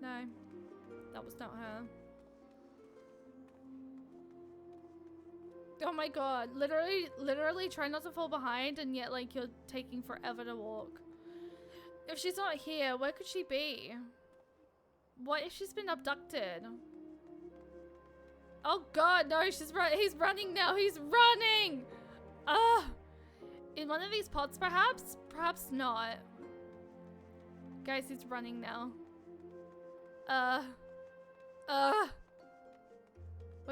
No, that was not her. Oh my god, literally try not to fall behind and yet like you're taking forever to walk. If she's not here, where could she be? What if she's been abducted? Oh god, no, he's running now, he's running! In one of these pots perhaps? Perhaps not. Guys, he's running now.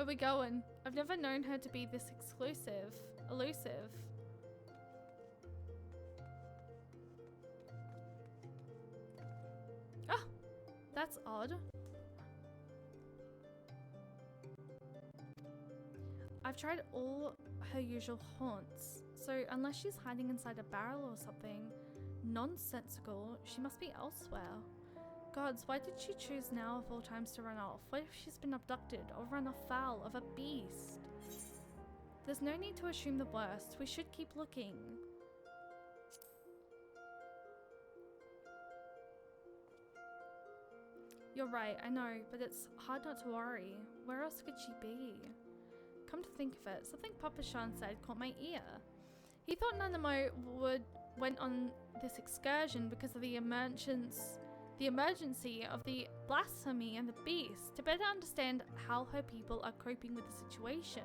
Where we going? I've never known her to be this elusive. Ah, that's odd. I've tried all her usual haunts, so unless she's hiding inside a barrel or something nonsensical, she must be elsewhere. Gods, why did she choose now of all times to run off? What if she's been abducted or run afoul of a beast? There's no need to assume the worst. We should keep looking. You're right, I know, but it's hard not to worry. Where else could she be? Come to think of it, something Papa Shan said caught my ear. He thought Nanamo went on this excursion because of the emergency of the blasphemy and the beast, to better understand how her people are coping with the situation.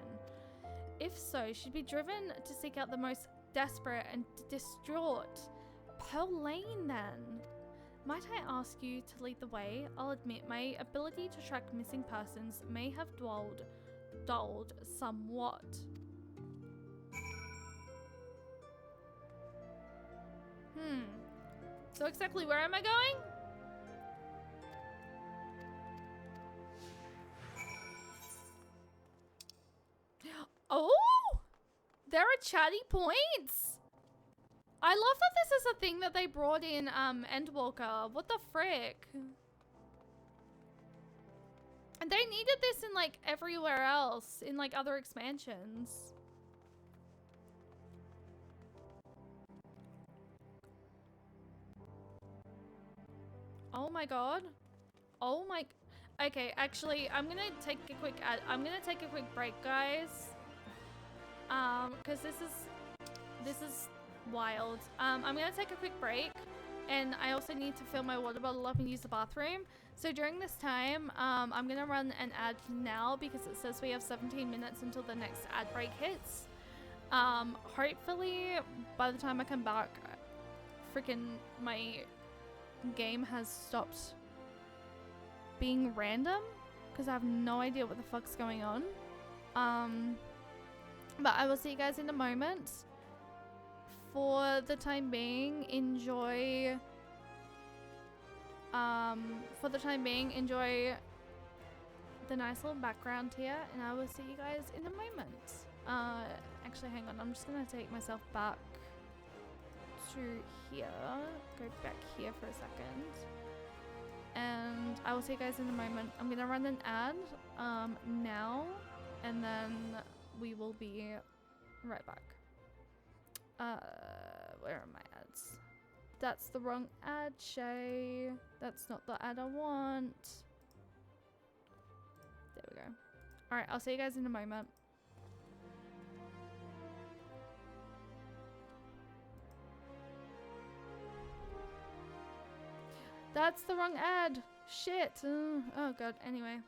If so, she'd be driven to seek out the most desperate and distraught Pearl Lane then. Might I ask you to lead the way? I'll admit my ability to track missing persons may have dulled somewhat. So exactly where am I going? Oh! There are chatty points! I love that this is a thing that they brought in Endwalker. What the frick? And they needed this in like everywhere else, in like other expansions. Oh my god. Oh my... Okay, actually, I'm gonna take a quick break, guys. Because this is wild. I'm gonna take a quick break, and I also need to fill my water bottle up and use the bathroom. So during this time, I'm gonna run an ad now because it says we have 17 minutes until the next ad break hits. Hopefully, by the time I come back, freaking my game has stopped being random because I have no idea what the fuck's going on. But I will see you guys in a moment. For the time being, enjoy the nice little background here, and I will see you guys in a moment. Actually, hang on, I'm just gonna take myself back to here, go back here for a second, and I will see you guys in a moment. I'm gonna run an ad now, and then we will be right back. Where are my ads? That's the wrong ad, Shay. That's not the ad I want. There we go. Alright, I'll see you guys in a moment. That's the wrong ad. Shit. Oh god, anyway.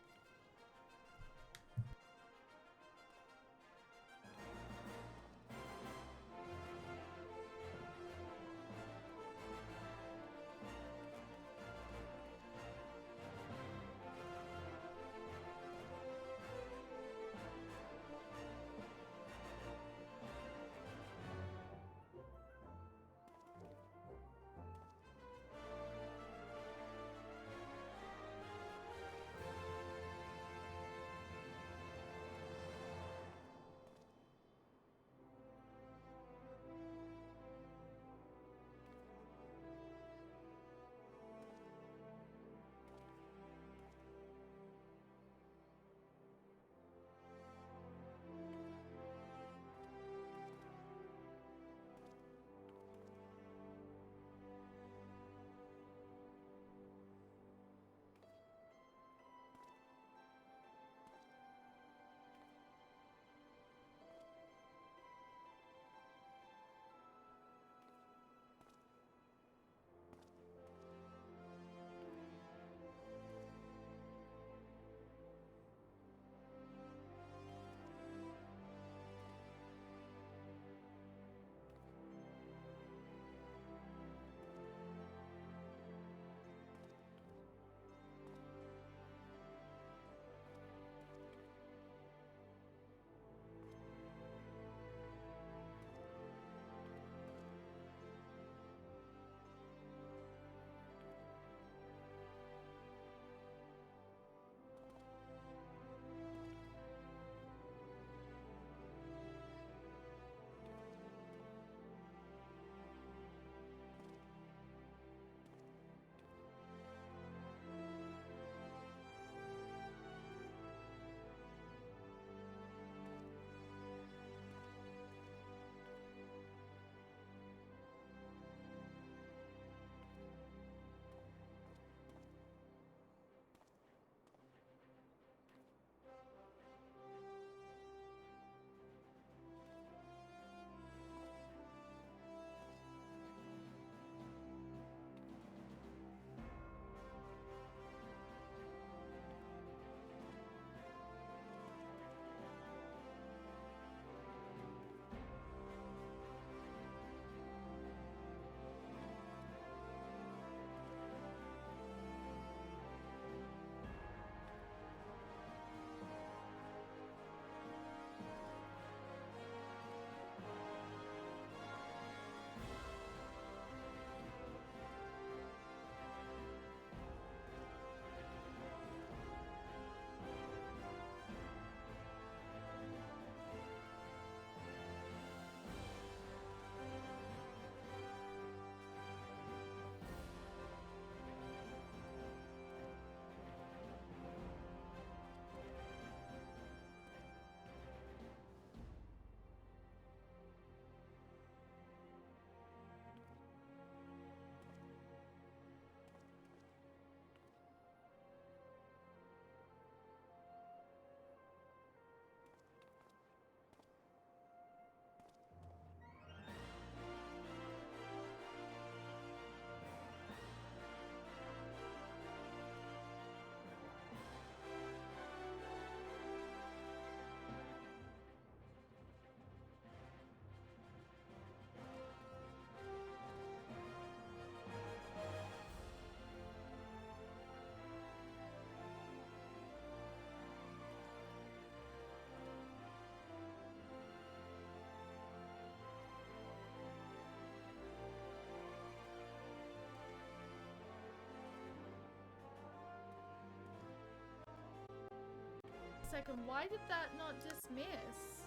second. Why did that not dismiss?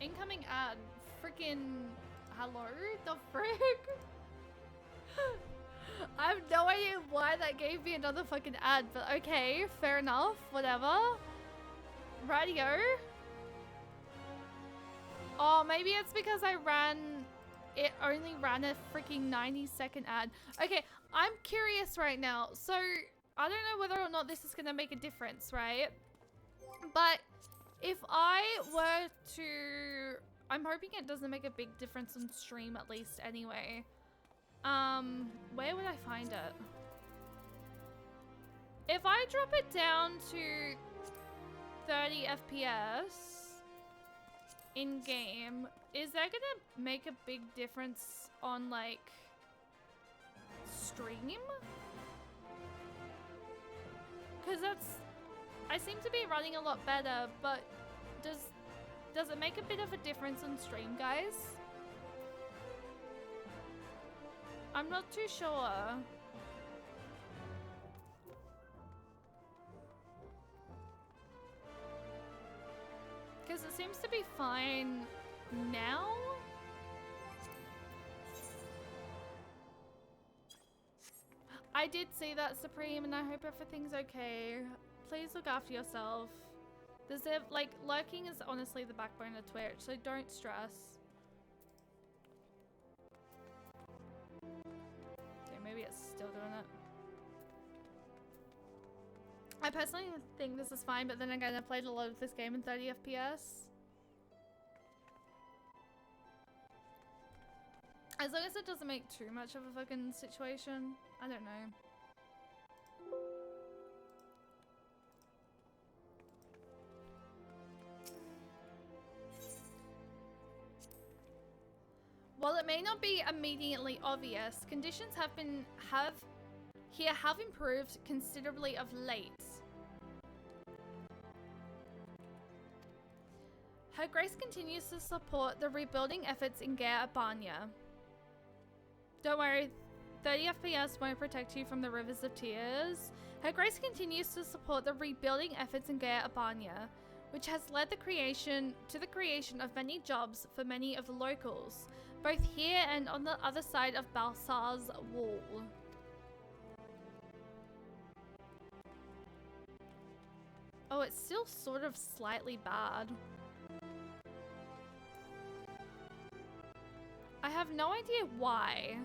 Incoming ad. Freaking hello? The frick? I have no idea why that gave me another fucking ad, but okay, fair enough, whatever. Radio. Oh, maybe it's because it only ran a freaking 90-second ad. Okay, I'm curious right now. So, I don't know whether or not this is gonna make a difference, right? But if I were to... I'm hoping it doesn't make a big difference on stream at least anyway. Where would I find it? If I drop it down to 30 FPS in game, is that gonna make a big difference on like stream? Because I seem to be running a lot better, but does it make a bit of a difference on stream, guys? I'm not too sure. Because it seems to be fine now. I did see that, Supreme, and I hope everything's okay. Please look after yourself. Like, lurking is honestly the backbone of Twitch, so don't stress. Okay, maybe it's still doing it. I personally think this is fine, but then again, I played a lot of this game in 30 FPS. As long as it doesn't make too much of a fucking situation. I don't know. While it may not be immediately obvious, conditions have improved considerably of late. Her Grace continues to support the rebuilding efforts in Gare Abanya. Don't worry, 30 FPS won't protect you from the rivers of tears. Her Grace continues to support the rebuilding efforts in Gare Abanya, which has led to the creation of many jobs for many of the locals, both here and on the other side of Balsar's wall. Oh, it's still sort of slightly bad. I have no idea why.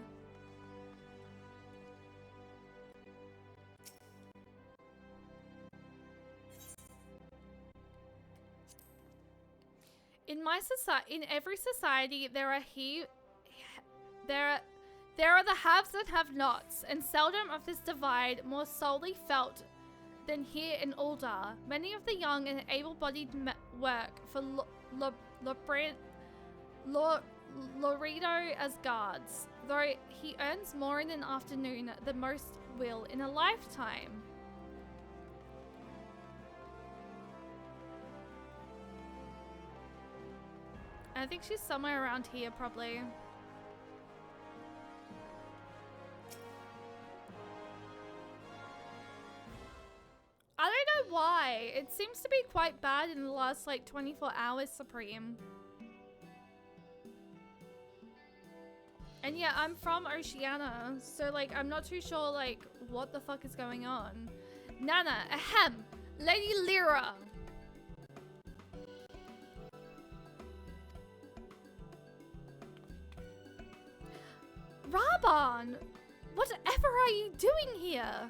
In every society, there are the haves and have-nots, and seldom of this divide more solely felt than here in Uldar. Many of the young and able-bodied work for Loredo as guards, though he earns more in an afternoon than most will in a lifetime. I think she's somewhere around here, probably. I don't know why. It seems to be quite bad in the last, like, 24 hours, Supreme. And yeah, I'm from Oceania, so, like, I'm not too sure, like, what the fuck is going on. Nana, ahem, Lady Lyra. Raban! Whatever are you doing here?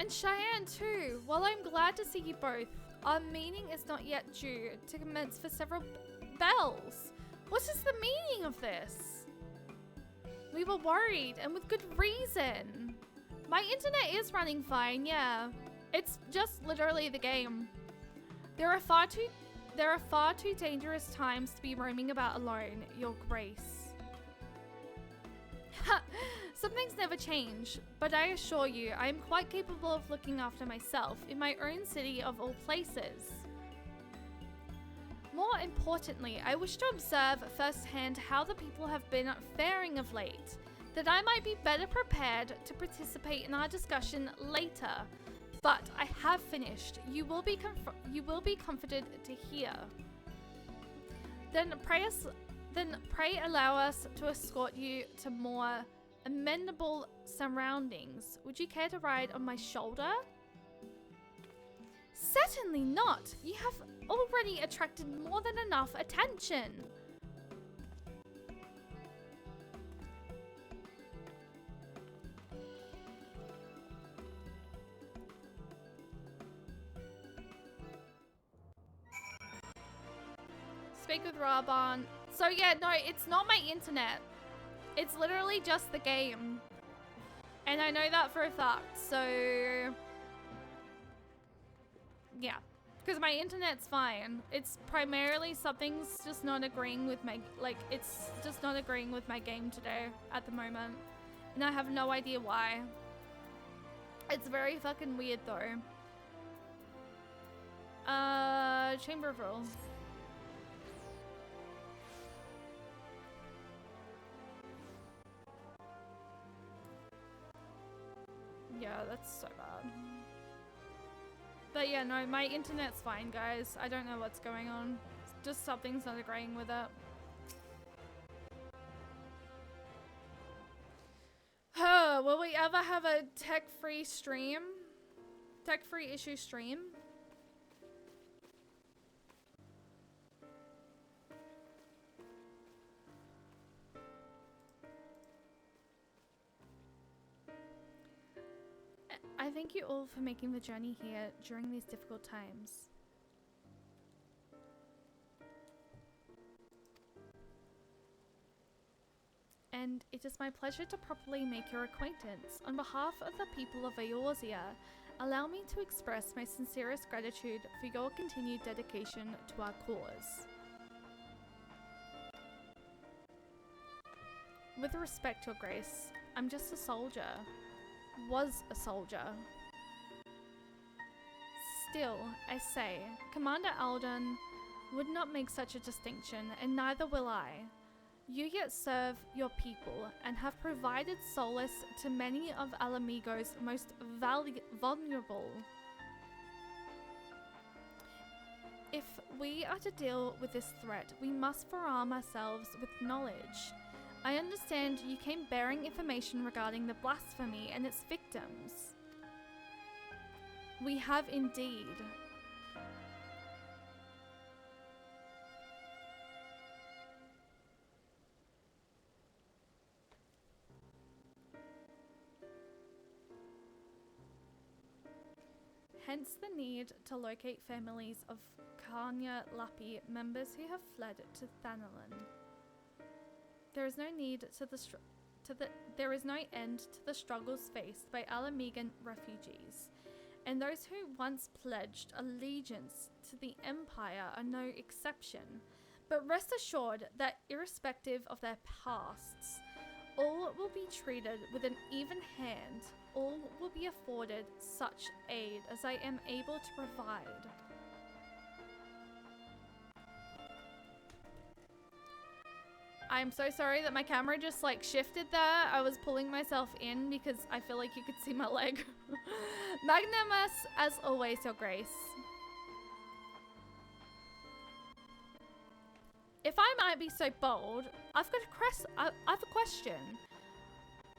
And Cheyenne too. While I'm glad to see you both, our meeting is not yet due to commence for several bells. What is the meaning of this? We were worried, and with good reason. My internet is running fine, yeah. It's just literally the game. There are far too dangerous times to be roaming about alone, Your Grace. Ha! Some things never change, but I assure you, I am quite capable of looking after myself in my own city of all places. More importantly, I wish to observe firsthand how the people have been faring of late. that I might be better prepared to participate in our discussion later. But I have finished. You will be comforted to hear. Then pray allow us to escort you to more amenable surroundings. Would you care to ride on my shoulder? Certainly not. You have already attracted more than enough attention. Speak with Raban. So yeah, no, it's not my internet. It's literally just the game. And I know that for a fact, so... yeah. Because my internet's fine. It's primarily something's just not agreeing with my... like, it's just not agreeing with my game today at the moment. And I have no idea why. It's very fucking weird though. Chamber of Rules. Yeah, that's so bad. But yeah, no, my internet's fine, guys. I don't know what's going on. Just something's not agreeing with it. Will we ever have a tech-free stream? Tech-free issue stream? I thank you all for making the journey here during these difficult times. And it is my pleasure to properly make your acquaintance. On behalf of the people of Eorzea, allow me to express my sincerest gratitude for your continued dedication to our cause. With respect, Your Grace, I'm just a soldier. Was a soldier. Still, I say, Commander Alden would not make such a distinction, and neither will I. You yet serve your people, and have provided solace to many of Alamigo's most vulnerable. If we are to deal with this threat, we must forearm ourselves with knowledge. I understand you came bearing information regarding the blasphemy and its victims. We have indeed. Hence the need to locate families of Kanya Lapi members who have fled to Thanalin. There is no end to the struggles faced by Alamigan refugees, and those who once pledged allegiance to the Empire are no exception. But rest assured that irrespective of their pasts, all will be treated with an even hand. All will be afforded such aid as I am able to provide. I'm so sorry that my camera just like shifted there. I was pulling myself in because I feel like you could see my leg. Magnanimous as always, Your Grace. If I might be so bold, I've a question.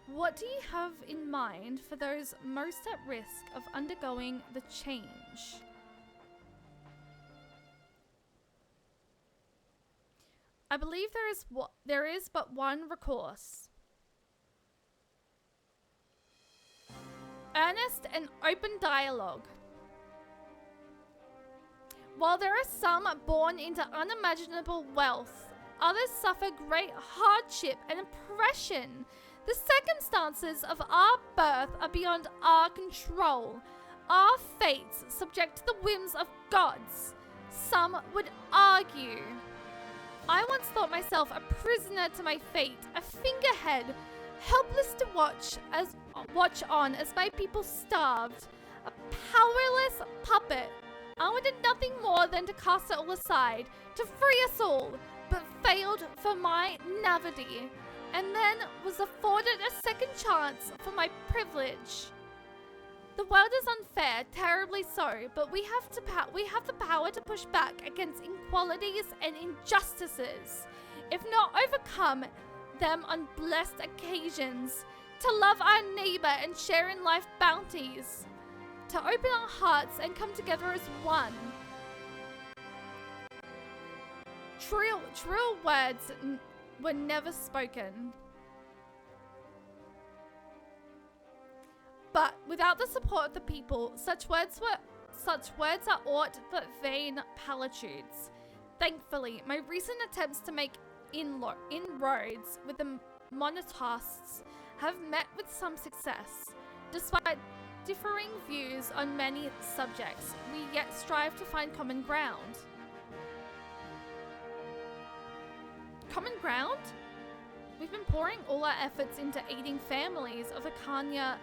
What do you have in mind for those most at risk of undergoing the change? I believe there is but one recourse. Earnest and open dialogue. While there are some born into unimaginable wealth, others suffer great hardship and oppression. The circumstances of our birth are beyond our control. Our fates subject to the whims of gods. Some would argue. I once thought myself a prisoner to my fate, a figurehead, helpless to watch on as my people starved, a powerless puppet. I wanted nothing more than to cast it all aside, to free us all, but failed for my naivety. and then was afforded a second chance for my privilege. The world is unfair, terribly so, but we have the power to push back against inequalities and injustices, if not overcome them on blessed occasions, to love our neighbor and share in life bounties, to open our hearts and come together as one. True words were never spoken. But without the support of the people, such words are aught but vain platitudes. Thankfully, my recent attempts to make inroads with the monarchists have met with some success. Despite differing views on many subjects, we yet strive to find common ground. Common ground? We've been pouring all our efforts into aiding families of the Kanya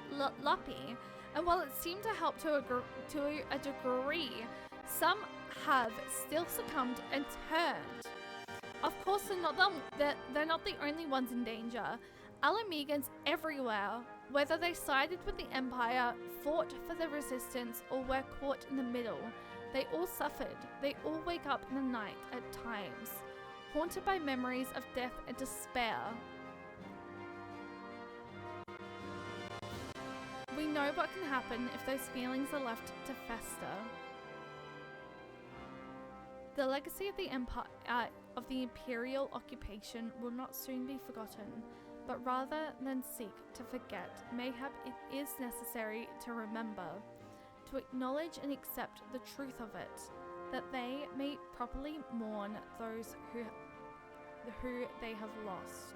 Lupi, and while it seemed to help to a degree, some have still succumbed and turned. Of course, they're not the only ones in danger. Alamegans everywhere, whether they sided with the Empire, fought for the resistance, or were caught in the middle, they all suffered. They all wake up in the night at times, haunted by memories of death and despair. We know what can happen if those feelings are left to fester. The legacy of the Empire, of the Imperial occupation will not soon be forgotten, but rather than seek to forget, mayhap it is necessary to remember, to acknowledge and accept the truth of it, that they may properly mourn those who they have lost.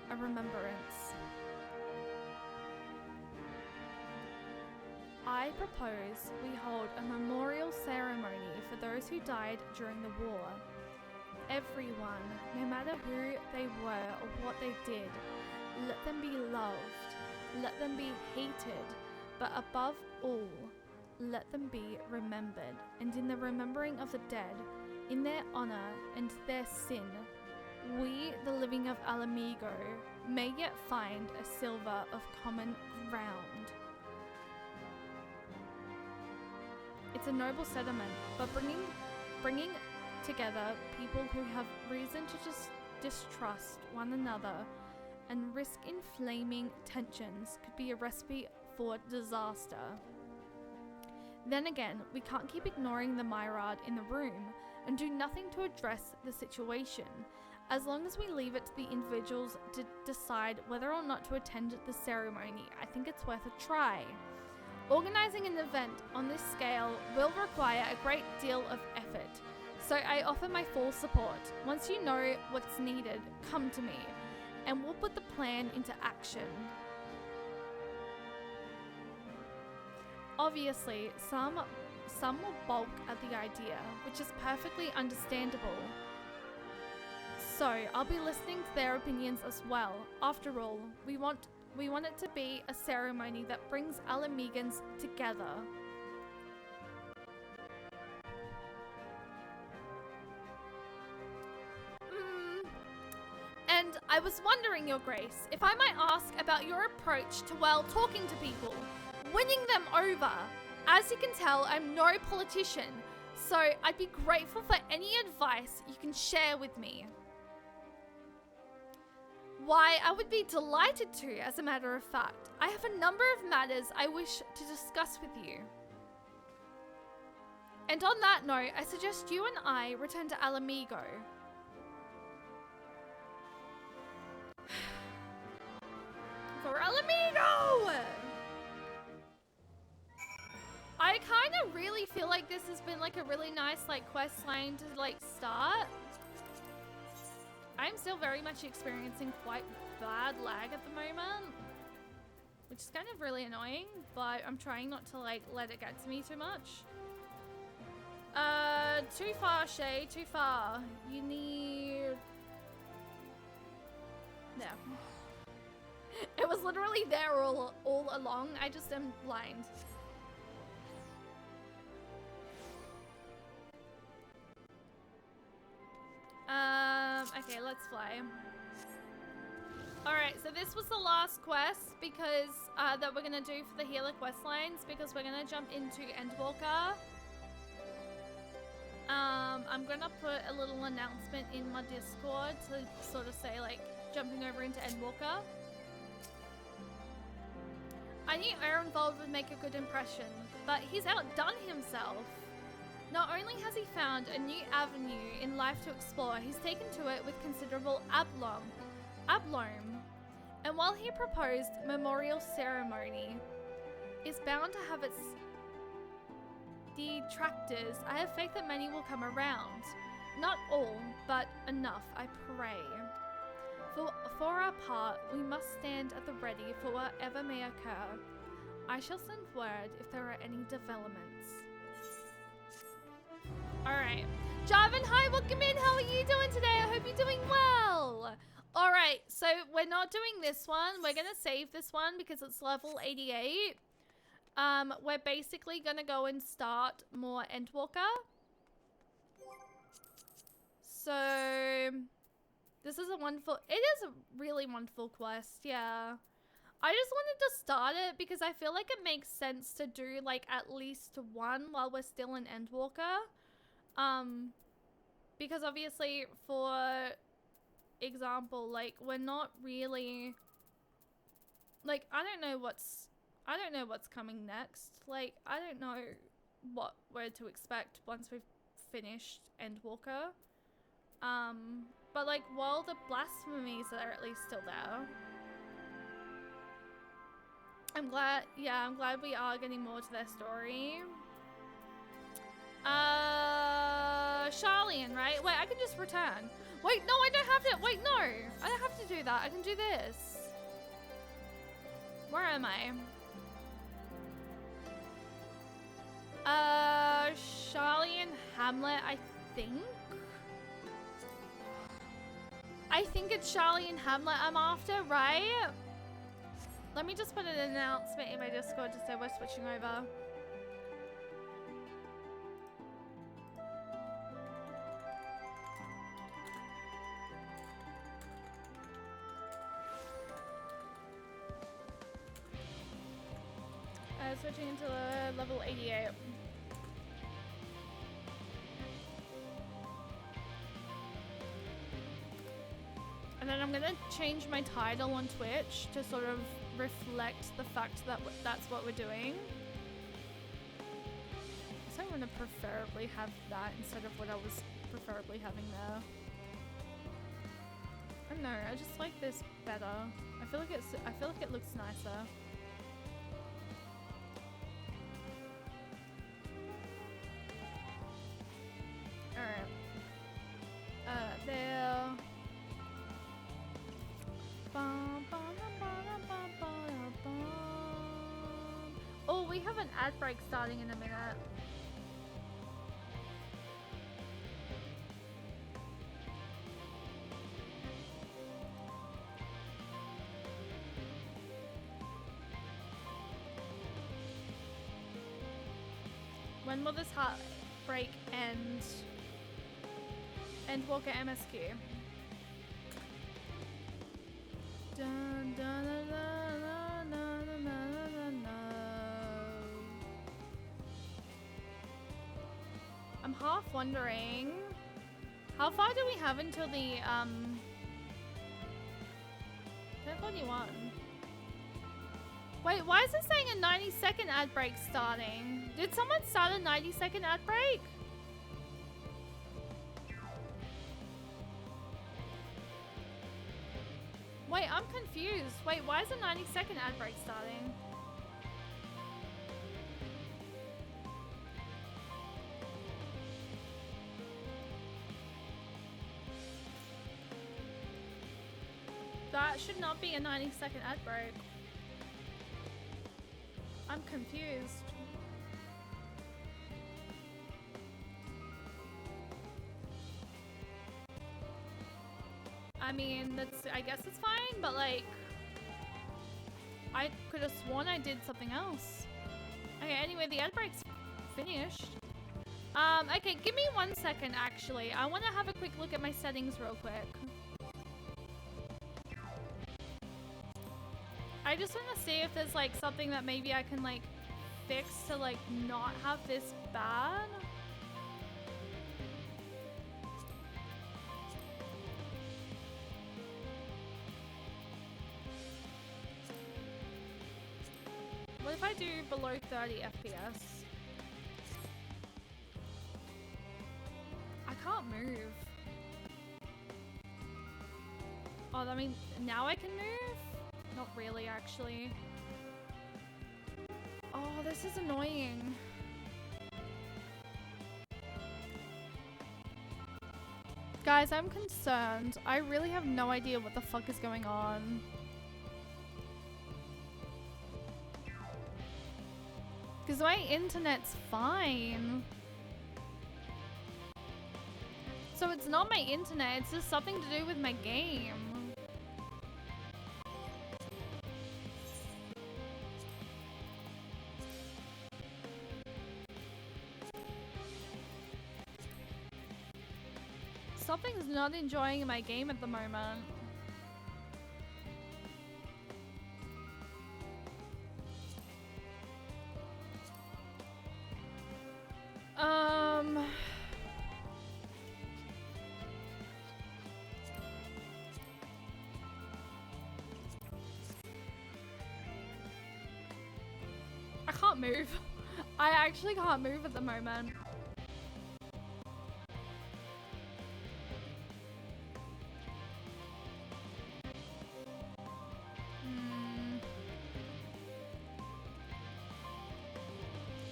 A remembrance. I propose we hold a memorial ceremony for those who died during the war. Everyone, no matter who they were or what they did, let them be loved, let them be hated, but above all, let them be remembered, and in the remembering of the dead, in their honor and their sin, we, the living of Alamigo, may yet find a silver of common ground. It's a noble sentiment, but bringing together people who have reason to distrust one another and risk inflaming tensions could be a recipe for disaster. Then again, we can't keep ignoring the myriad in the room and do nothing to address the situation, as long as we leave it to the individuals to decide whether or not to attend the ceremony. I think it's worth a try. Organizing an event on this scale will require a great deal of effort, so I offer my full support. Once you know what's needed, come to me, and we'll put the plan into action. Obviously, some will balk at the idea, which is perfectly understandable. So I'll be listening to their opinions as well. After all, we want it to be a ceremony that brings Alamegans together. And I was wondering, Your Grace, if I might ask about your approach to, well, talking to people, winning them over. As you can tell, I'm no politician, so I'd be grateful for any advice you can share with me. Why, I would be delighted to, as a matter of fact. I have a number of matters I wish to discuss with you. And on that note, I suggest you and I return to Alamigo. For Alamigo! I kind of really feel like this has been like a really nice like quest line to like start. I'm still very much experiencing quite bad lag at the moment, which is kind of really annoying, but I'm trying not to like let it get to me too much. Too far, Shay, too far. You need... No. It was literally there all along, I just am blind. Okay, let's fly. Alright, so this was the last quest because that we're gonna do for the healer quest lines because we're gonna jump into Endwalker. I'm gonna put a little announcement in my Discord to sort of say like jumping over into Endwalker. I knew Ehrenwald would make a good impression, but he's outdone himself. Not only has he found a new avenue in life to explore, he's taken to it with considerable aplomb. And while he proposed memorial ceremony is bound to have its detractors, I have faith that many will come around. Not all, but enough, I pray. For our part, we must stand at the ready for whatever may occur. I shall send word if there are any developments. Alright. Jarvan, hi, welcome in. How are you doing today? I hope you're doing well. Alright, so we're not doing this one. We're going to save this one because it's level 88. We're basically going to go and start more Endwalker. So, this is a wonderful... It is a really wonderful quest, yeah. I just wanted to start it because I feel like it makes sense to do, like, at least one while we're still in Endwalker. Because obviously, for example, like, we're not really... Like, I don't know what's coming next. Like, I don't know what we're to expect once we've finished Endwalker. But like, while the blasphemies are at least still there. I'm glad we are getting more to their story. Charlian, right? Wait, I can just return. Wait, no, I don't have to. Wait, no. I don't have to do that. I can do this. Where am I? Charlian Hamlet, I think. I think it's Charlian Hamlet I'm after, right? Let me just put an announcement in my Discord to say we're switching over. Switching into level 88. And then I'm gonna change my title on Twitch to sort of reflect the fact that that's what we're doing. So I'm gonna preferably have that instead of what I was preferably having there. I don't know, I just like this better. I feel like it looks nicer. Alright. There. Oh, we have an ad break starting in a minute. When will this heartbreak end? Endwalker MSQ. Dun, dun, dun, dun, dun, dun, dun, dun, dun. I'm half wondering, how far do we have until the 10:41? Wait, why is it saying a 90-second ad break starting? Did someone start a 90-second ad break? Wait, I'm confused. Wait, why is a 90-second ad break starting? That should not be a 90-second ad break. I'm confused. I mean, I guess it's fine, but like, I could have sworn I did something else. Okay, anyway, the ad break's finished. Okay, give me 1 second, actually. I want to have a quick look at my settings real quick. I just want to see if there's, like, something that maybe I can, like, fix to, like, not have this bad. What if I do below 30 FPS? I can't move. Oh, I mean, now I can move? Not really, actually. Oh, this is annoying. Guys, I'm concerned. I really have no idea what the fuck is going on. Because my internet's fine. So it's not my internet, it's just something to do with my game. Something's not enjoying my game at the moment. I can't move. I actually can't move at the moment.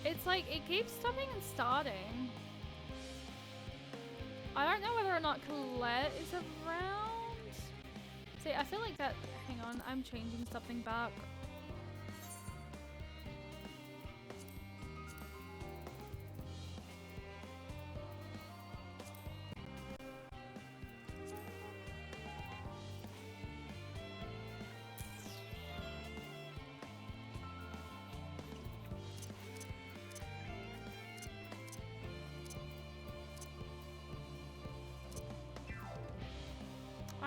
It's like, it keeps stopping and starting. I don't know whether or not Colette is around. See, I feel like that, hang on, I'm changing something back.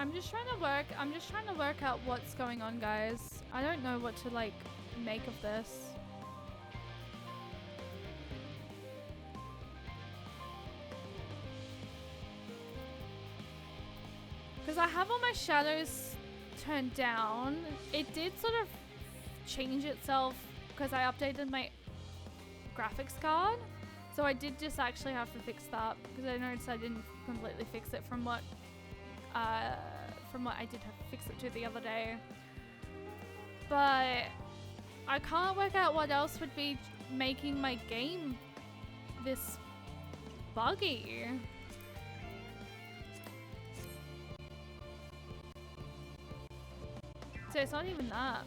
I'm just trying to work out what's going on, guys. I don't know what to, like, make of this. Because I have all my shadows turned down. It did sort of change itself because I updated my graphics card. So I did just actually have to fix that because I noticed I didn't completely fix it from what I did have to fix it to the other day. But I can't work out what else would be making my game this buggy. So it's not even that.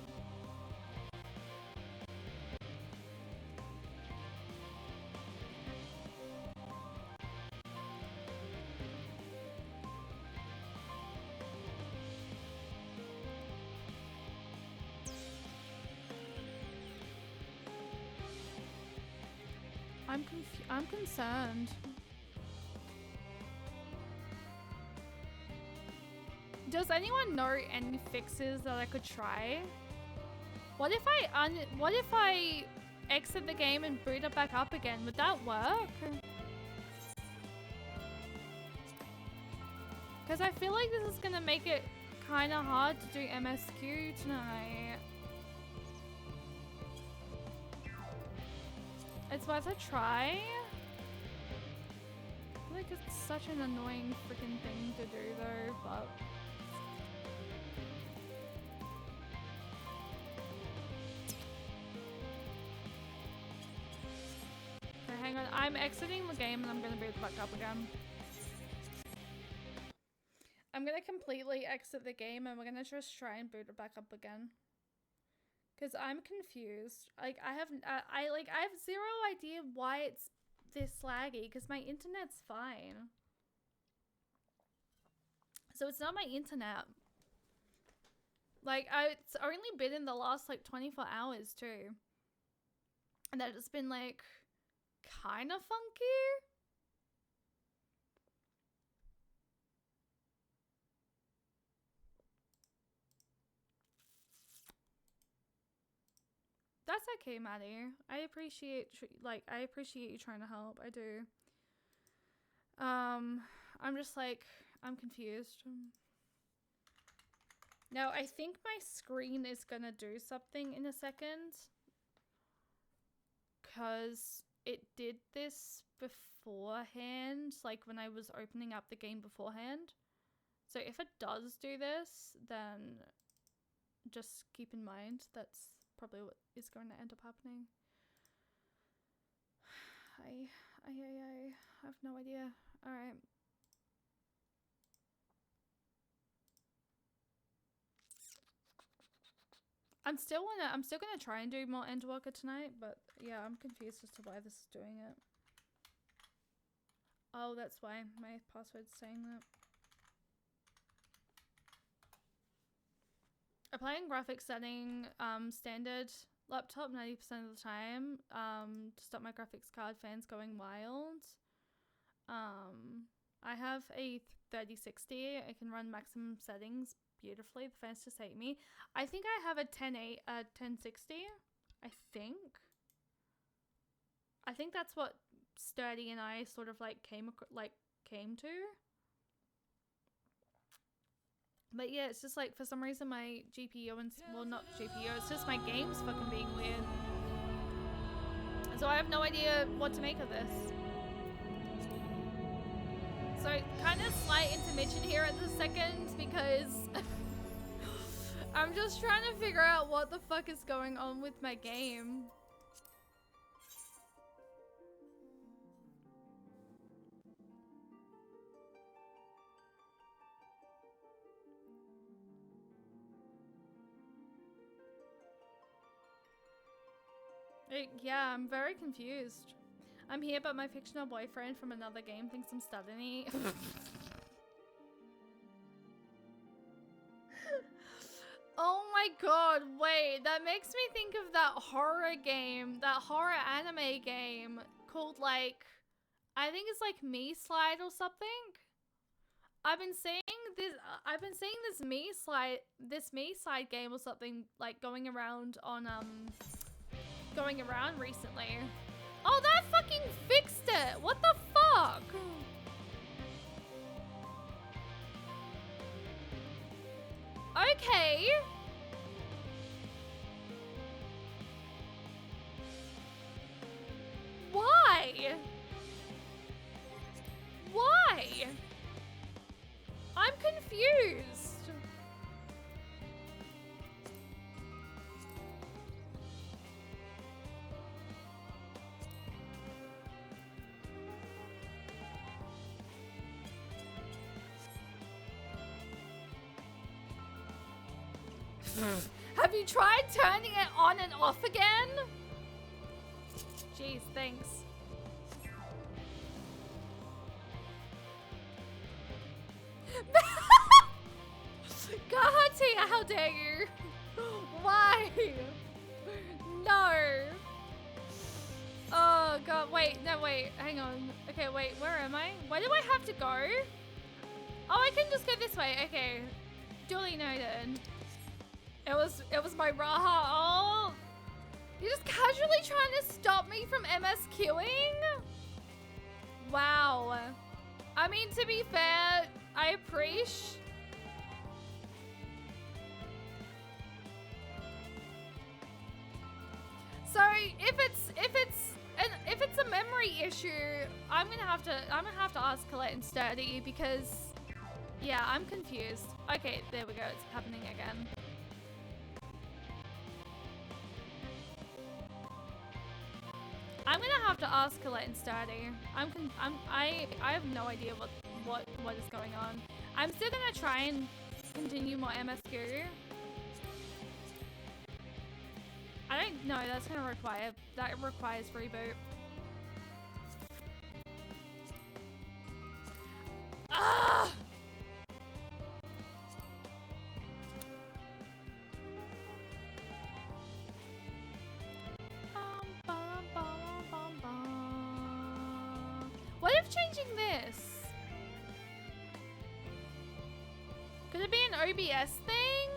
I'm concerned. Does anyone know any fixes that I could try? What if I exit the game and boot it back up again? Would that work? Because I feel like this is gonna make it kind of hard to do MSQ tonight. It's worth a try. I feel like it's such an annoying freaking thing to do though, but... Okay, hang on. I'm exiting the game and I'm gonna boot it back up again. I'm gonna completely exit the game and we're gonna just try and boot it back up again. Cause I'm confused. Like I have zero idea why it's this laggy. Cause my internet's fine. So it's not my internet. Like it's only been in the last like 24 hours too. And that it's been like kind of funky. That's okay, Maddie. I appreciate you trying to help. I do. I'm just like, I'm confused. Now, I think my screen is gonna do something in a second. Because it did this beforehand, like when I was opening up the game beforehand. So if it does do this, then just keep in mind that's probably what is going to end up happening. I have no idea. All right. I'm still gonna try and do more Endwalker tonight, but yeah, I'm confused as to why this is doing it. Oh, that's why my password's saying that. Applying graphics setting standard laptop 90% of the time to stop my graphics card fans going wild. I have a 3060. I can run maximum settings beautifully. The fans just hate me. I think I have a 1060. I think that's what Sturdy and I sort of like came to. But yeah, it's just like for some reason my GPU and well, not GPU, it's just my game's fucking being weird. So I have no idea what to make of this. So kind of slight intermission here at the second because I'm just trying to figure out what the fuck is going on with my game. Yeah, I'm very confused. I'm here, but my fictional boyfriend from another game thinks I'm studying. Oh my god, wait, that makes me think of that horror game, that horror anime game called like, I think it's like Me Slide or something. I've been seeing this Me Slide game or something like going around recently. Oh, that fucking fixed it! What the fuck? Okay. Why? Why? I'm confused. Have you tried turning it on and off again? Jeez, thanks. God, Tia, how dare you? Why? No. Oh, God, wait, no, wait, hang on. Okay, wait, where am I? Where do I have to go? Oh, I can just go this way. Okay, duly noted. It was my Raha. Oh, you're just casually trying to stop me from MSQing? Wow. I mean, to be fair, I appreciate. So if it's a memory issue, I'm gonna have to ask Colette and Sturdy because yeah, I'm confused. Okay, there we go. It's happening again. I'm gonna have to ask Colette and Sturdy. I have no idea what is going on. I'm still gonna try and continue more MSQ. I don't know, that requires reboot. Ah! What if changing this? Could it be an OBS thing?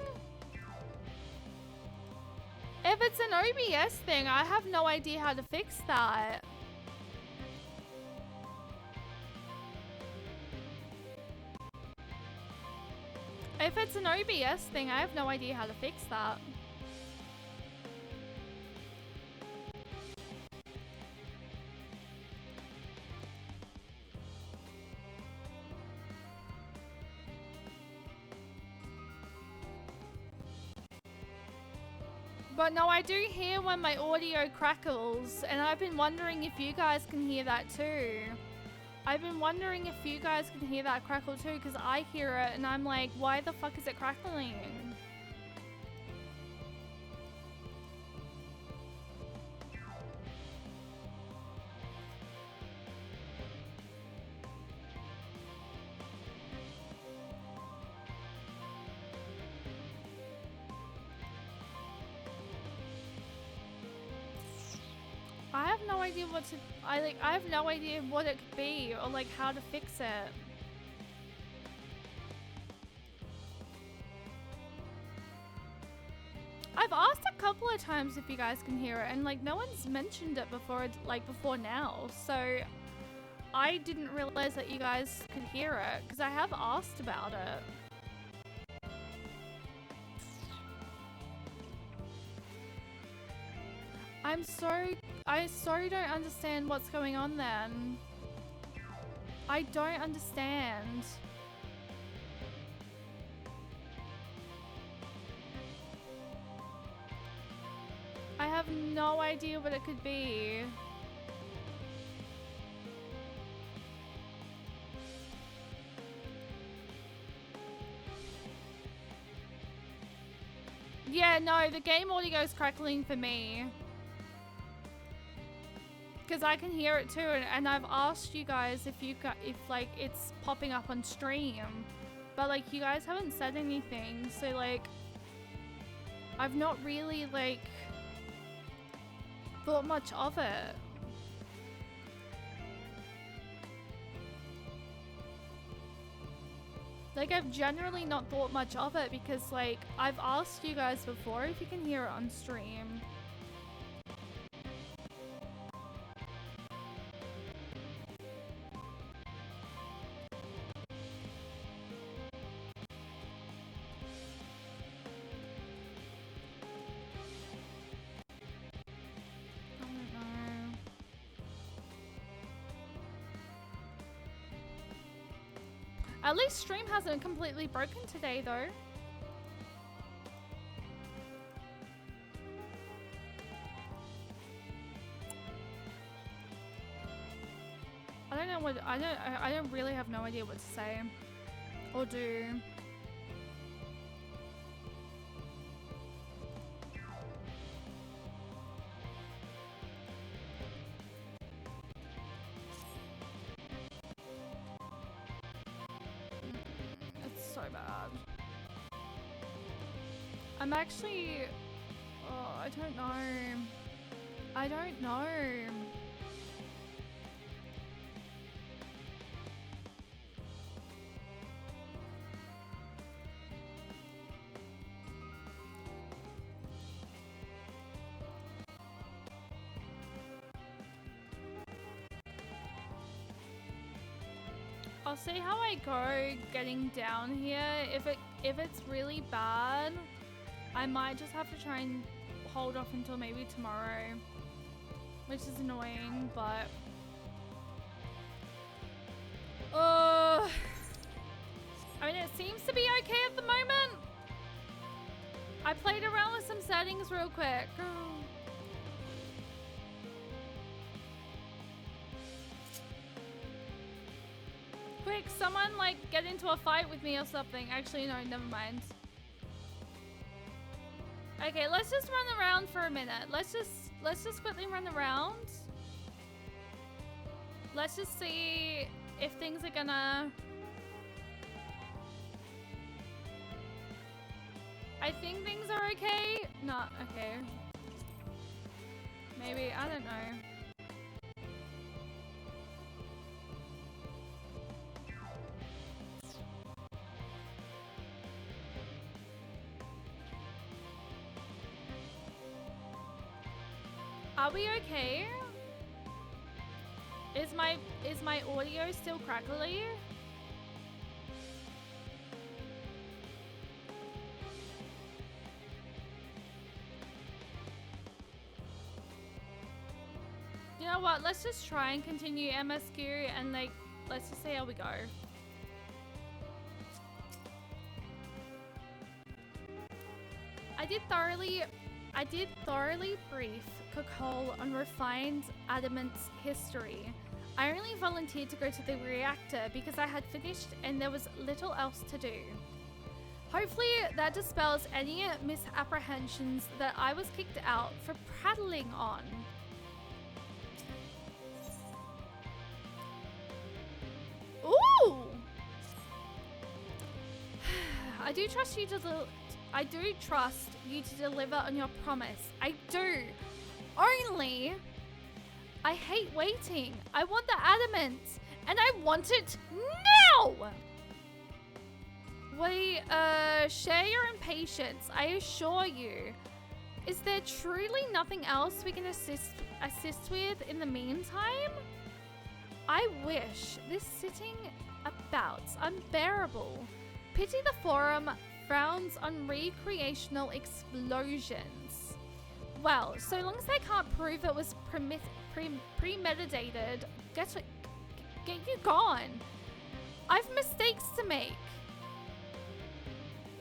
If it's an OBS thing, I have no idea how to fix that. If it's an OBS thing, I have no idea how to fix that. But no, I do hear when my audio crackles, and I've been wondering if you guys can hear that too. I've been wondering if you guys can hear that crackle too, because I hear it and I'm like, why the fuck is it crackling? I have no idea what to, I have no idea what it could be or like how to fix it. I've asked a couple of times if you guys can hear it, and like no one's mentioned it before, like before now. So I didn't realize that you guys could hear it because I have asked about it. I so don't understand what's going on then. I don't understand. I have no idea what it could be. Yeah, no, the game audio is crackling for me. Because I can hear it too, and I've asked you guys if like it's popping up on stream, but like you guys haven't said anything, so like I've not really like thought much of it. Like I've generally not thought much of it because like I've asked you guys before if you can hear it on stream. At least stream hasn't completely broken today though. I don't know what I don't really have no idea what to say or do. So bad. I'm actually, oh, I don't know. I don't know. I'll see how I go getting down here. If it's really bad, I might just have to try and hold off until maybe tomorrow, which is annoying, but I mean it seems to be okay at the moment. I played around with some settings real quick. Quick, someone like get into a fight with me or something. Actually, no, never mind. Okay, let's just run around for a minute. Let's just quickly run around. Let's just see if things are gonna... I think things are okay. Not okay. Maybe, I don't know. Are we okay? Is my audio still crackly? You know what? Let's just try and continue MSQ and like let's just see how we go. I did thoroughly brief Kokol on refined adamant's history. I only volunteered to go to the reactor because I had finished and there was little else to do. Hopefully that dispels any misapprehensions that I was kicked out for prattling on. Ooh! I do trust you to deliver on your promise. I do. Only I hate waiting. I want the adamant and I want it now. We share your impatience, I assure you. Is there truly nothing else we can assist with in the meantime? I wish this sitting about's unbearable. Pity the forum frowns on recreational explosions. Well, so long as they can't prove it was premeditated, get you gone. I've mistakes to make.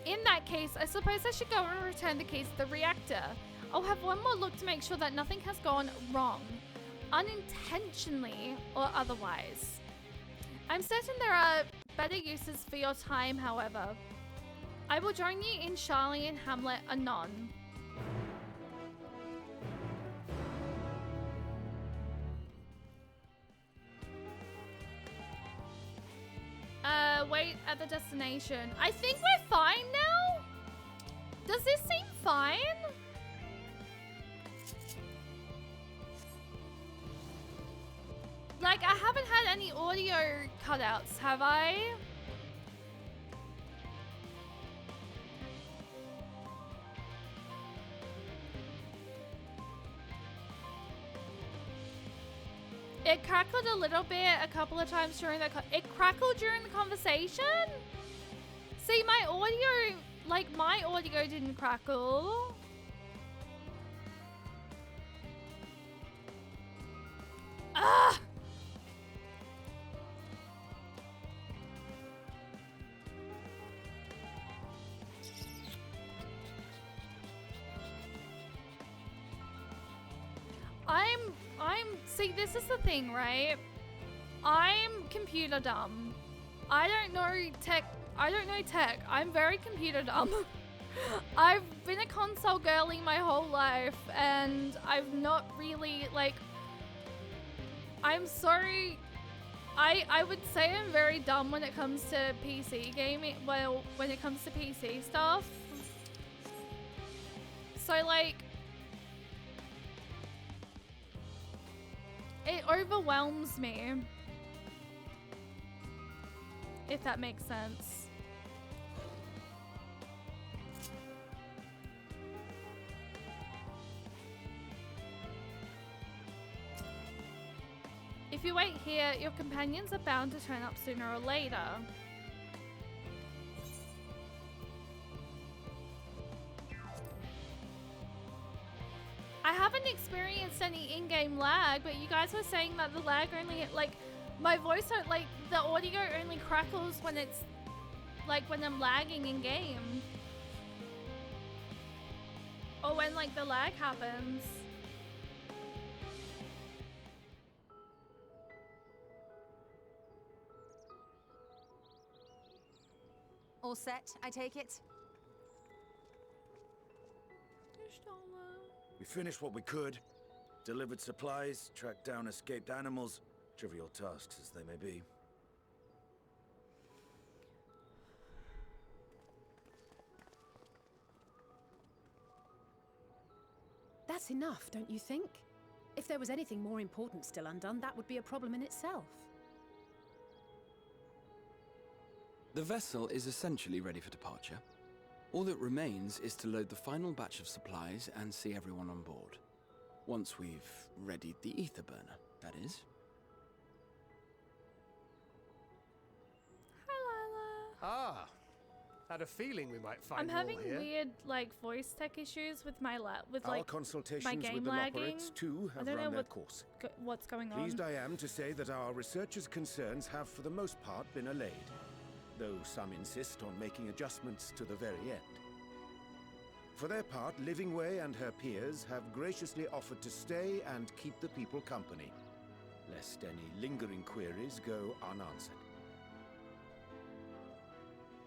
In that case, I suppose I should go and return the keys to the reactor. I'll have one more look to make sure that nothing has gone wrong, unintentionally or otherwise. I'm certain there are better uses for your time, however. I will join you in Charlie and Hamlet anon. Wait at the destination. I think we're fine now? Does this seem fine? Like, I haven't had any audio cutouts, have I? It crackled a little bit a couple of times during the it crackled during the conversation? See, my audio, like my audio didn't crackle. Ah! See, this is the thing, right? I'm computer dumb. I don't know tech. I'm very computer dumb. I've been a console girly my whole life, and I've not really, like... I'm sorry. I would say I'm very dumb when it comes to PC gaming. Well, when it comes to PC stuff. So, like... It overwhelms me, if that makes sense. If you wait here, your companions are bound to turn up sooner or later. I haven't experienced any in-game lag, but you guys were saying that the lag only, like, my voice, like, the audio only crackles when it's, like, when I'm lagging in-game. Or when, like, the lag happens. All set, I take it? We finished what we could, delivered supplies, tracked down escaped animals, trivial tasks as they may be. That's enough, don't you think? If there was anything more important still undone, that would be a problem in itself. The vessel is essentially ready for departure. All that remains is to load the final batch of supplies and see everyone on board. Once we've readied the ether burner, that is. Hi, Lila. Ah, had a feeling we might find I'm you all having here. weird like voice tech issues with my with Our like consultations game with the lagging. Loporrits, too, I have don't know run their what- course. what's going on. Pleased I am to say that our researchers' concerns have, for the most part, been allayed, though some insist on making adjustments to the very end. For their part, Livingway and her peers have graciously offered to stay and keep the people company, lest any lingering queries go unanswered.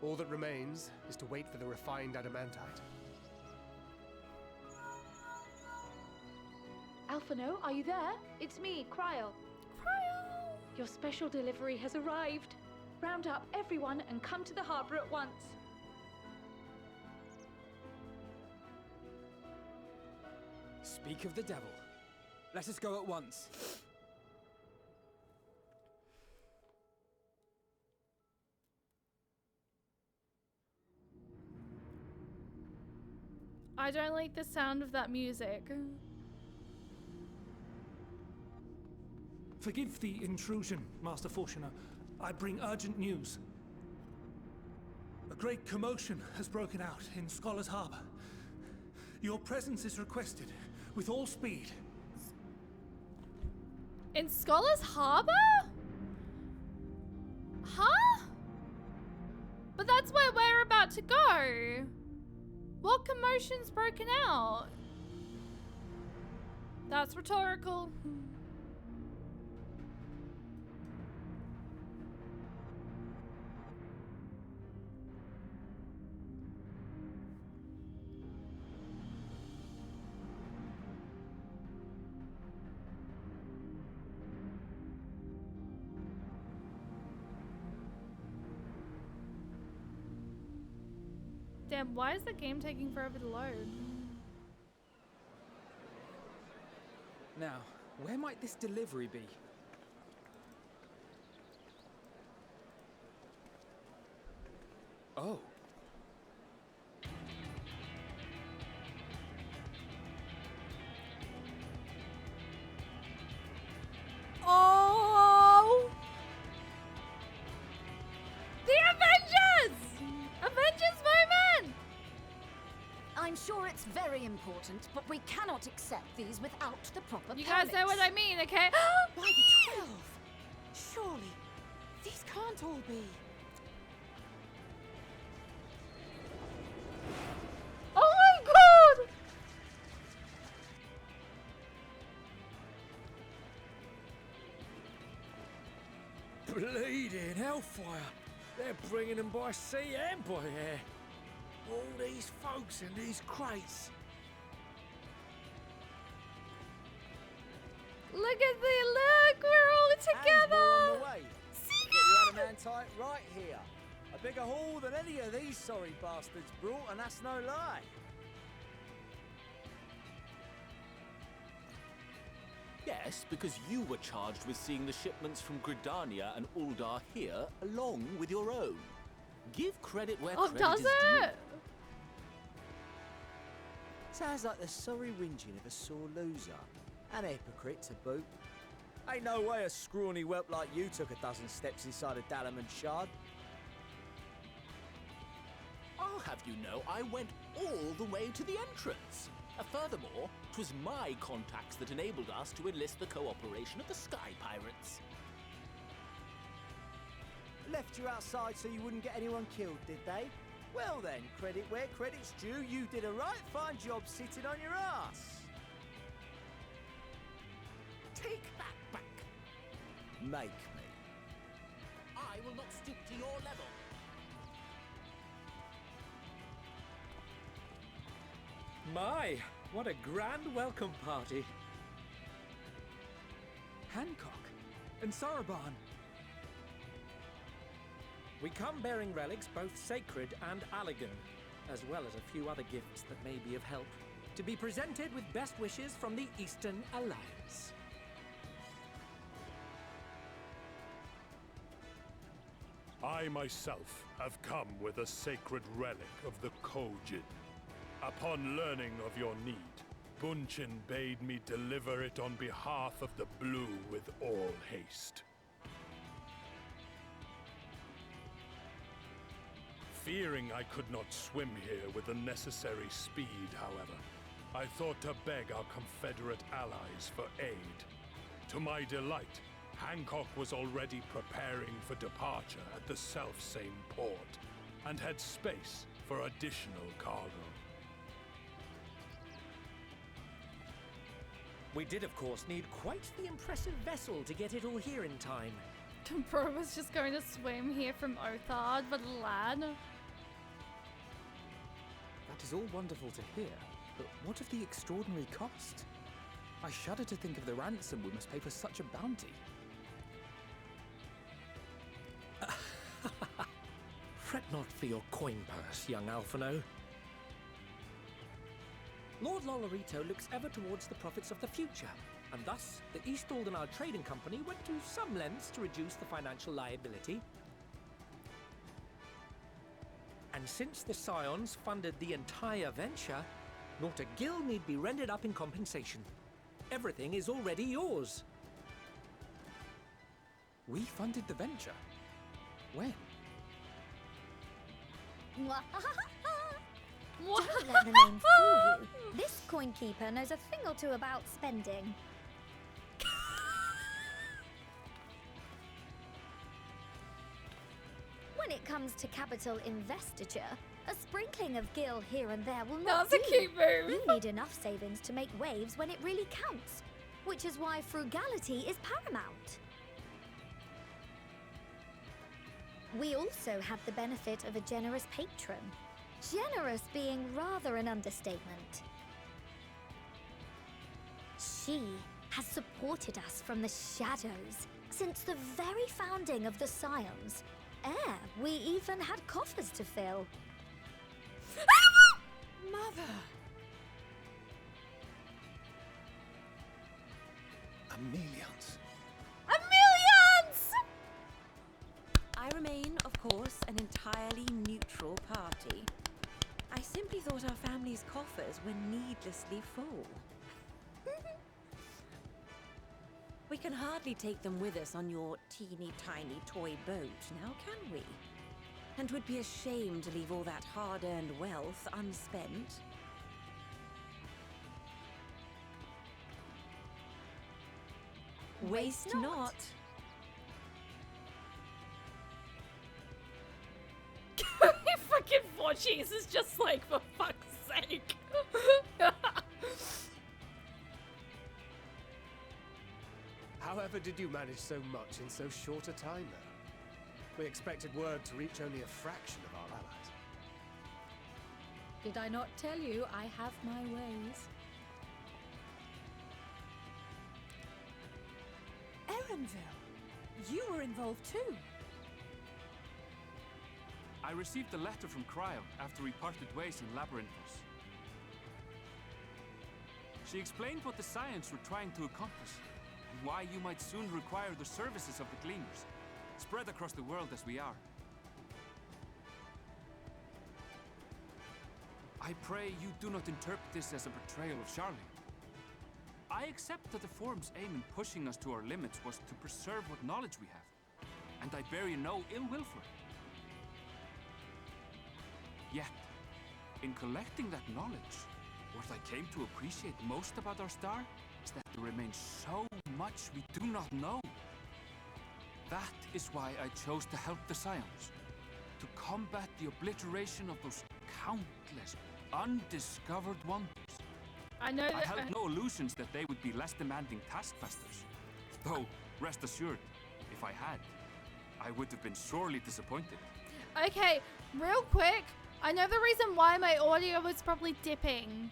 All that remains is to wait for the refined adamantite. Alphino, are you there? It's me, Cryo. Cryo! Your special delivery has arrived. Round up everyone and come to the harbor at once. Speak of the devil. Let us go at once. I don't like the sound of that music. Forgive the intrusion, Master Fortuner. I bring urgent news. A great commotion has broken out in Scholar's Harbor. Your presence is requested with all speed. In Scholar's Harbor? Huh? But that's where we're about to go. What commotion's broken out? That's rhetorical. Damn, why is the game taking forever to load? Now, where might this delivery be? Oh. Oh! The Avengers! Avengers moment! I'm sure it's very important, but we cannot accept these without the proper You guys know what I mean, okay? By the 12! Surely, these can't all be. Oh my god! Bleeding hellfire! They're bringing them by sea and by air. All these folks in these crates. Look at look, we're all together! On the way. Got your adamantite right here. A bigger haul than any of these sorry bastards brought, and that's no lie. Yes, because you were charged with seeing the shipments from Gridania and Uldar here, along with your own. Give credit where Oh, credit does is due. it? Sounds like the sorry whinging of a sore loser. An hypocrite to boot. Ain't no way a scrawny whelp like you took a dozen steps inside a Dalamon shard. I'll have you know I went all the way to the entrance. Furthermore, 'twas my contacts that enabled us to enlist the cooperation of the Sky Pirates. Left you outside so you wouldn't get anyone killed, did they? Well then, credit where credit's due, you did a right fine job sitting on your ass. Take that back. Make me. I will not stoop to your level. My, what a grand welcome party. Hancock and Saraban. We come bearing relics both sacred and Allegan, as well as a few other gifts that may be of help, to be presented with best wishes from the Eastern Alliance. I myself have come with a sacred relic of the Kojin. Upon learning of your need, Bunchin bade me deliver it on behalf of the Blue with all haste. Fearing I could not swim here with the necessary speed, however, I thought to beg our Confederate allies for aid. To my delight, Hancock was already preparing for departure at the selfsame port, and had space for additional cargo. We did, of course, need quite the impressive vessel to get it all here in time. Bro was just going to swim here from Othard, but lad. That is all wonderful to hear, but what of the extraordinary cost? I shudder to think of the ransom we must pay for such a bounty. Fret not for your coin purse, young Alphino. Lord Lolorito looks ever towards the profits of the future, and thus the East Aldenard Trading Company went to some lengths to reduce the financial liability. And since the Scions funded the entire venture, not a gill need be rendered up in compensation. Everything is already yours. We funded the venture? When? Don't let the name fool you. This coin keeper knows a thing or two about spending. When it comes to capital investiture, a sprinkling of gil here and there will not That's a cute move. You need enough savings to make waves when it really counts, which is why frugality is paramount. We also have the benefit of a generous patron. Generous being rather an understatement. She has supported us from the shadows since the very founding of the Scions. We even had coffers to fill. Mother! Millions. Millions! I remain, of course, an entirely neutral party. I simply thought our family's coffers were needlessly full. We can hardly take them with us on your teeny-tiny toy boat, now can we? And 'twould be a shame to leave all that hard-earned wealth unspent. Waste not. Fucking Forchies is just like, for fuck's sake. However did you manage so much in so short a time, though? We expected word to reach only a fraction of our allies. Did I not tell you I have my ways? Erenville, you were involved too. I received a letter from Cryo after we parted ways in Labyrinthos. She explained what the Scions were trying to accomplish, and why you might soon require the services of the Gleaners, spread across the world as we are. I pray you do not interpret this as a betrayal of Charlie. I accept that the Forum's aim in pushing us to our limits was to preserve what knowledge we have, and I bear you no ill will for it. Yet, in collecting that knowledge, what I came to appreciate most about our star is that there remains so much we do not know. That is why I chose to help the Scions, to combat the obliteration of those countless undiscovered wonders. I know that I held no illusions that they would be less demanding taskmasters. Though, rest assured, if I had, I would have been sorely disappointed. Okay, real quick, I know the reason why my audio was probably dipping.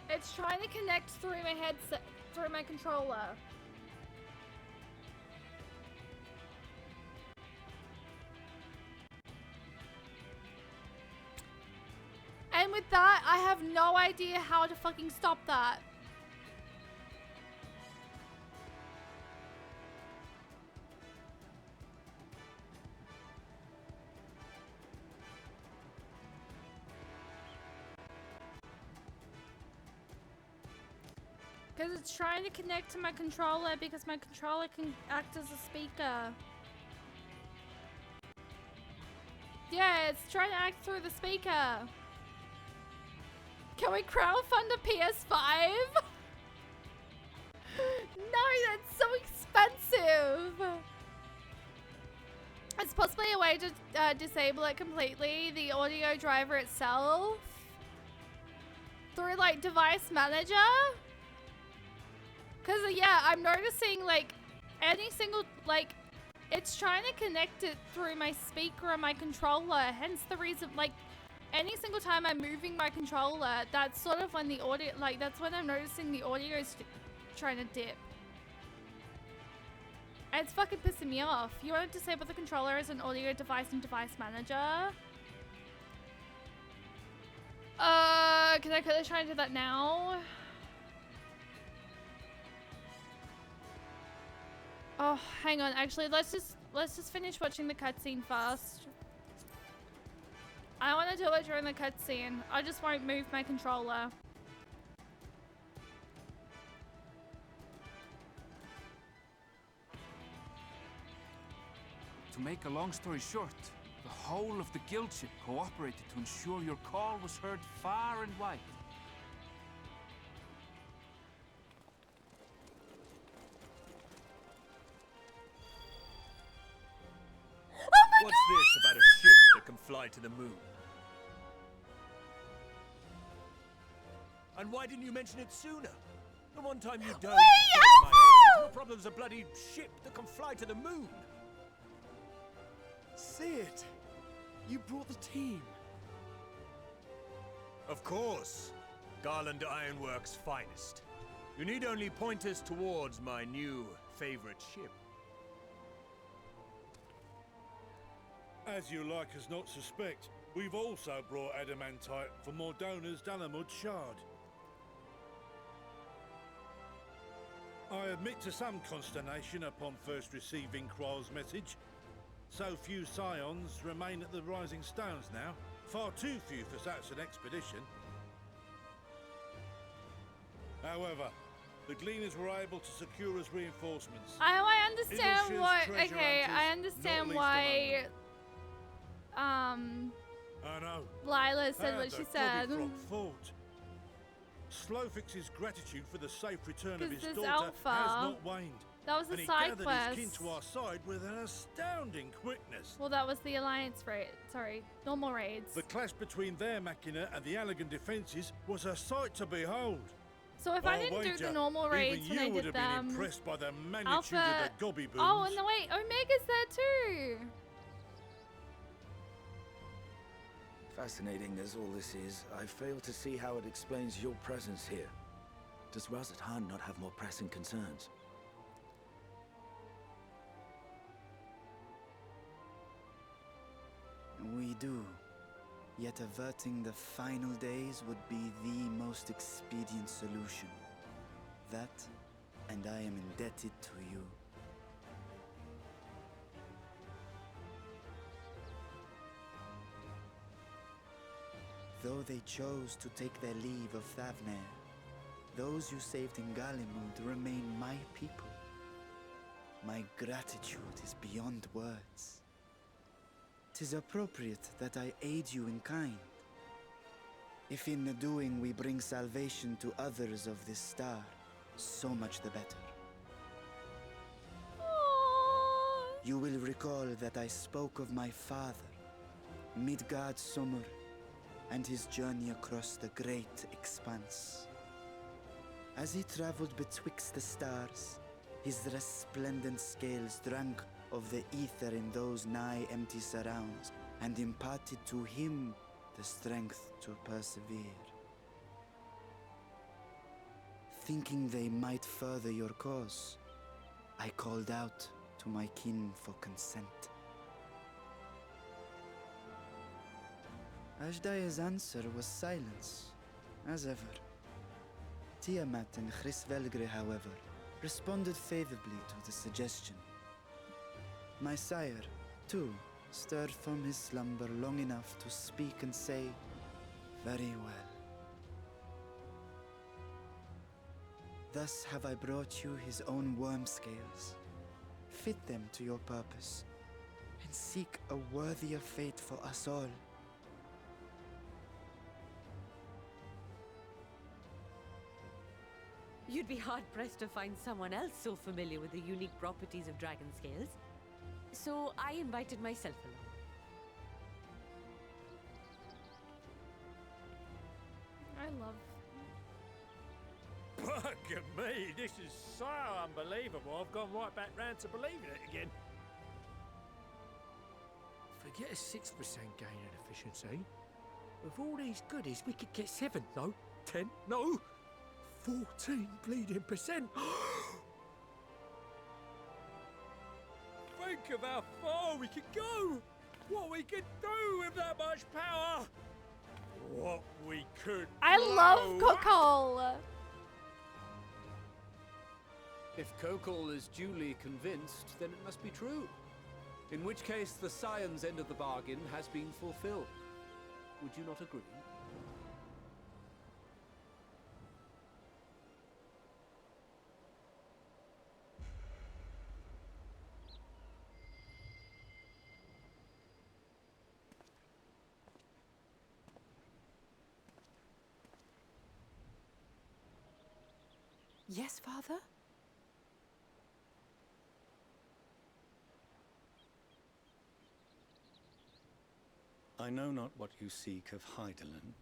It's trying to connect through my headset, through my controller. And with that, I have no idea how to fucking stop that. Because it's trying to connect to my controller because my controller can act as a speaker. Yeah, it's trying to act through the speaker. Can we crowdfund a PS5? No, that's so expensive. It's possibly a way to disable it completely, the audio driver itself. Through like device manager. Cause yeah, I'm noticing like any single, like it's trying to connect it through my speaker and my controller, hence the reason, like any single time I'm moving my controller, that's sort of when the audio, like that's when I'm noticing the audio is trying to dip. And it's fucking pissing me off. You want to disable the controller as an audio device and device manager? Can I quickly try and do that now? Oh, hang on. Actually, let's just finish watching the cutscene first. I want to do it during the cutscene. I just won't move my controller. To make a long story short, the whole of the guild ship cooperated to ensure your call was heard far and wide. What's this about a ship that can fly to the moon? And why didn't you mention it sooner? The one time you don't. Your problem's a bloody ship that can fly to the moon. See it. You brought the team. Of course. Garland Ironworks' finest. You need only point us towards my new favorite ship. As you like us not suspect, we've also brought adamantite for Mordona's Dalamud Shard. I admit to some consternation upon first receiving Kryl's message. So few scions remain at the Rising Stones now. Far too few for such an expedition. However, the Gleaners were able to secure us reinforcements. I understand Illusion's what. treasure Okay, hunters, I understand not why. I know. Lila said How what she the said. Grog fought. Slowfix's gratitude for the safe return of 'Cause his this daughter Alpha, has not waned. that was a and he side gathered quest. his kin to our side with an astounding quickness. Well, that was the Alliance raid. Sorry, normal raids. The clash between their machina and the Allegan defences was a sight to behold. So if I I'll didn't do wager the normal raids even when I you would did have them, been impressed by the magnitude Alpha. of the gobby boons. Oh, and the wait, Omega's there too. Fascinating as all this is, I fail to see how it explains your presence here. Does Razat Han not have more pressing concerns? We do. Yet averting the final days would be the most expedient solution. That, and I am indebted to you. Though they chose to take their leave of Thavnair, those you saved in Galimund remain my people. My gratitude is beyond words. 'Tis appropriate that I aid you in kind. If in the doing we bring salvation to others of this star, so much the better. You will recall that I spoke of my father, Midgard Sommer, and his journey across the great expanse. As he traveled betwixt the stars, his resplendent scales drank of the ether in those nigh empty surrounds, and imparted to him the strength to persevere. Thinking they might further your cause, I called out to my kin for consent. Ashdaya's answer was silence, as ever. Tiamat and Chris-Velgre, however, responded favorably to the suggestion. My sire, too, stirred from his slumber long enough to speak and say, "Very well." Thus have I brought you his own worm scales. Fit them to your purpose, and seek a worthier fate for us all. You'd be hard-pressed to find someone else so familiar with the unique properties of dragon scales. So I invited myself along. I love... Bugger me, this is so unbelievable. I've gone right back round to believing it again. Forget a 6% gain in efficiency. With all these goodies, we could get 7, no? 10, no? 14 bleeding percent. Think of how far we could go. What we could do with that much power. What we could I love blow up. Kokol! If Kokol is duly convinced, then it must be true. In which case, the Scion's end of the bargain has been fulfilled. Would you not agree? Yes, Father? I know not what you seek of Hydaelyn,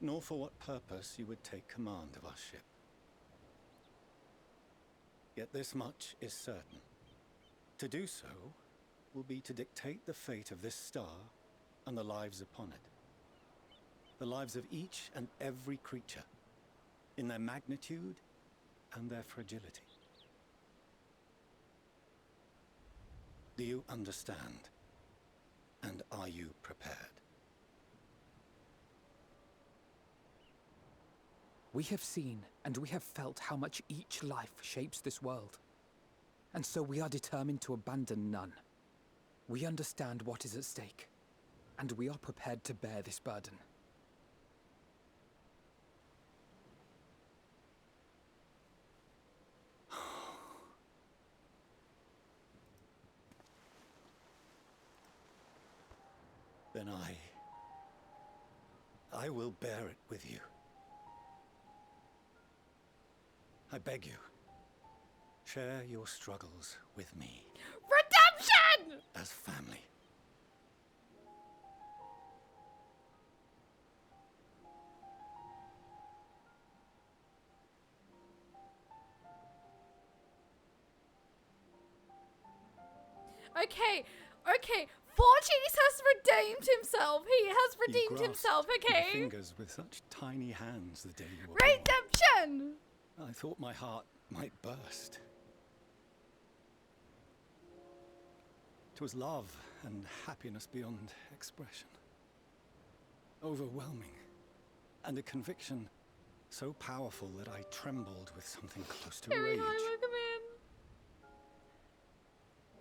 nor for what purpose you would take command of our ship. Yet this much is certain. To do so will be to dictate the fate of this star and the lives upon it. The lives of each and every creature, in their magnitude and their fragility. Do you understand? And are you prepared? We have seen and we have felt how much each life shapes this world. And so we are determined to abandon none. We understand what is at stake, and we are prepared to bear this burden. Then I will bear it with you. I beg you, share your struggles with me. Redemption! As family. Okay, okay. Fortune has redeemed himself. He has redeemed himself, okay? Your fingers with such tiny hands the day you were Redemption! born. I thought my heart might burst. 'Twas love and happiness beyond expression. Overwhelming. And a conviction so powerful that I trembled with something close to rage.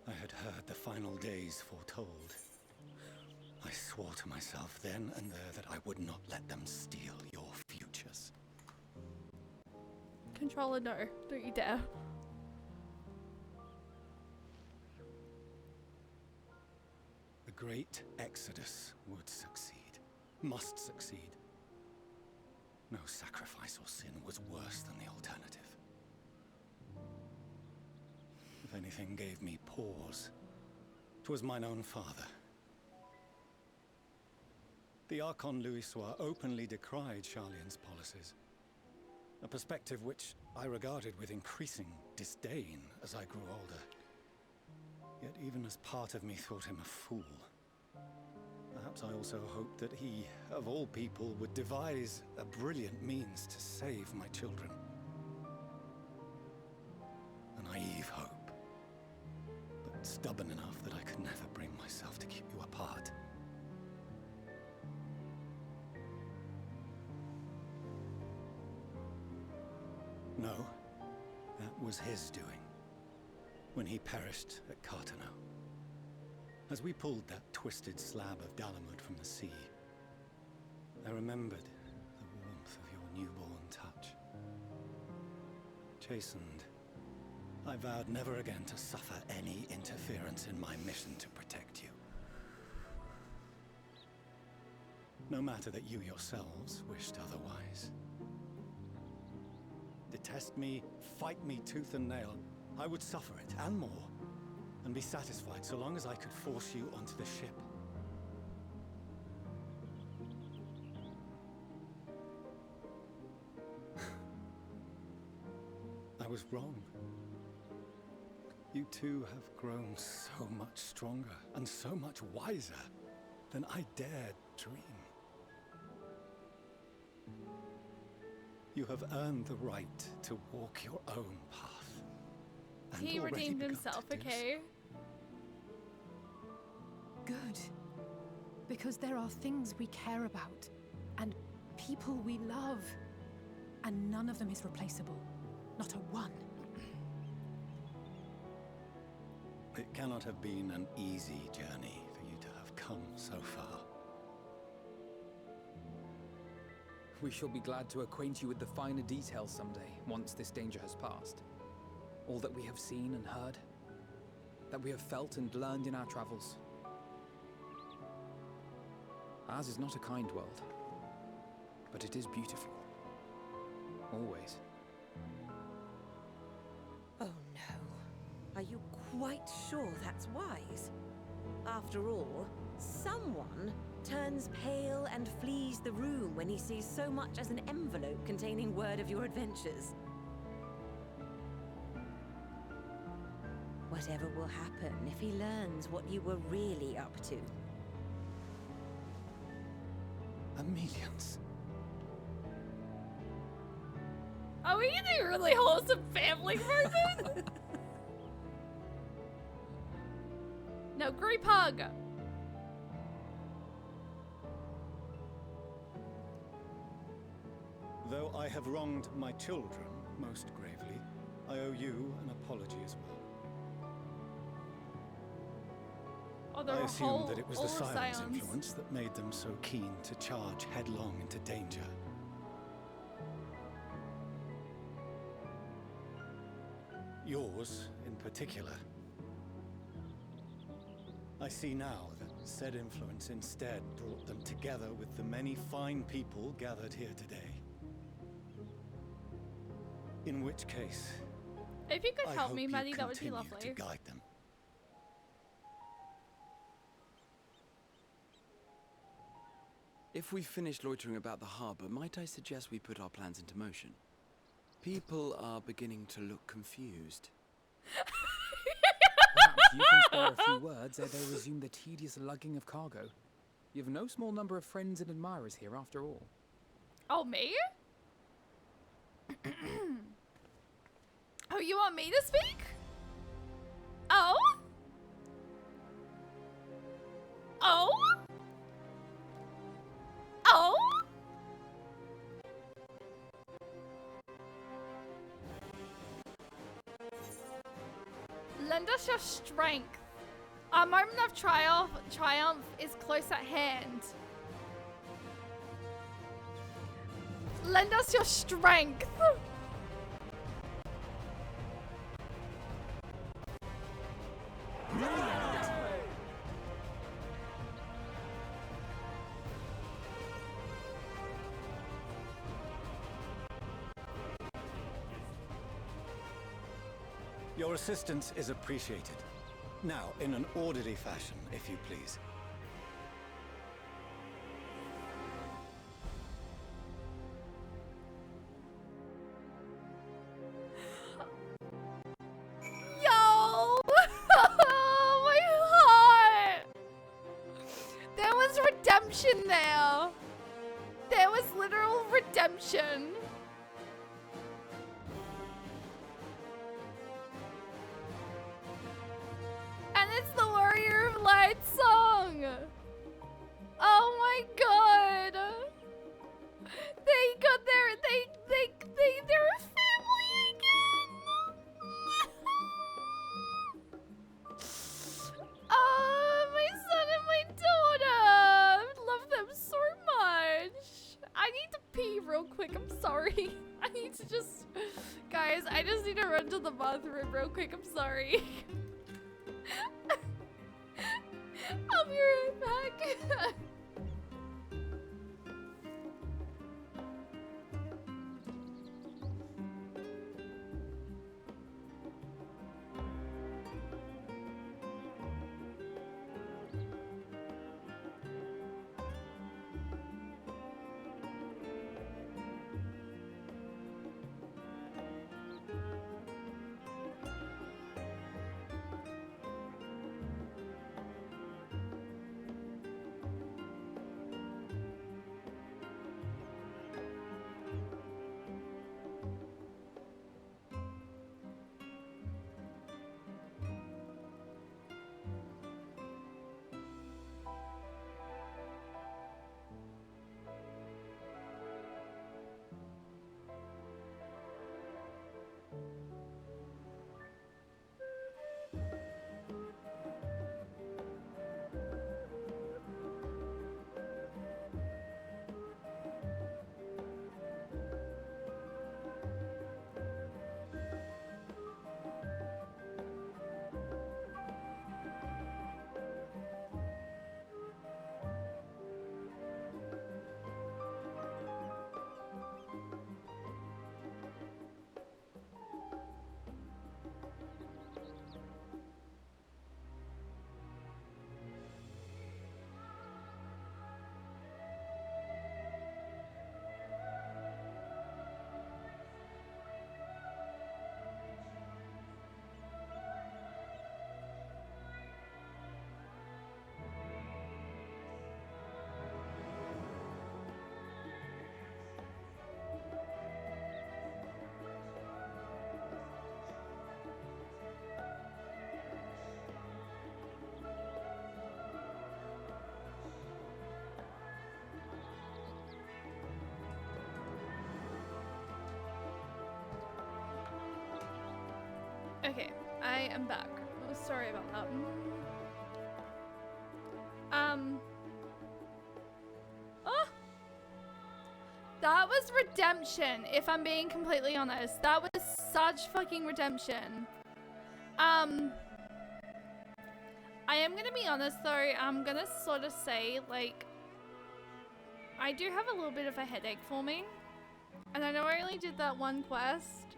I had heard the final days foretold. I swore to myself then and there that I would not let them steal your futures. Controller, no. Don't you dare. The great exodus would succeed. Must succeed. No sacrifice or sin was worse than the alternative. If anything gave me pause, 'twas mine own father. The Archon Louisoix openly decried Charlian's policies, a perspective which I regarded with increasing disdain as I grew older. Yet even as part of me thought him a fool, perhaps I also hoped that he, of all people, would devise a brilliant means to save my children. A naive hope. Stubborn enough that I could never bring myself to keep you apart. No, that was his doing, when he perished at Cartano. As we pulled that twisted slab of Dalamud from the sea, I remembered the warmth of your newborn touch. chastened, I vowed never again to suffer any interference in my mission to protect you. No matter that you yourselves wished otherwise. Detest me, fight me tooth and nail, I would suffer it, and more, and be satisfied so long as I could force you onto the ship. I was wrong. You two have grown so much stronger and so much wiser than I dared dream. You have earned the right to walk your own path. And He already redeemed begun himself, to do so. okay? Good. Because there are things we care about, and people we love, and none of them is replaceable. Not a one. It cannot have been an easy journey for you to have come so far. We shall be glad to acquaint you with the finer details someday, once this danger has passed. All that we have seen and heard, that we have felt and learned in our travels. Ours is not a kind world, but it is beautiful. Always. Oh no. Are you quite sure that's wise? After all, someone turns pale and flees the room when he sees so much as an envelope containing word of your adventures. Whatever will happen if he learns what you were really up to? Amelians. Are we the really wholesome family person? No, group hug. Though I have wronged my children most gravely, I owe you an apology as well. Oh, I assumed that it was the all Scion's Scions. influence that made them so keen to charge headlong into danger. Yours, in particular. I see now that said influence instead brought them together with the many fine people gathered here today. In which case, If you could I help hope me, you Maddie, that would be continue lovely. to guide them. If we've finished loitering about the harbor, might I suggest we put our plans into motion? People are beginning to look confused. Perhaps you can spare a few words ere they resume the tedious lugging of cargo. You have no small number of friends and admirers here, after all. Oh, me? Oh, you want me to speak? Oh? Oh? Oh? Lend us your strength. Our moment of triumph is close at hand. Lend us your strength. Your assistance is appreciated. Now, in an orderly fashion, if you please. Yo! My heart! There was redemption there. There was literal redemption. And it's the Warrior of Light song. Oh my god. They got they're a family again. Oh, my son and my daughter. I love them so much. I need to pee real quick. I'm sorry. I need to just... Guys, I just need to run to the bathroom real quick. I'm sorry. I'll be right back. Okay, I am back. Oh, sorry about that. Oh! That was redemption, if I'm being completely honest. That was such fucking redemption. I am gonna be honest though, I'm gonna sort of say, like, I do have a little bit of a headache for me. And I know I only did that one quest.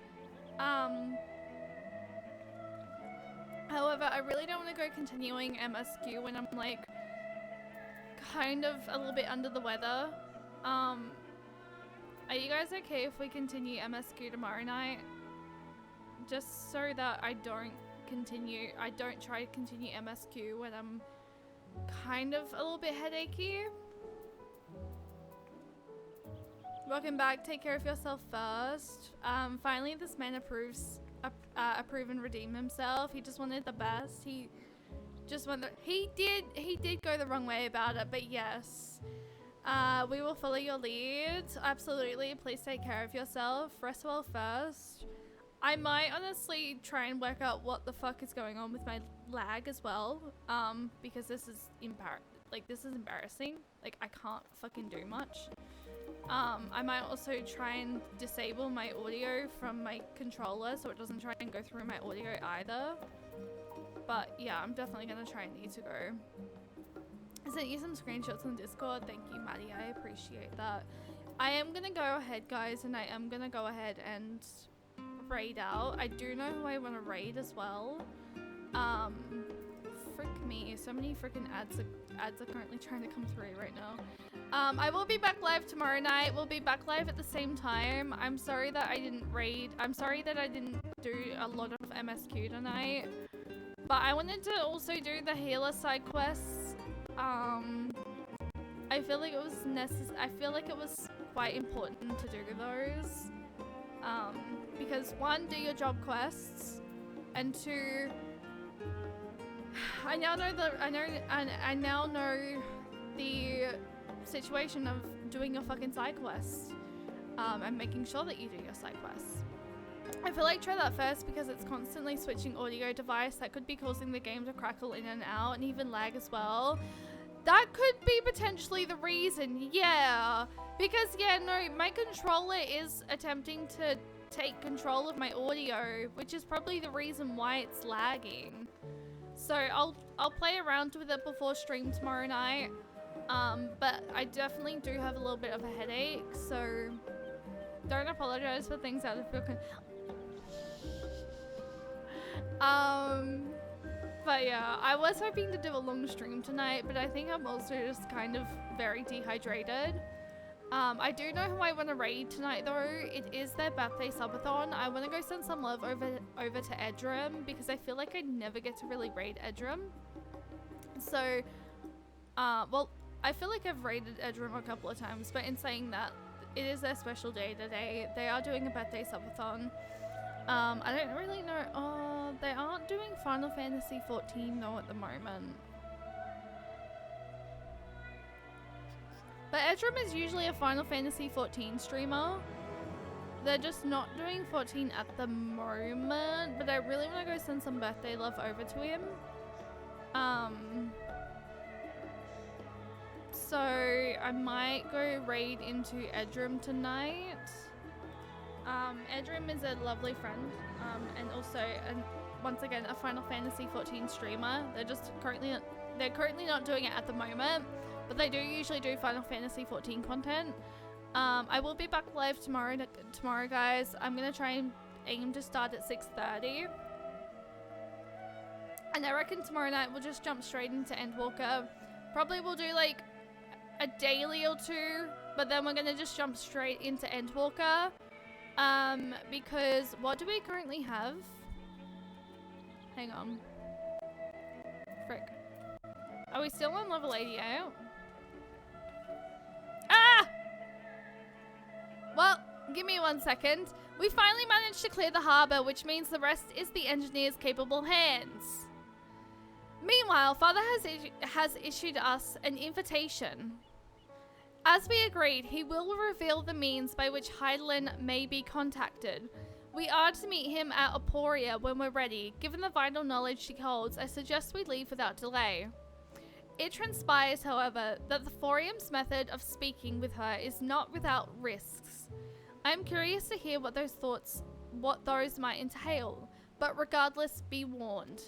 However, I really don't want to go continuing MSQ when I'm like kind of a little bit under the weather. Are you guys okay if we continue MSQ tomorrow night? Just so that I don't try to continue MSQ when I'm kind of a little bit headachy. Welcome back. Take care of yourself first. Finally, this man approve and redeem himself. He just wanted the best. He did go the wrong way about it, but yes. We will follow your lead. Absolutely. Please take care of yourself. Rest well first. I might honestly try and work out what the fuck is going on with my lag as well. Because this is embarrassing. Like, I can't fucking do much. I might also try and disable my audio from my controller so it doesn't try and go through my audio either. But yeah, I'm definitely gonna try and need to go. I sent you some screenshots on Discord. Thank you, Maddie. I appreciate that. I am gonna go ahead, guys, and I am gonna go ahead and raid out. I do know who I want to raid as well. Frick me. So many freaking ads are currently trying to come through right now. I will be back live tomorrow night. We'll be back live at the same time. I'm sorry that I didn't raid. I'm sorry that I didn't do a lot of MSQ tonight. But I wanted to also do the healer side quests. I feel like it was I feel like it was quite important to do those. Because one, do your job quests, and two, I now know the situation of doing your fucking side quests, and making sure that you do your side quests. I feel like try that first because it's constantly switching audio device that could be causing the game to crackle in and out and even lag as well. That could be potentially the reason, yeah. Because, yeah, no, my controller is attempting to take control of my audio, which is probably the reason why it's lagging. So I'll play around with it before stream tomorrow night. But I definitely do have a little bit of a headache, so don't apologize for things out of your but yeah, I was hoping to do a long stream tonight, but I think I'm also just kind of very dehydrated. I do know who I want to raid tonight though. It is their birthday subathon. I want to go send some love over to Edrum because I feel like I never get to really raid Edrum. So, well, I feel like I've raided Edrum a couple of times, but in saying that, it is their special day today. They are doing a birthday subathon. I don't really know. Oh, they aren't doing Final Fantasy XIV though at the moment. But Edrum is usually a Final Fantasy XIV streamer. They're just not doing 14 at the moment, but I really want to go send some birthday love over to him. So I might go raid into Edrum tonight. Edrum is a lovely friend, and also, once again, a Final Fantasy XIV streamer. They're currently not doing it at the moment, but they do usually do Final Fantasy XIV content. I will be back live tomorrow, guys. I'm gonna try and aim to start at 6:30, and I reckon tomorrow night we'll just jump straight into Endwalker. Probably we'll do like a daily or two, but then we're gonna just jump straight into Endwalker. Because what do we currently have? Hang on. Frick. Are we still on level 88? Ah! Well, give me 1 second. We finally managed to clear the harbor, which means the rest is the engineer's capable hands. Meanwhile, Father has issued us an invitation. As we agreed, he will reveal the means by which Heidelin may be contacted. We are to meet him at Aporia when we're ready. Given the vital knowledge she holds, I suggest we leave without delay. It transpires, however, that the Thorium's method of speaking with her is not without risks. I am curious to hear what those might entail, but regardless, be warned.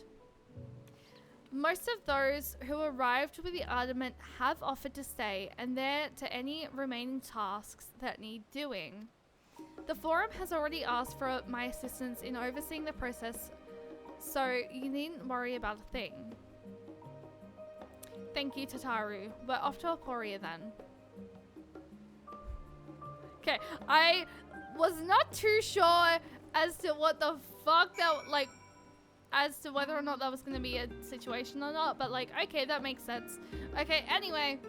Most of those who arrived with the Ardament have offered to stay, and there to any remaining tasks that need doing. The Forum has already asked for my assistance in overseeing the process, so you needn't worry about a thing. Thank you, Tataru. We're off to Aporia then. Okay, I was not too sure as to what the fuck that, like, as to whether or not that was going to be a situation or not, but like, okay, that makes sense. Okay, anyway,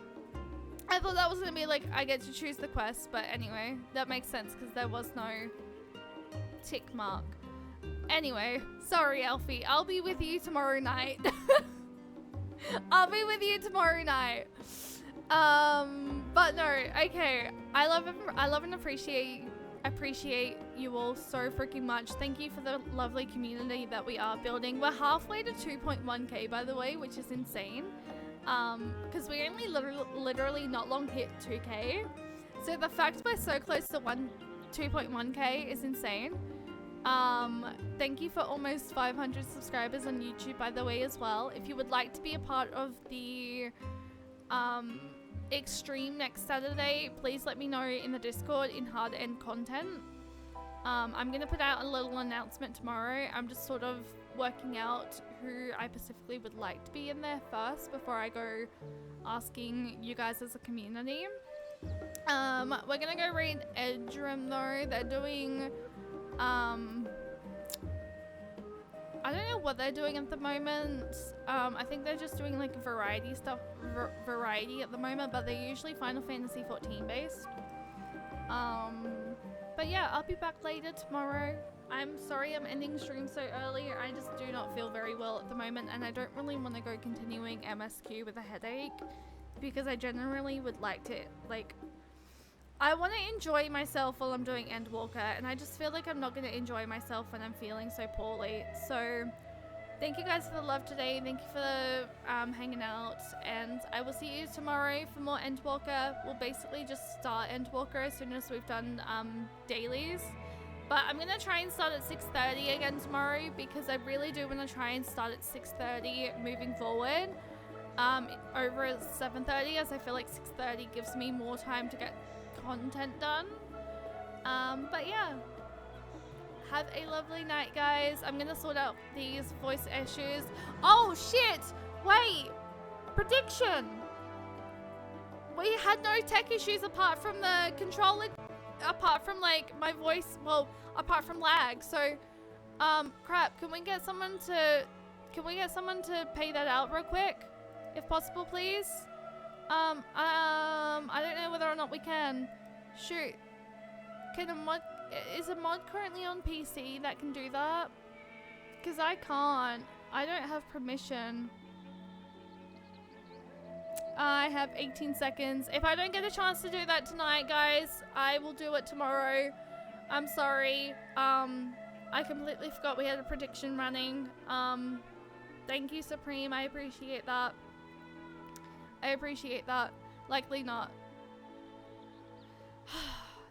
I thought that was going to be like, I get to choose the quest, but anyway, that makes sense because there was no tick mark. Anyway, sorry, Alfie, I'll be with you tomorrow night. I'll be with you tomorrow night. But no, okay, I love and appreciate you all so freaking much. Thank you for the lovely community that we are building. We're halfway to 2.1k, by the way, which is insane. Because we only literally not long hit 2k. So the fact we're so close to 2.1k is insane. Thank you for almost 500 subscribers on YouTube, by the way, as well. If you would like to be a part of the Extreme next Saturday, please let me know in the Discord in hard end content. I'm gonna put out a little announcement tomorrow. I'm just sort of working out who I specifically would like to be in there first before I go asking you guys as a community. We're gonna go read Edrum though. They're doing I don't know what they're doing at the moment. I think they're just doing like variety stuff, variety at the moment, but they're usually Final Fantasy XIV based. But yeah, I'll be back later tomorrow. I'm sorry I'm ending stream so early. I just do not feel very well at the moment, and I don't really want to go continuing MSQ with a headache because I generally would like to, like, I want to enjoy myself while I'm doing Endwalker, and I just feel like I'm not going to enjoy myself when I'm feeling so poorly. So Thank you guys for the love today. Thank you for hanging out. And I will see you tomorrow for more Endwalker. We'll basically just start Endwalker as soon as we've done dailies. But I'm going to try and start at 6:30 again tomorrow because I really do want to try and start at 6:30 moving forward. Over at 7:30, as I feel like 6:30 gives me more time to get content done. But yeah. Have a lovely night, guys. I'm gonna sort out these voice issues. Oh shit! Wait! Prediction! We had no tech issues apart from the controller, apart from like my voice, well, apart from lag. So, crap, can we get someone to pay that out real quick? If possible, please? I don't know whether or not we can. Shoot. Is a mod currently on PC that can do that? Because I can't. I don't have permission. I have 18 seconds. If I don't get a chance to do that tonight, guys, I will do it tomorrow. I'm sorry. I completely forgot we had a prediction running. Thank you, Supreme. I appreciate that. I appreciate that. Likely not.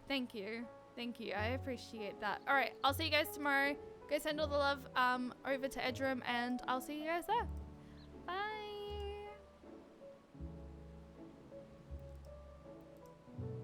Thank you. Thank you. I appreciate that. Alright, I'll see you guys tomorrow. Go send all the love over to Edrum, and I'll see you guys there.